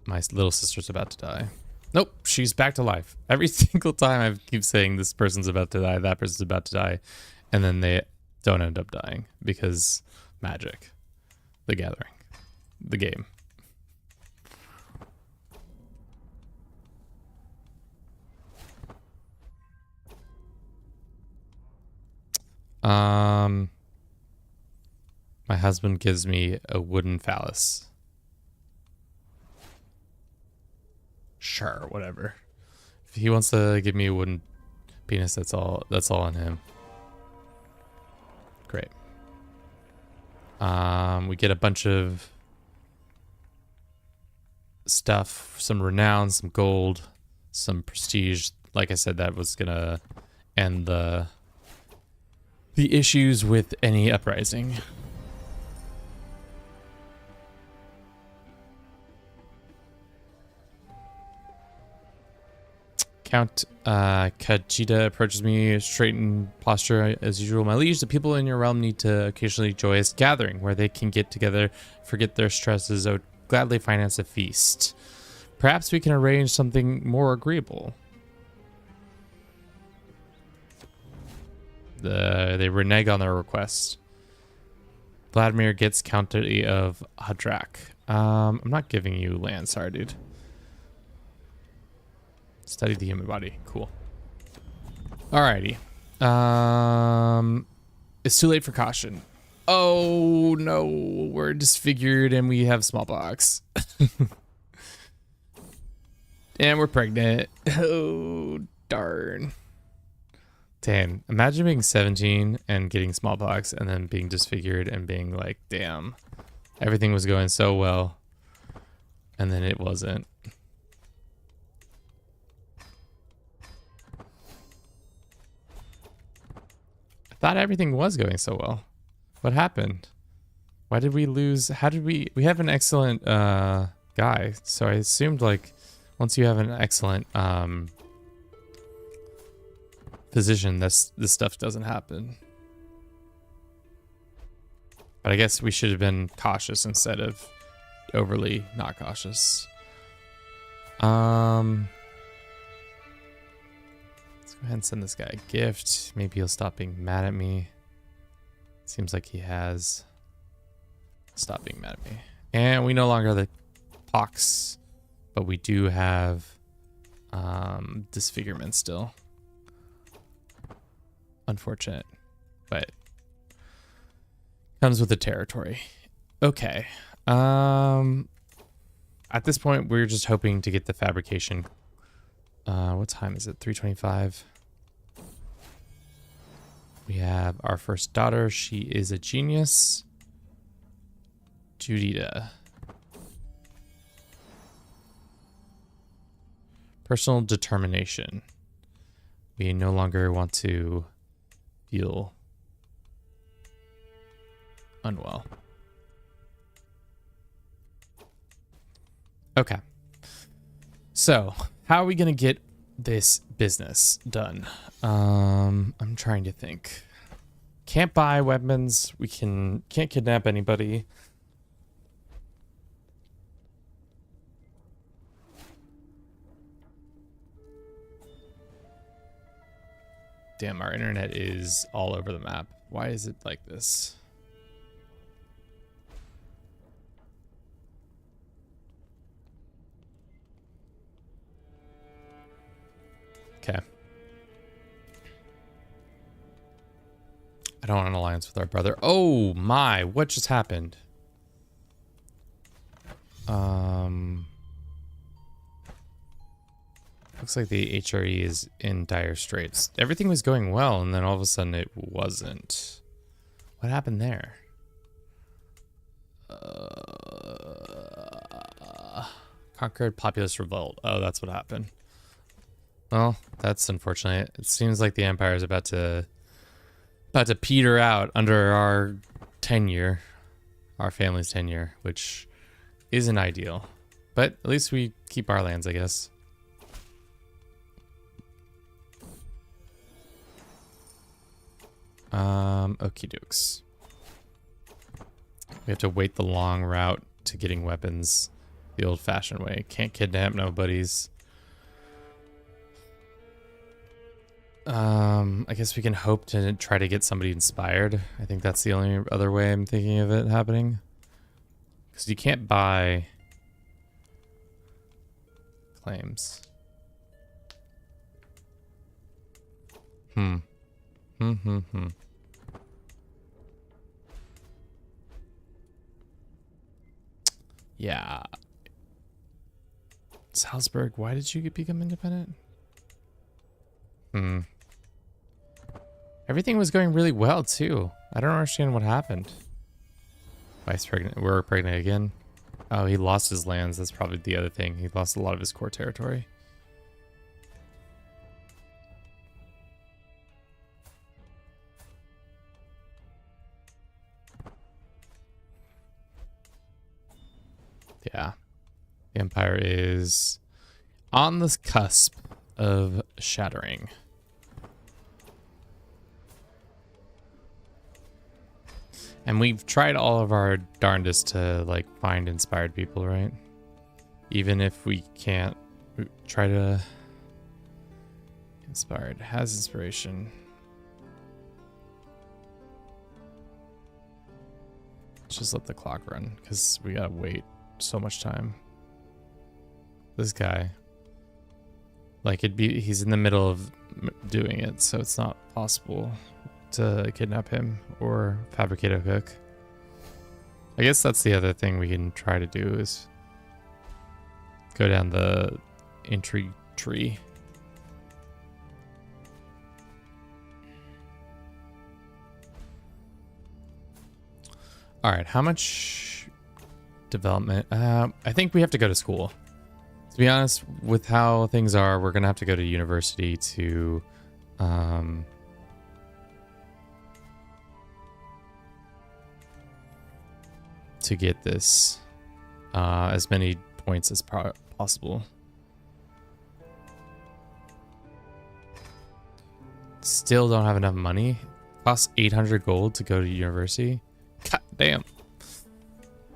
Speaker 1: My little sister's about to die. Nope, she's back to life. Every single time I keep saying this person's about to die, that person's about to die, and then they don't end up dying because magic. The Gathering. The game. My husband gives me a wooden phallus. Sure, whatever. If he wants to give me a wooden penis, that's all on him. Great. We get a bunch of stuff, some renown, some gold, some prestige. Like I said, that was gonna end the issues with any uprising. Count Kajita approaches me, straightened posture as usual. My liege, the people in your realm need to occasionally joyous gathering where they can get together, forget their stresses. I would gladly finance a feast. Perhaps we can arrange something more agreeable. They renege on their request. Vladimir gets County of Hadrak. I'm not giving you land, sorry, dude. Study the human body. Cool. Alrighty. It's too late for caution. Oh no, we're disfigured and we have smallpox. And we're pregnant. Oh, darn. Damn. Imagine being 17 and getting smallpox and then being disfigured and being like, damn, everything was going so well. And then it wasn't. Thought everything was going so well. What happened? Why did we lose? How did we have an excellent guy, so I assumed like once you have an excellent position, this stuff doesn't happen. But I guess we should have been cautious instead of overly not cautious. Let's go ahead and send this guy a gift. Maybe he'll stop being mad at me. Seems like he has stopped being mad at me. And we no longer have the pox, but we do have disfigurement still. Unfortunate, but comes with the territory. Okay. At this point, we're just hoping to get the fabrication. What time is it? 3:25. We have our first daughter. She is a genius. Judita. Personal determination. We no longer want to feel unwell. Okay. So, how are we going to get this business done? I'm trying to think. Can't buy weapons. We can't kidnap anybody. Damn, our internet is all over the map. Why is it like this? Okay. I don't want an alliance with our brother. Oh my, what just happened? Looks like the HRE is in dire straits. Everything was going well, and then all of a sudden it wasn't. What happened there? Conquered populist revolt. Oh, that's what happened. Well, that's unfortunate. It seems like the Empire is about to peter out under our tenure, our family's tenure, which isn't ideal. But at least we keep our lands, I guess. Okie dokes. We have to wait the long route to getting weapons the old-fashioned way. Can't kidnap nobodies. I guess we can hope to try to get somebody inspired. I think that's the only other way I'm thinking of it happening. Because you can't buy claims. Yeah. Salzburg, why did you become independent? Everything was going really well, too. I don't understand what happened. Wife's pregnant. We're pregnant again. Oh, he lost his lands. That's probably the other thing. He lost a lot of his core territory. Yeah. The Empire is on the cusp of shattering. And we've tried all of our darndest to, like, find inspired people, right? Even if we can't, we try to... Inspired. Has inspiration. Let's just let the clock run, because we gotta wait so much time. This guy. Like, he's in the middle of doing it, so it's not possible to kidnap him or fabricate a cook. I guess that's the other thing we can try to do is go down the intrigue tree. All right, how much development? I think we have to go to school. To be honest, with how things are, we're gonna have to go to university to get this as many points as possible. Still don't have enough money. Costs 800 gold to go to university. God damn.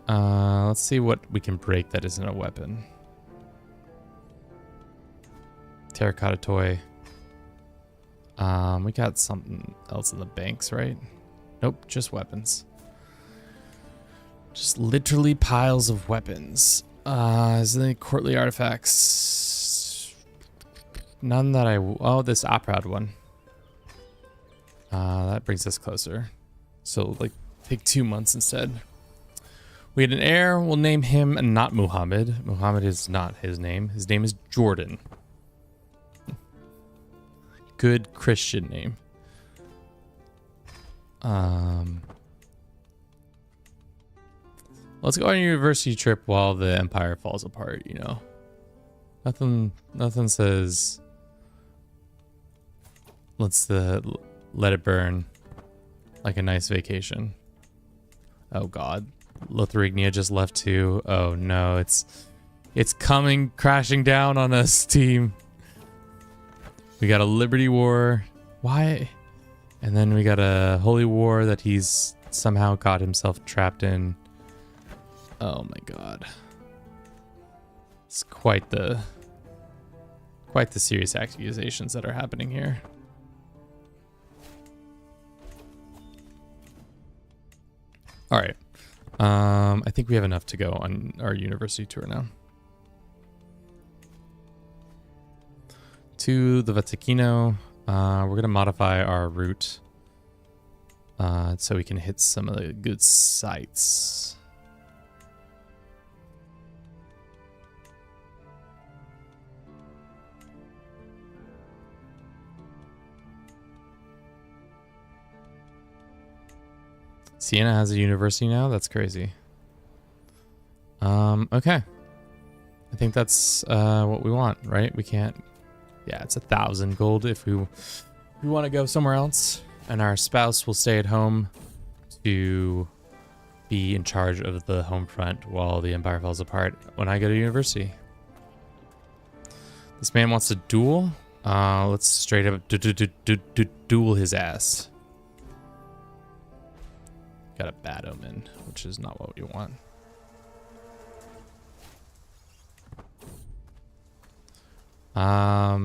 Speaker 1: Let's see what we can break that isn't a weapon. Terracotta toy. We got something else in the banks, right? Nope, just weapons. Just literally piles of weapons. Is there any courtly artifacts? None that oh, this Oprad one. That brings us closer. So, like, take 2 months instead. We had an heir. We'll name him not Muhammad. Muhammad is not his name. His name is Jordan. Good Christian name. Let's go on a university trip while the empire falls apart, you know. Nothing says let it burn like a nice vacation. Oh god. Lithuania just left too. Oh no, it's coming crashing down on us, team. We got a Liberty War. Why? And then we got a Holy War that he's somehow got himself trapped in. Oh my god. It's quite the serious accusations that are happening here. All right. I think we have enough to go on our university tour now. To the Vaticino. We're going to modify our route so we can hit some of the good sites. Siena has a university now? That's crazy. Okay. I think that's what we want, right? We can't... Yeah, it's 1,000 gold if we want to go somewhere else. And our spouse will stay at home to be in charge of the home front while the empire falls apart when I go to university. This man wants to duel. Let's straight up duel his ass. Got a bad omen, which is not what we want.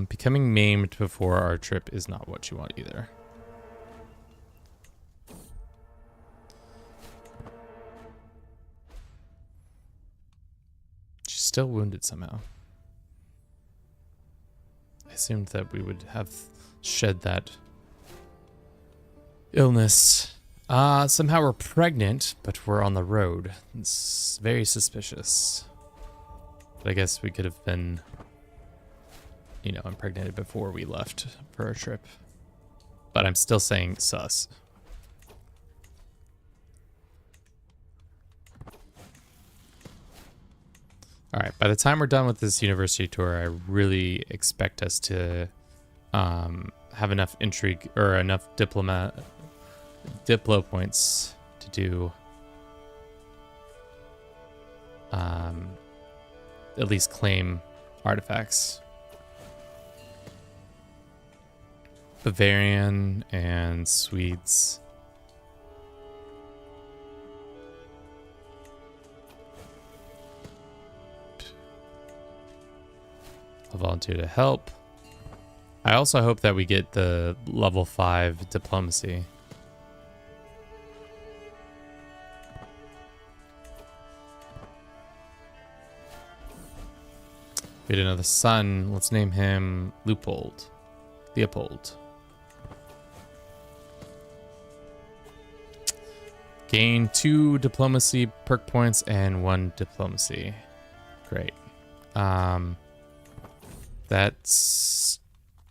Speaker 1: Becoming maimed before our trip is not what you want either. She's still wounded somehow. I assumed that we would have shed that illness. Somehow we're pregnant, but we're on the road. It's very suspicious. But I guess we could have been, you know, impregnated before we left for our trip. But I'm still saying sus. All right, by the time we're done with this university tour, I really expect us to have enough intrigue or enough diplo points to do at least claim artifacts. Bavarian and Swedes. I'll volunteer to help. I also hope that we get the level 5 diplomacy. We had another son. Let's name him Leopold. Gain 2 diplomacy perk points and 1 diplomacy. Great. That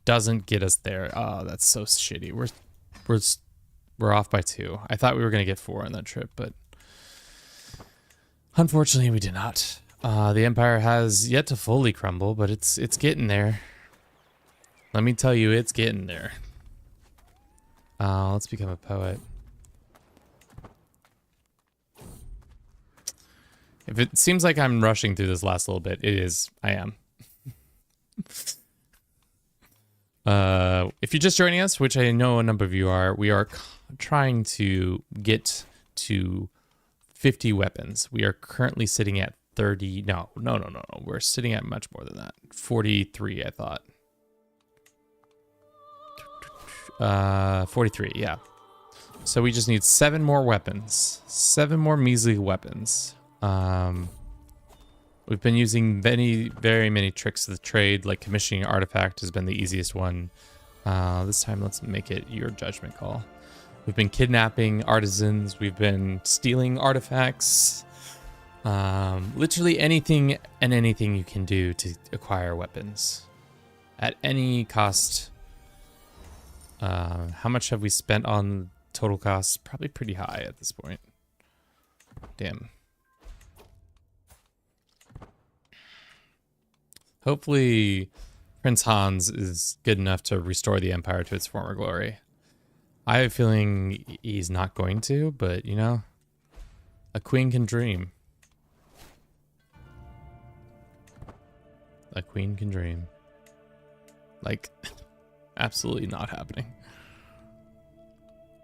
Speaker 1: doesn't get us there. Oh, that's so shitty. We're off by 2. I thought we were gonna get 4 on that trip, but unfortunately we did not. The Empire has yet to fully crumble, but it's getting there. Let me tell you, it's getting there. Let's become a poet. If it seems like I'm rushing through this last little bit, it is. I am. If you're just joining us, which I know a number of you are, we are trying to get to 50 weapons. We are currently sitting at 30. No. We're sitting at much more than that. 43, I thought. 43, yeah. So we just need 7 more weapons. 7 more measly weapons. We've been using very many tricks of the trade, like commissioning artifact has been the easiest one. This time, let's make it your judgment call. We've been kidnapping artisans. We've been stealing artifacts. Literally anything and anything you can do to acquire weapons at any cost. How much have we spent on total costs? Probably pretty high at this point. Damn. Hopefully, Prince Hans is good enough to restore the Empire to its former glory. I have a feeling he's not going to, but, you know, a queen can dream. A queen can dream. Like, absolutely not happening.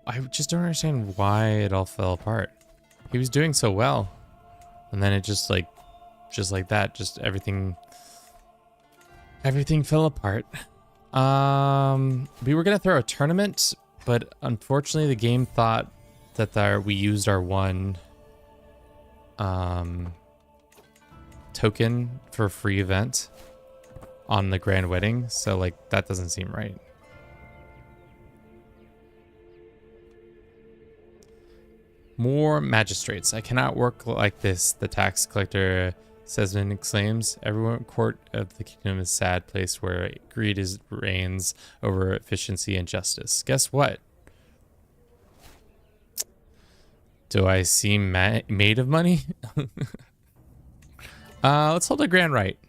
Speaker 1: I just don't understand why it all fell apart. He was doing so well. And then it just like that, just everything fell apart. We were gonna throw a tournament, but unfortunately the game thought that we used our 1 token for a free event on the grand wedding, so like that doesn't seem right. More magistrates. I cannot work like this, the tax collector says and exclaims. Everyone court of the kingdom is a sad place where greed reigns over efficiency and justice. Guess what? Do I seem made of money? Let's hold a grand right.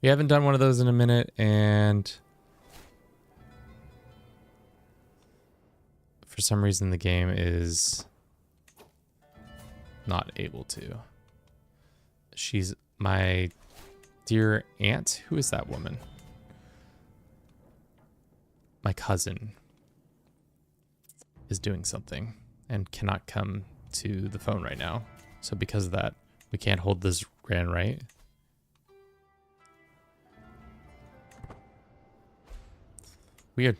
Speaker 1: We haven't done one of those in a minute, and for some reason the game is not able to. She's my dear aunt. Who is that woman? My cousin is doing something and cannot come to the phone right now. So because of that, we can't hold this grand right. Weird.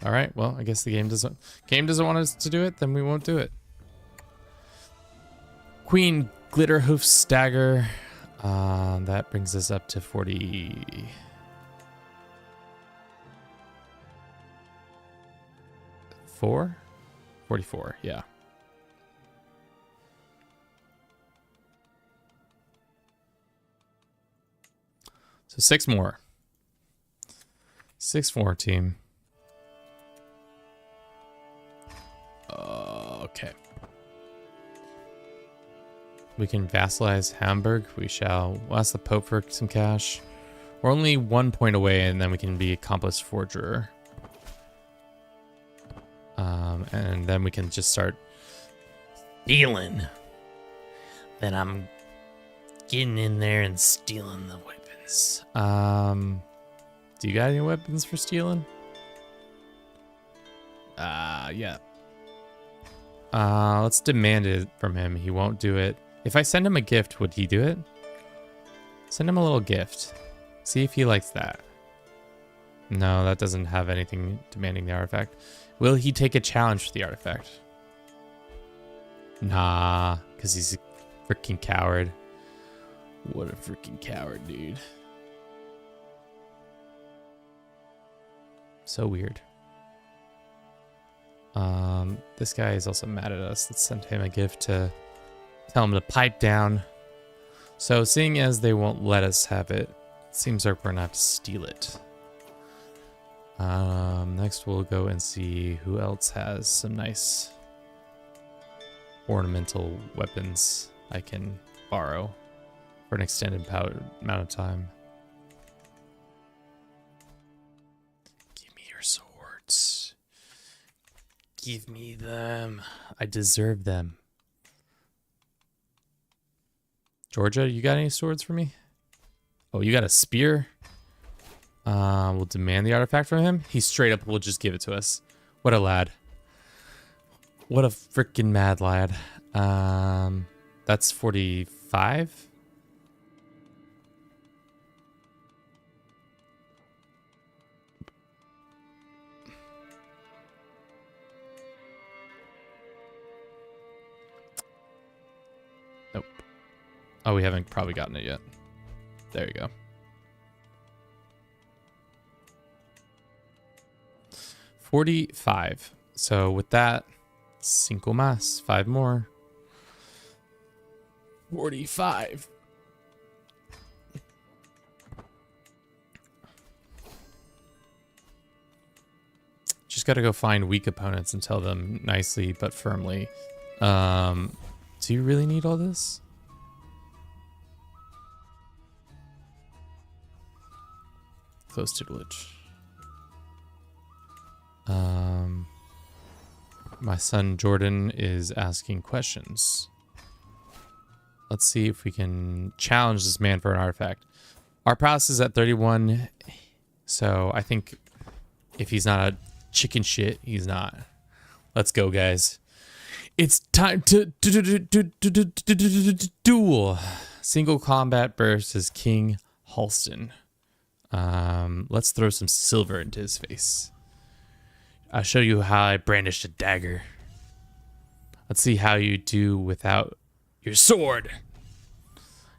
Speaker 1: All right. Well, I guess the game doesn't want us to do it. Then we won't do it. Queen Glitterhoof Stagger. That brings us up to 40. 44. Yeah. So 6 more. 6 more, team. Okay. We can vassalize Hamburg. We'll ask the Pope for some cash. We're only 1 point away, and then we can be accomplice forger. And then we can just start stealing. Then I'm getting in there and stealing the weapons. Do you got any weapons for stealing? Yeah. Let's demand it from him. He won't do it. If I send him a gift, would he do it? Send him a little gift. See if he likes that. No, that doesn't have anything demanding the artifact. Will he take a challenge for the artifact? Nah, because he's a freaking coward. What a freaking coward, dude. So weird. This guy is also mad at us. Let's send him a gift to tell him to pipe down. So seeing as they won't let us have it, it seems like we're gonna have to steal it. Next we'll go and see who else has some nice ornamental weapons I can borrow for an extended amount of time. Give me your swords. Give me them. I deserve them. Georgia, you got any swords for me? Oh, you got a spear? We'll demand the artifact from him. He straight up will just give it to us. What a lad. What a freaking mad lad. That's 45. Nope. Oh, we haven't probably gotten it yet. There you go. 45. So with that, 5 más, 5 more. 45. Just got to go find weak opponents and tell them nicely but firmly. Do you really need all this? Close tutelage. My son Jordan is asking questions. Let's see if we can challenge this man for an artifact. Our prowess is at 31, so I think if he's not a chicken shit, he's not. Let's go, guys. It's time to duel. Single combat versus King Halston. Let's throw some silver into his face. I'll show you how I brandish a dagger. Let's see how you do without your sword.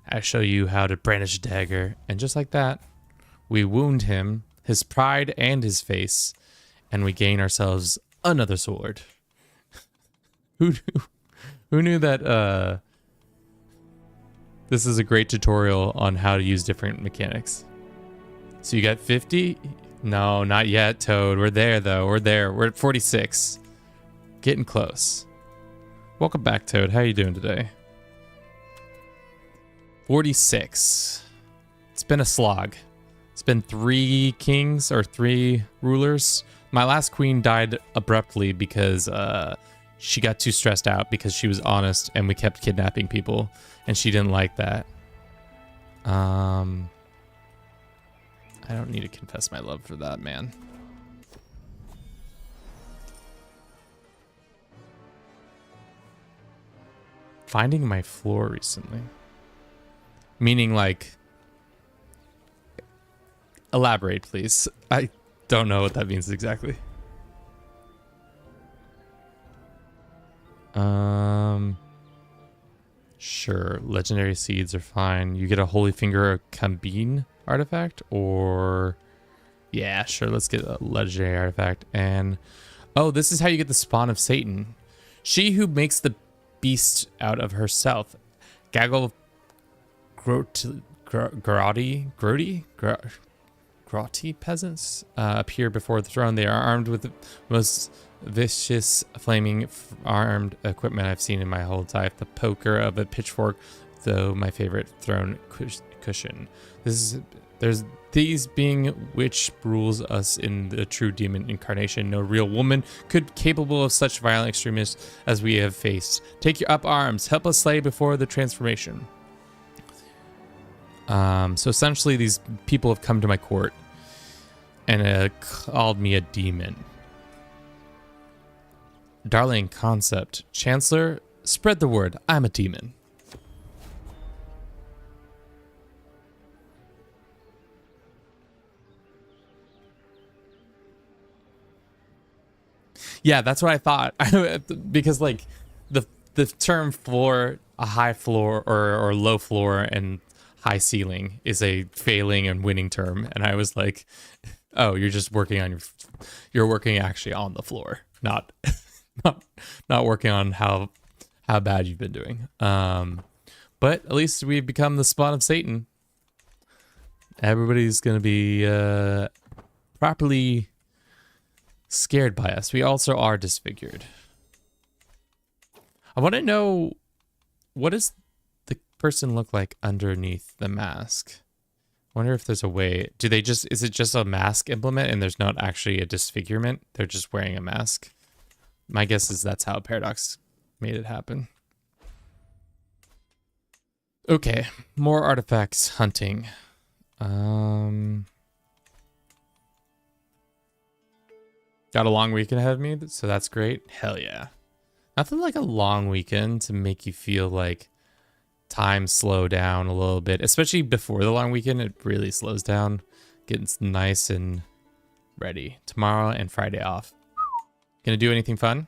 Speaker 1: I'll show you how to brandish a dagger. And just like that, we wound him, his pride and his face, and we gain ourselves another sword. Who knew that this is a great tutorial on how to use different mechanics. So you got 50? No, not yet, Toad. We're there, though. We're there. We're at 46. Getting close. Welcome back, Toad. How you doing today? 46. It's been a slog. It's been 3 kings or 3 rulers. My last queen died abruptly because she got too stressed out because she was honest and we kept kidnapping people and she didn't like that. I don't need to confess my love for that, man. Finding my floor recently. Meaning, like... Elaborate, please. don't know what that means exactly. Sure. Legendary seeds are fine. You get a Holy Finger Kambine artifact, or yeah, sure. Let's get a legendary artifact. And oh, this is how you get the spawn of Satan. She who makes the beast out of herself. Gaggle of Grotty peasants appear before the throne. They are armed with the most vicious flaming armed equipment I've seen in my whole life. The poker of a pitchfork, though my favorite throne cushion. There's these being which rules us in the true demon incarnation. No real woman could capable of such violent extremists as we have faced. Take your up arms. Help us slay before the transformation. So essentially these people have come to my court and called me a demon. Darling concept. Chancellor, spread the word. I'm a demon. Yeah, that's what I thought. Because like the term floor, a high floor or low floor and high ceiling is a failing and winning term, and I was like, oh, you're just working on you're working actually on the floor, not not working on how bad you've been doing. But at least we've become the spawn of Satan. Everybody's gonna be properly scared by us. We also are disfigured. I want to know, what does the person look like underneath the mask? I wonder if there's a way. Is it just a mask implement and there's not actually a disfigurement? They're just wearing a mask. My guess is that's how Paradox made it happen. Okay, more artifacts hunting. Got a long weekend ahead of me, so that's great. Hell yeah. Nothing like a long weekend to make you feel like time slow down a little bit, especially before the long weekend. It really slows down, getting nice and ready. Tomorrow and Friday off. Gonna do anything fun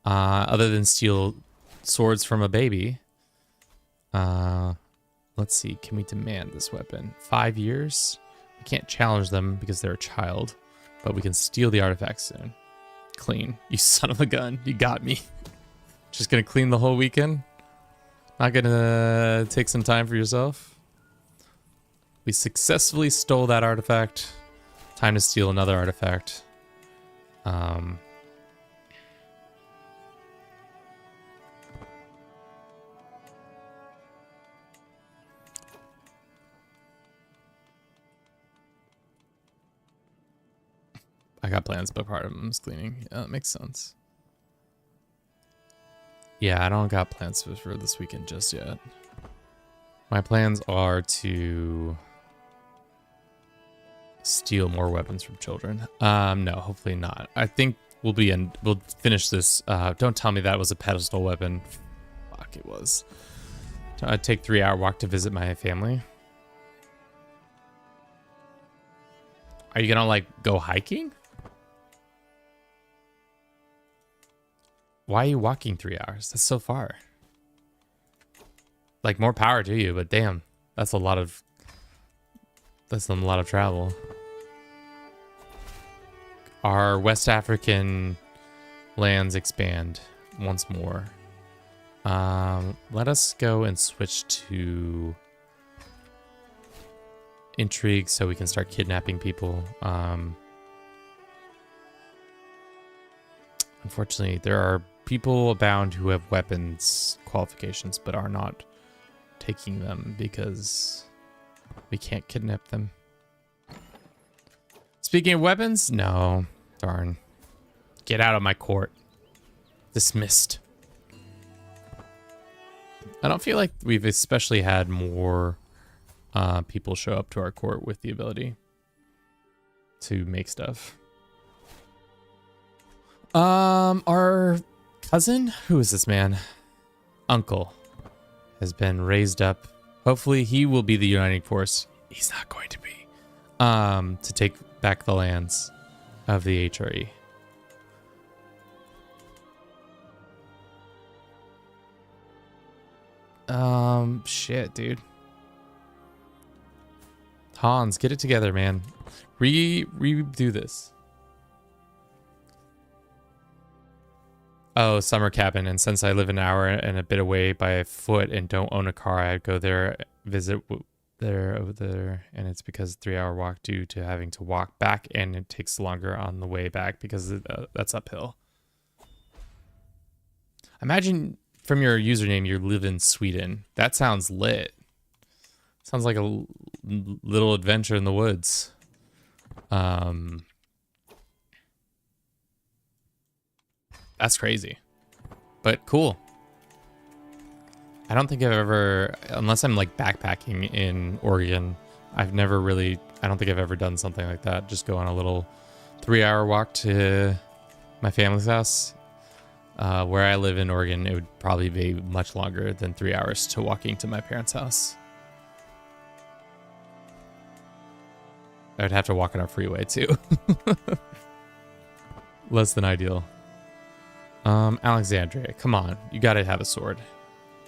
Speaker 1: other than steal swords from a baby? Let's see, can we demand this weapon? 5 years? We can't challenge them because they're a child, but we can steal the artifacts soon. Clean. You son of a gun. You got me. Just gonna clean the whole weekend? Not gonna take some time for yourself? We successfully stole that artifact. Time to steal another artifact. I got plans, but part of them is cleaning. Yeah, that makes sense. Yeah, I don't got plans for this weekend just yet. My plans are to steal more weapons from children. No, hopefully not. I think we'll finish this. Don't tell me that was a pedestal weapon. Fuck, it was. I'd take 3-hour walk to visit my family. Are you gonna like go hiking? Why are you walking 3 hours? That's so far. Like, more power to you, but damn, that's a lot of travel. Our West African lands expand once more. Let us go and switch to intrigue so we can start kidnapping people. Unfortunately, there are people abound who have weapons qualifications but are not taking them because we can't kidnap them. Speaking of weapons, no. Darn. Get out of my court. Dismissed. I don't feel like we've especially had more people show up to our court with the ability to make stuff. Our cousin, who is this man? Uncle has been raised up. Hopefully he will be the uniting force. He's not going to be. To take back the lands of the HRE. Shit, dude. Hans, get it together, man. Redo this. Oh, summer cabin. And since I live an hour and a bit away by foot and don't own a car, I'd go there, visit there, over there. And it's because 3-hour walk due to having to walk back, and it takes longer on the way back because that's uphill. Imagine from your username you live in Sweden. That sounds lit. Sounds like a little adventure in the woods. That's crazy, but cool. I don't think I've ever, unless I'm like backpacking in Oregon, I don't think I've ever done something like that. Just go on a little 3-hour walk to my family's house. Where I live in Oregon, it would probably be much longer than 3 hours to walking to my parents' house. I would have to walk on a freeway too. Less than ideal. Alexandria, come on. You gotta have a sword.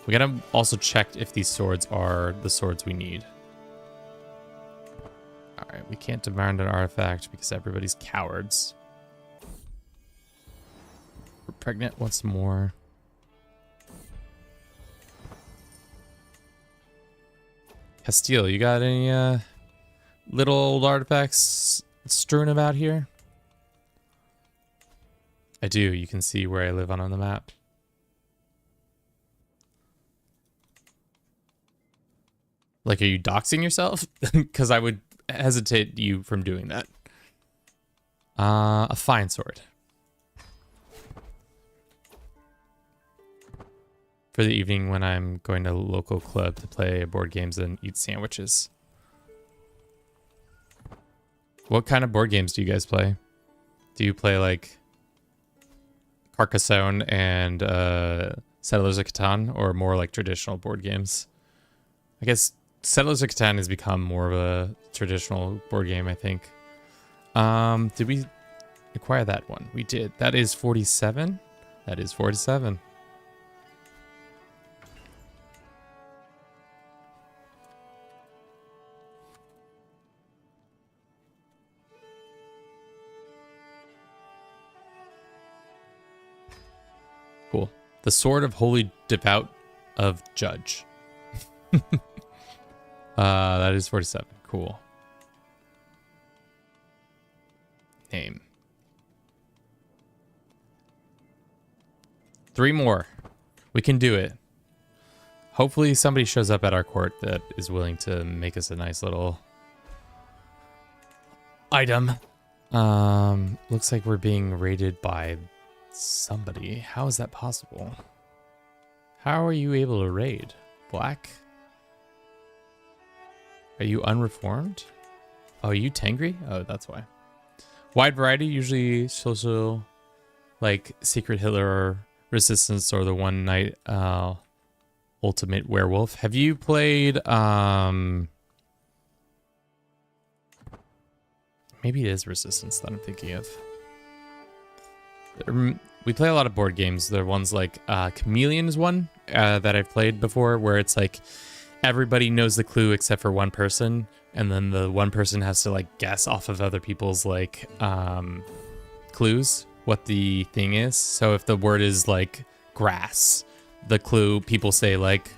Speaker 1: We gotta also check if these swords are the swords we need. Alright, we can't demand an artifact because everybody's cowards. We're pregnant once more. Castile, you got any little old artifacts strewn about here? I do. You can see where I live on the map. Like, are you doxing yourself? Because I would hesitate you from doing that. A fine sword. For the evening when I'm going to a local club to play board games and eat sandwiches. What kind of board games do you guys play? Do you play like Carcassonne and Settlers of Catan, or more like traditional board games? I guess Settlers of Catan has become more of a traditional board game, I think. Did we acquire that one? We did. That is 47. That is 47. Cool. The Sword of Holy Devout of Judge. That is 47. Cool. Name. 3 more. We can do it. Hopefully somebody shows up at our court that is willing to make us a nice little item. Looks like we're being raided by somebody. How is that possible? How are you able to raid? Black? Are you unreformed? Oh, are you Tengri? Oh, that's why. Wide variety, usually social, like Secret Hitler Resistance or the One Night Ultimate Werewolf. Have you played maybe it is Resistance that I'm thinking of. We play a lot of board games. There are ones like Chameleon is one that I've played before, where it's like everybody knows the clue except for one person, and then the one person has to like guess off of other people's like clues what the thing is. So if the word is like grass, the clue, people say like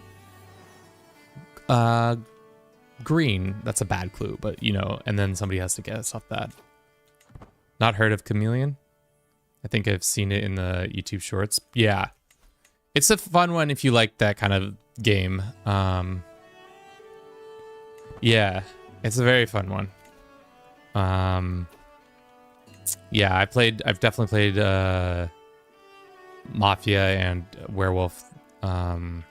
Speaker 1: green. That's a bad clue, but you know, and then somebody has to guess off that. Not heard of Chameleon? I think I've seen it in the YouTube shorts. Yeah. It's a fun one if you like that kind of game. Yeah, it's a very fun one. Yeah, I've definitely played Mafia and Werewolf. Let's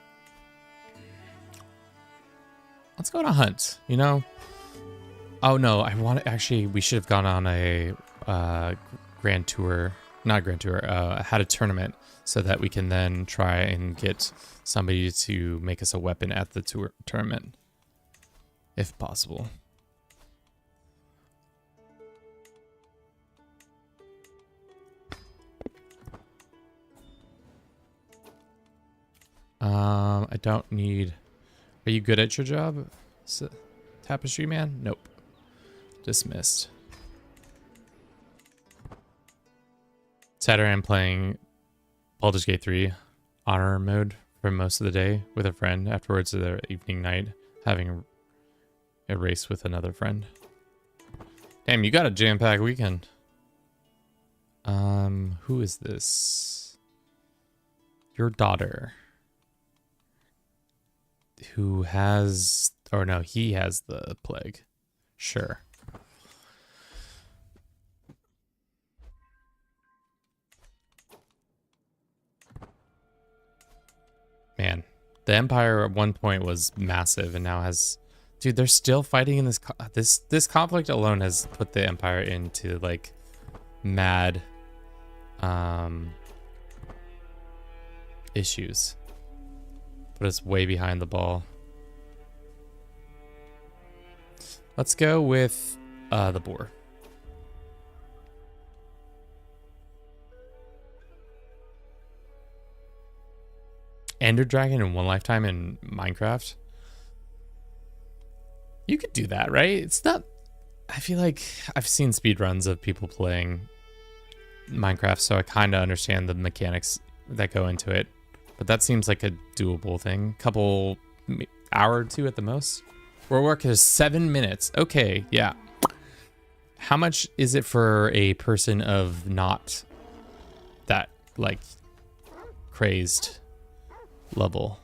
Speaker 1: go on a hunt, you know? Oh no, we should have gone on a grand tour. Not a grand tour, had a tournament so that we can then try and get somebody to make us a weapon at the tournament, if possible. I don't need... Are you good at your job? Tapestry man? Nope. Dismissed. Saturday I'm playing Baldur's Gate 3 honor mode for most of the day with a friend. Afterwards, the evening night, having a race with another friend. Damn, you got a jam-packed weekend. Who is this? Your daughter. Who has... Or no, he has the plague. Sure. Man, the Empire at one point was massive and now has... Dude, they're still fighting in this... This conflict alone has put the Empire into, like, mad... issues. But it's way behind the ball. Let's go with the boar. Ender Dragon in one lifetime in Minecraft? You could do that, right? It's not... I feel like I've seen speedruns of people playing Minecraft, so I kind of understand the mechanics that go into it. But that seems like a doable thing. Couple hour or two at the most. World work is 7 minutes. Okay, yeah. How much is it for a person of not that, like, crazed level?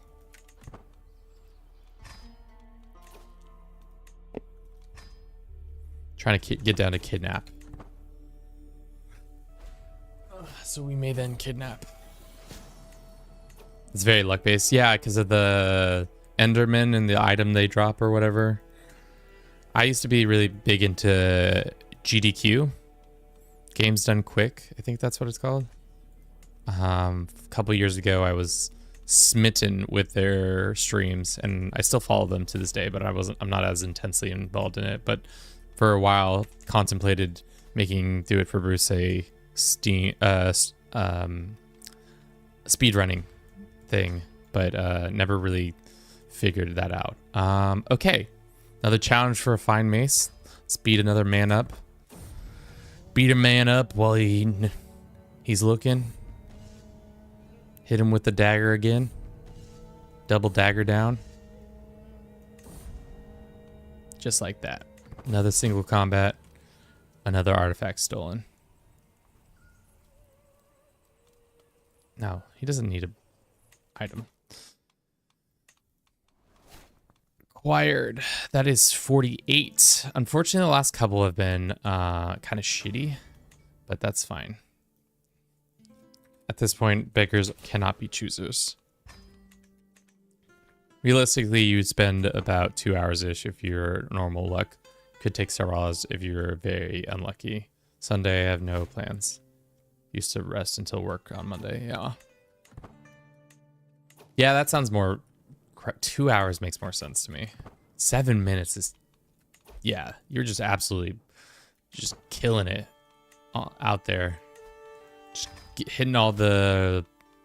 Speaker 1: Trying to get down to kidnap. So we may then kidnap. It's very luck based. Yeah, because of the Enderman and the item they drop or whatever. I used to be really big into GDQ. Games Done Quick. I think that's what it's called. A couple years ago, I was smitten with their streams, and I still follow them to this day, but I'm not as intensely involved in it. But for a while, contemplated making Do It for Bruce a speedrunning thing, but never really figured that out. Okay, another challenge for a fine mace. Let's beat another man up. Beat a man up while he's looking. Hit him with the dagger again. Double dagger down. Just like that. Another single combat. Another artifact stolen. No, he doesn't need an item. Acquired. That is 48. Unfortunately, the last couple have been kind of shitty, but that's fine. At this point, beggars cannot be choosers. Realistically, you'd spend about 2 hours-ish if you're normal luck. Could take several hours if you're very unlucky. Sunday, I have no plans. Used to rest until work on Monday, yeah. Yeah, that sounds more... 2 hours makes more sense to me. 7 minutes is... Yeah, you're just absolutely... just killing it out there. Just hitting all the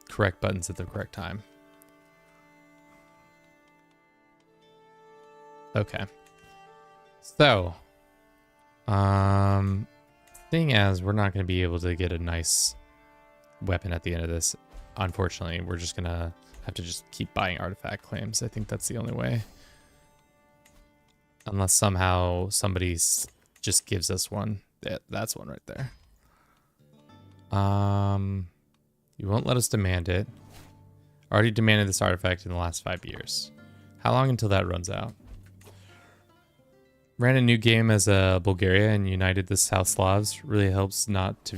Speaker 1: correct buttons at the correct time. Okay. So, thing as we're not going to be able to get a nice weapon at the end of this, unfortunately, we're just going to have to just keep buying artifact claims. I think that's the only way. Unless somehow somebody just gives us one. That's one right there. You won't let us demand it. Already demanded this artifact in the last 5 years. How long until that runs out? Ran a new game as Bulgaria and united the South Slavs. Really helps not to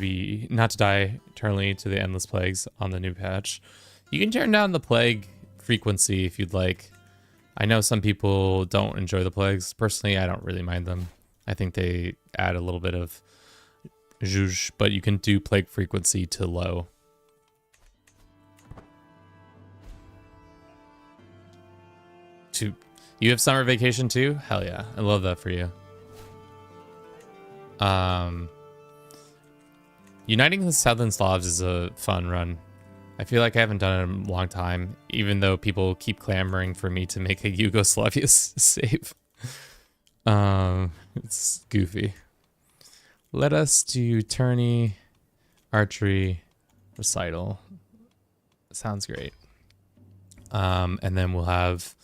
Speaker 1: die eternally to the endless plagues on the new patch. You can turn down the plague frequency if you'd like. I know some people don't enjoy the plagues. Personally, I don't really mind them. I think they add a little bit of zhuzh, but you can do plague frequency to low. You have summer vacation too? Hell yeah. I love that for you. Uniting the Southern Slavs is a fun run. I feel like I haven't done it in a long time, even though people keep clamoring for me to make a Yugoslavia save. It's goofy. Let us do tourney, archery, recital. Sounds great. And then we'll have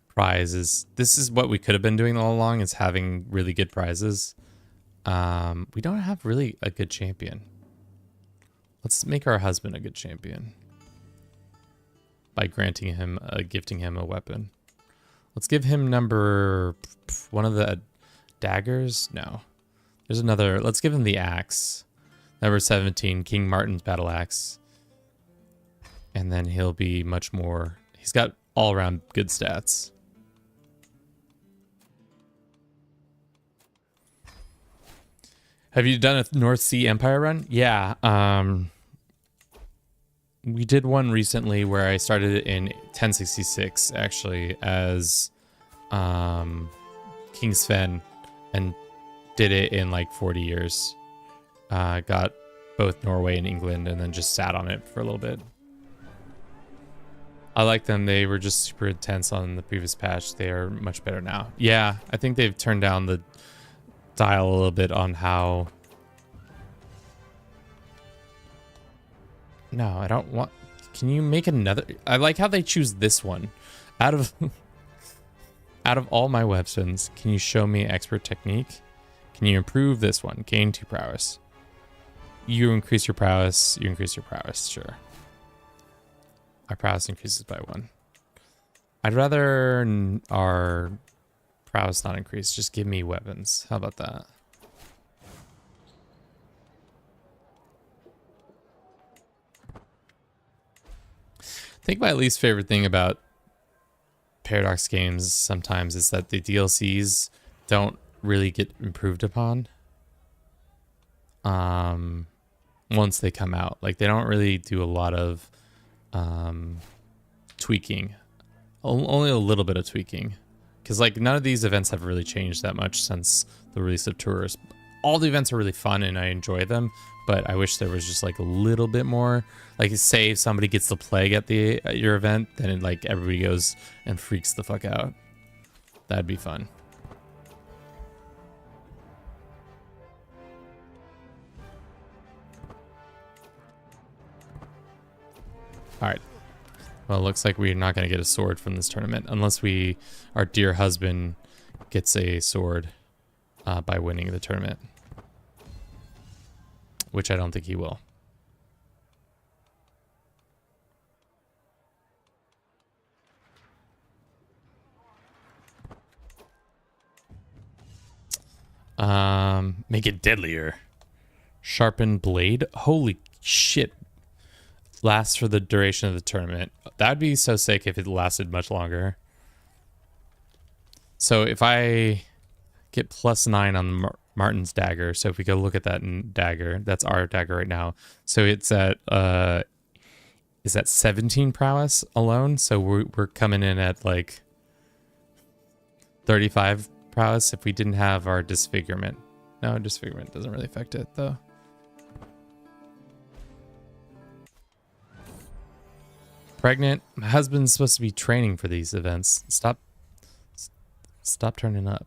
Speaker 1: prizes. This is what we could have been doing all along, is having really good prizes. We don't have really a good champion. Let's make our husband a good champion by gifting him a weapon. Let's give him one of the daggers. No, there's another. Let's give him the axe. Number 17, King Martin's battle axe. And then he'll be much more. He's got all around good stats. Have you done a North Sea Empire run? Yeah. We did one recently where I started it in 1066, actually, as King Sven, and did it in like 40 years. Got both Norway and England, and then just sat on it for a little bit. I like them. They were just super intense on the previous patch. They are much better now. Yeah, I think they've turned down the dial a little bit on how... No, I don't want... Can you make another... I like how they choose this one. Out of all my weapons, can you show me expert technique? Can you improve this one? Gain 2 prowess. You increase your prowess. You increase your prowess. Sure. Our prowess increases by 1. I'd rather our prowess not increase. Just give me weapons. How about that? I think my least favorite thing about Paradox games sometimes is that the DLCs don't really get improved upon once they come out. Like, they don't really do a lot of tweaking. Only a little bit of tweaking. Because, like, none of these events have really changed that much since the release of Tours. All the events are really fun and I enjoy them, but I wish there was just, like, a little bit more. Like, say if somebody gets the plague at your event, then it, like, everybody goes and freaks the fuck out. That'd be fun. Alright. Well, it looks like we're not going to get a sword from this tournament unless our dear husband gets a sword by winning the tournament. Which I don't think he will. Make it deadlier. Sharpened blade. Holy shit. Lasts for the duration of the tournament. That'd be so sick if it lasted much longer. So if I get +9 on Martin's dagger, so if we go look at that dagger, that's our dagger right now. So it's at is that 17 prowess alone? So we're coming in at like 35 prowess if we didn't have our disfigurement. No, disfigurement doesn't really affect it though. Pregnant. My husband's supposed to be training for these events. Stop turning up.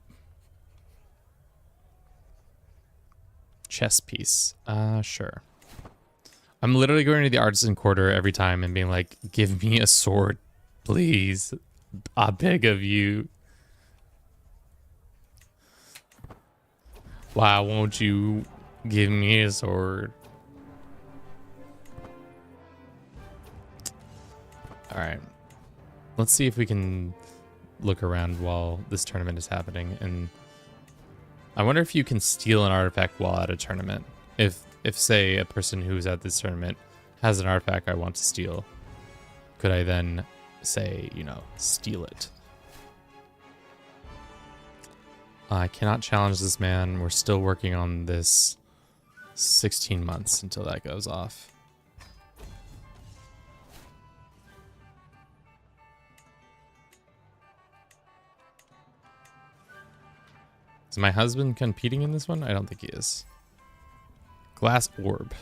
Speaker 1: Chess piece. Sure. I'm literally going to the artisan quarter every time and being like, give me a sword, please. I beg of you. Why won't you give me a sword? All right, let's see if we can look around while this tournament is happening. And I wonder if you can steal an artifact while at a tournament. If say a person who's at this tournament has an artifact I want to steal, could I then say, you know, steal it? I cannot challenge this man. We're still working on this. 16 months until that goes off. Is my husband competing in this one? I don't think he is. Glass orb.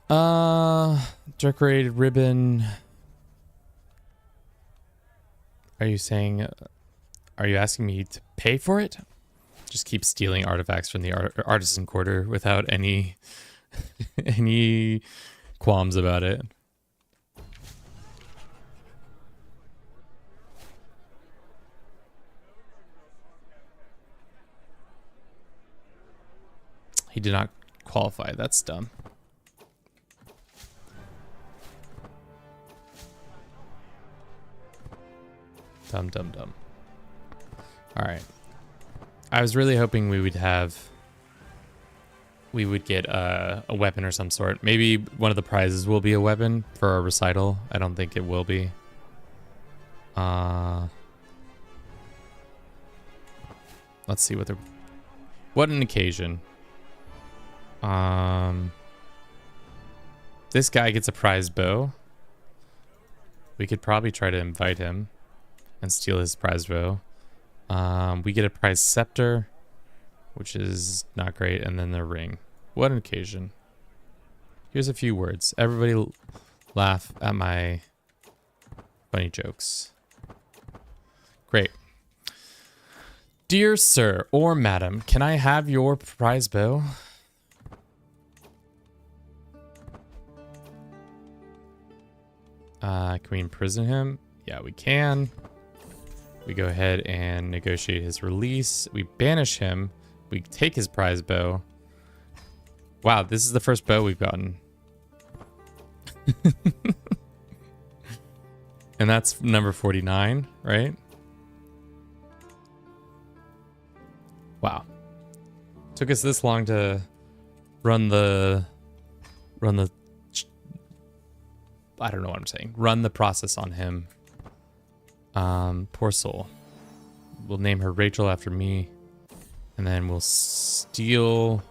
Speaker 1: Decorated ribbon. Are you asking me to pay for it? Just keep stealing artifacts from the artisan quarter without any any qualms about it. He did not qualify. That's dumb. Dumb. All right. I was really hoping we would get a weapon or some sort. Maybe one of the prizes will be a weapon for our recital. I don't think it will be. Let's see what an occasion. This guy gets a prize bow. We could probably try to invite him and steal his prize bow. We get a prize scepter, which is not great, and then the ring. What an occasion. Here's a few words. Everybody laugh at my funny jokes. Great. Dear sir or madam, can I have your prize bow? Can we imprison him? Yeah, we can. We go ahead and negotiate his release. We banish him. We take his prize bow. Wow, this is the first bow we've gotten. And that's number 49, right? Wow. Took us this long to run the I don't know what I'm saying. Run the process on him. Poor soul. We'll name her Rachel after me. And then we'll steal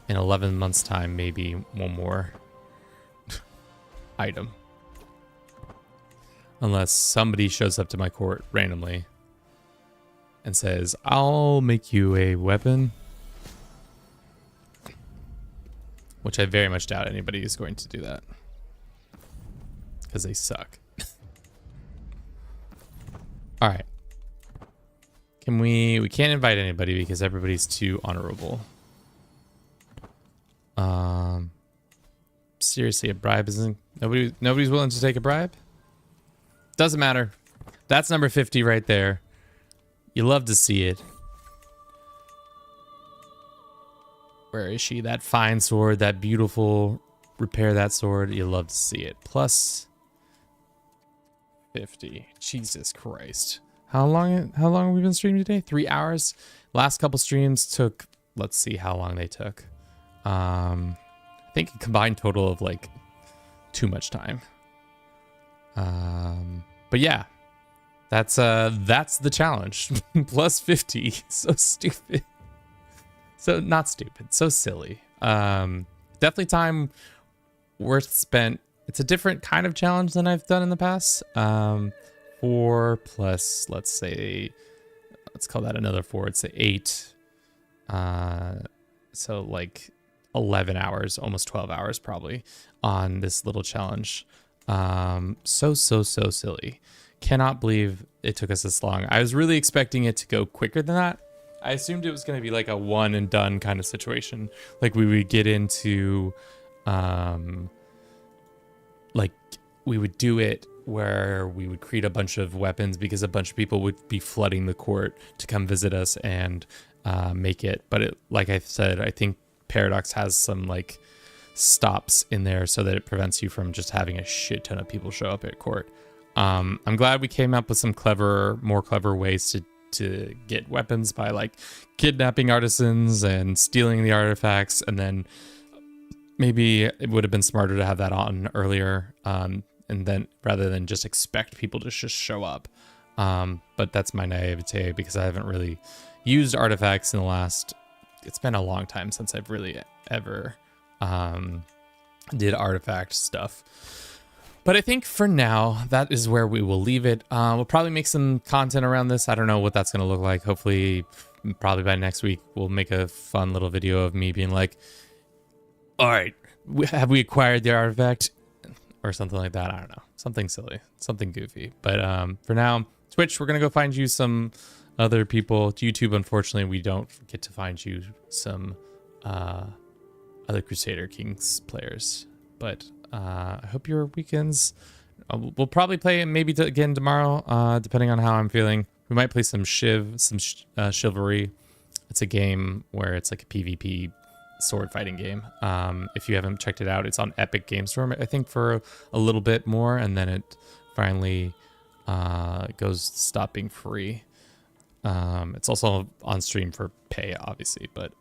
Speaker 1: in 11 months' time, maybe one more item. Unless somebody shows up to my court randomly and says, I'll make you a weapon. Which I very much doubt anybody is going to do that. Because they suck. All right. We can't invite anybody because everybody's too honorable. Seriously, a bribe isn't... Nobody's willing to take a bribe? Doesn't matter. That's number 50 right there. You love to see it. Where is she? That fine sword, that beautiful... Repair that sword. You love to see it. Plus 50. Jesus Christ. How long have we been streaming today? 3 hours. Last couple streams took, let's see how long they took. I think a combined total of like too much time. But yeah, that's the challenge. Plus 50. So stupid. So not stupid. So silly. Definitely time worth spent. It's a different kind of challenge than I've done in the past. 4 plus, let's call that another 4. It's 8. So like 11 hours, almost 12 hours probably on this little challenge. So silly. Cannot believe it took us this long. I was really expecting it to go quicker than that. I assumed it was going to be like a one and done kind of situation. Like we would get into, like we would do it where we would create a bunch of weapons because a bunch of people would be flooding the court to come visit us and make it. But it, like I said, I think Paradox has some like stops in there so that it prevents you from just having a shit ton of people show up at court. I'm glad we came up with some more clever ways to get weapons by like kidnapping artisans and stealing the artifacts, and then maybe it would have been smarter to have that on earlier, and then rather than just expect people to just show up. But that's my naivete because I haven't really used artifacts in the last... It's been a long time since I've really ever did artifact stuff. But I think for now, that is where we will leave it. We'll probably make some content around this. I don't know what that's going to look like. Hopefully, probably by next week, we'll make a fun little video of me being like, all right, have we acquired the artifact or something like that? I don't know. Something silly, something goofy. But for now, Twitch, we're going to go find you some other people. YouTube, unfortunately, we don't get to find you some other Crusader Kings players. But I hope your weekends... we'll probably play maybe again tomorrow, depending on how I'm feeling. We might play some Chivalry. It's a game where it's like a PvP sword fighting game. If you haven't checked it out, it's on Epic Game Store, I think, for a little bit more, and then it finally goes stop being free. It's also on stream for pay, obviously, but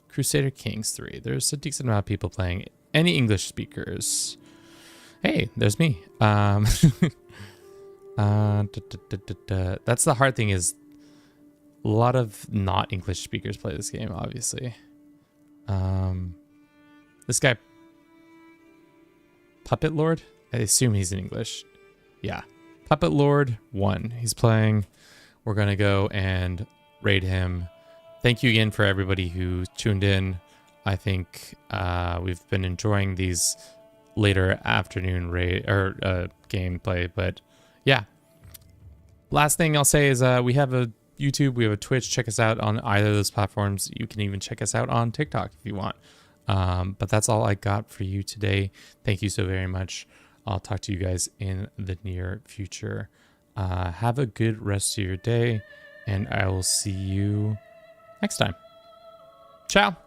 Speaker 1: Crusader Kings 3. There's a decent amount of people playing. Any English speakers? Hey, there's me. That's the hard thing, is a lot of not English speakers play this game, obviously. This guy, Puppet Lord? I assume he's in English. Yeah. Puppet Lord 1. He's playing. We're going to go and raid him. Thank you again for everybody who tuned in. I think we've been enjoying these later afternoon raid or gameplay, but yeah. Last thing I'll say is we have a YouTube, we have a Twitch. Check us out on either of those platforms. You can even check us out on TikTok if you want. But that's all I got for you today. Thank you so very much. I'll talk to you guys in the near future. Have a good rest of your day, and I will see you next time. Ciao.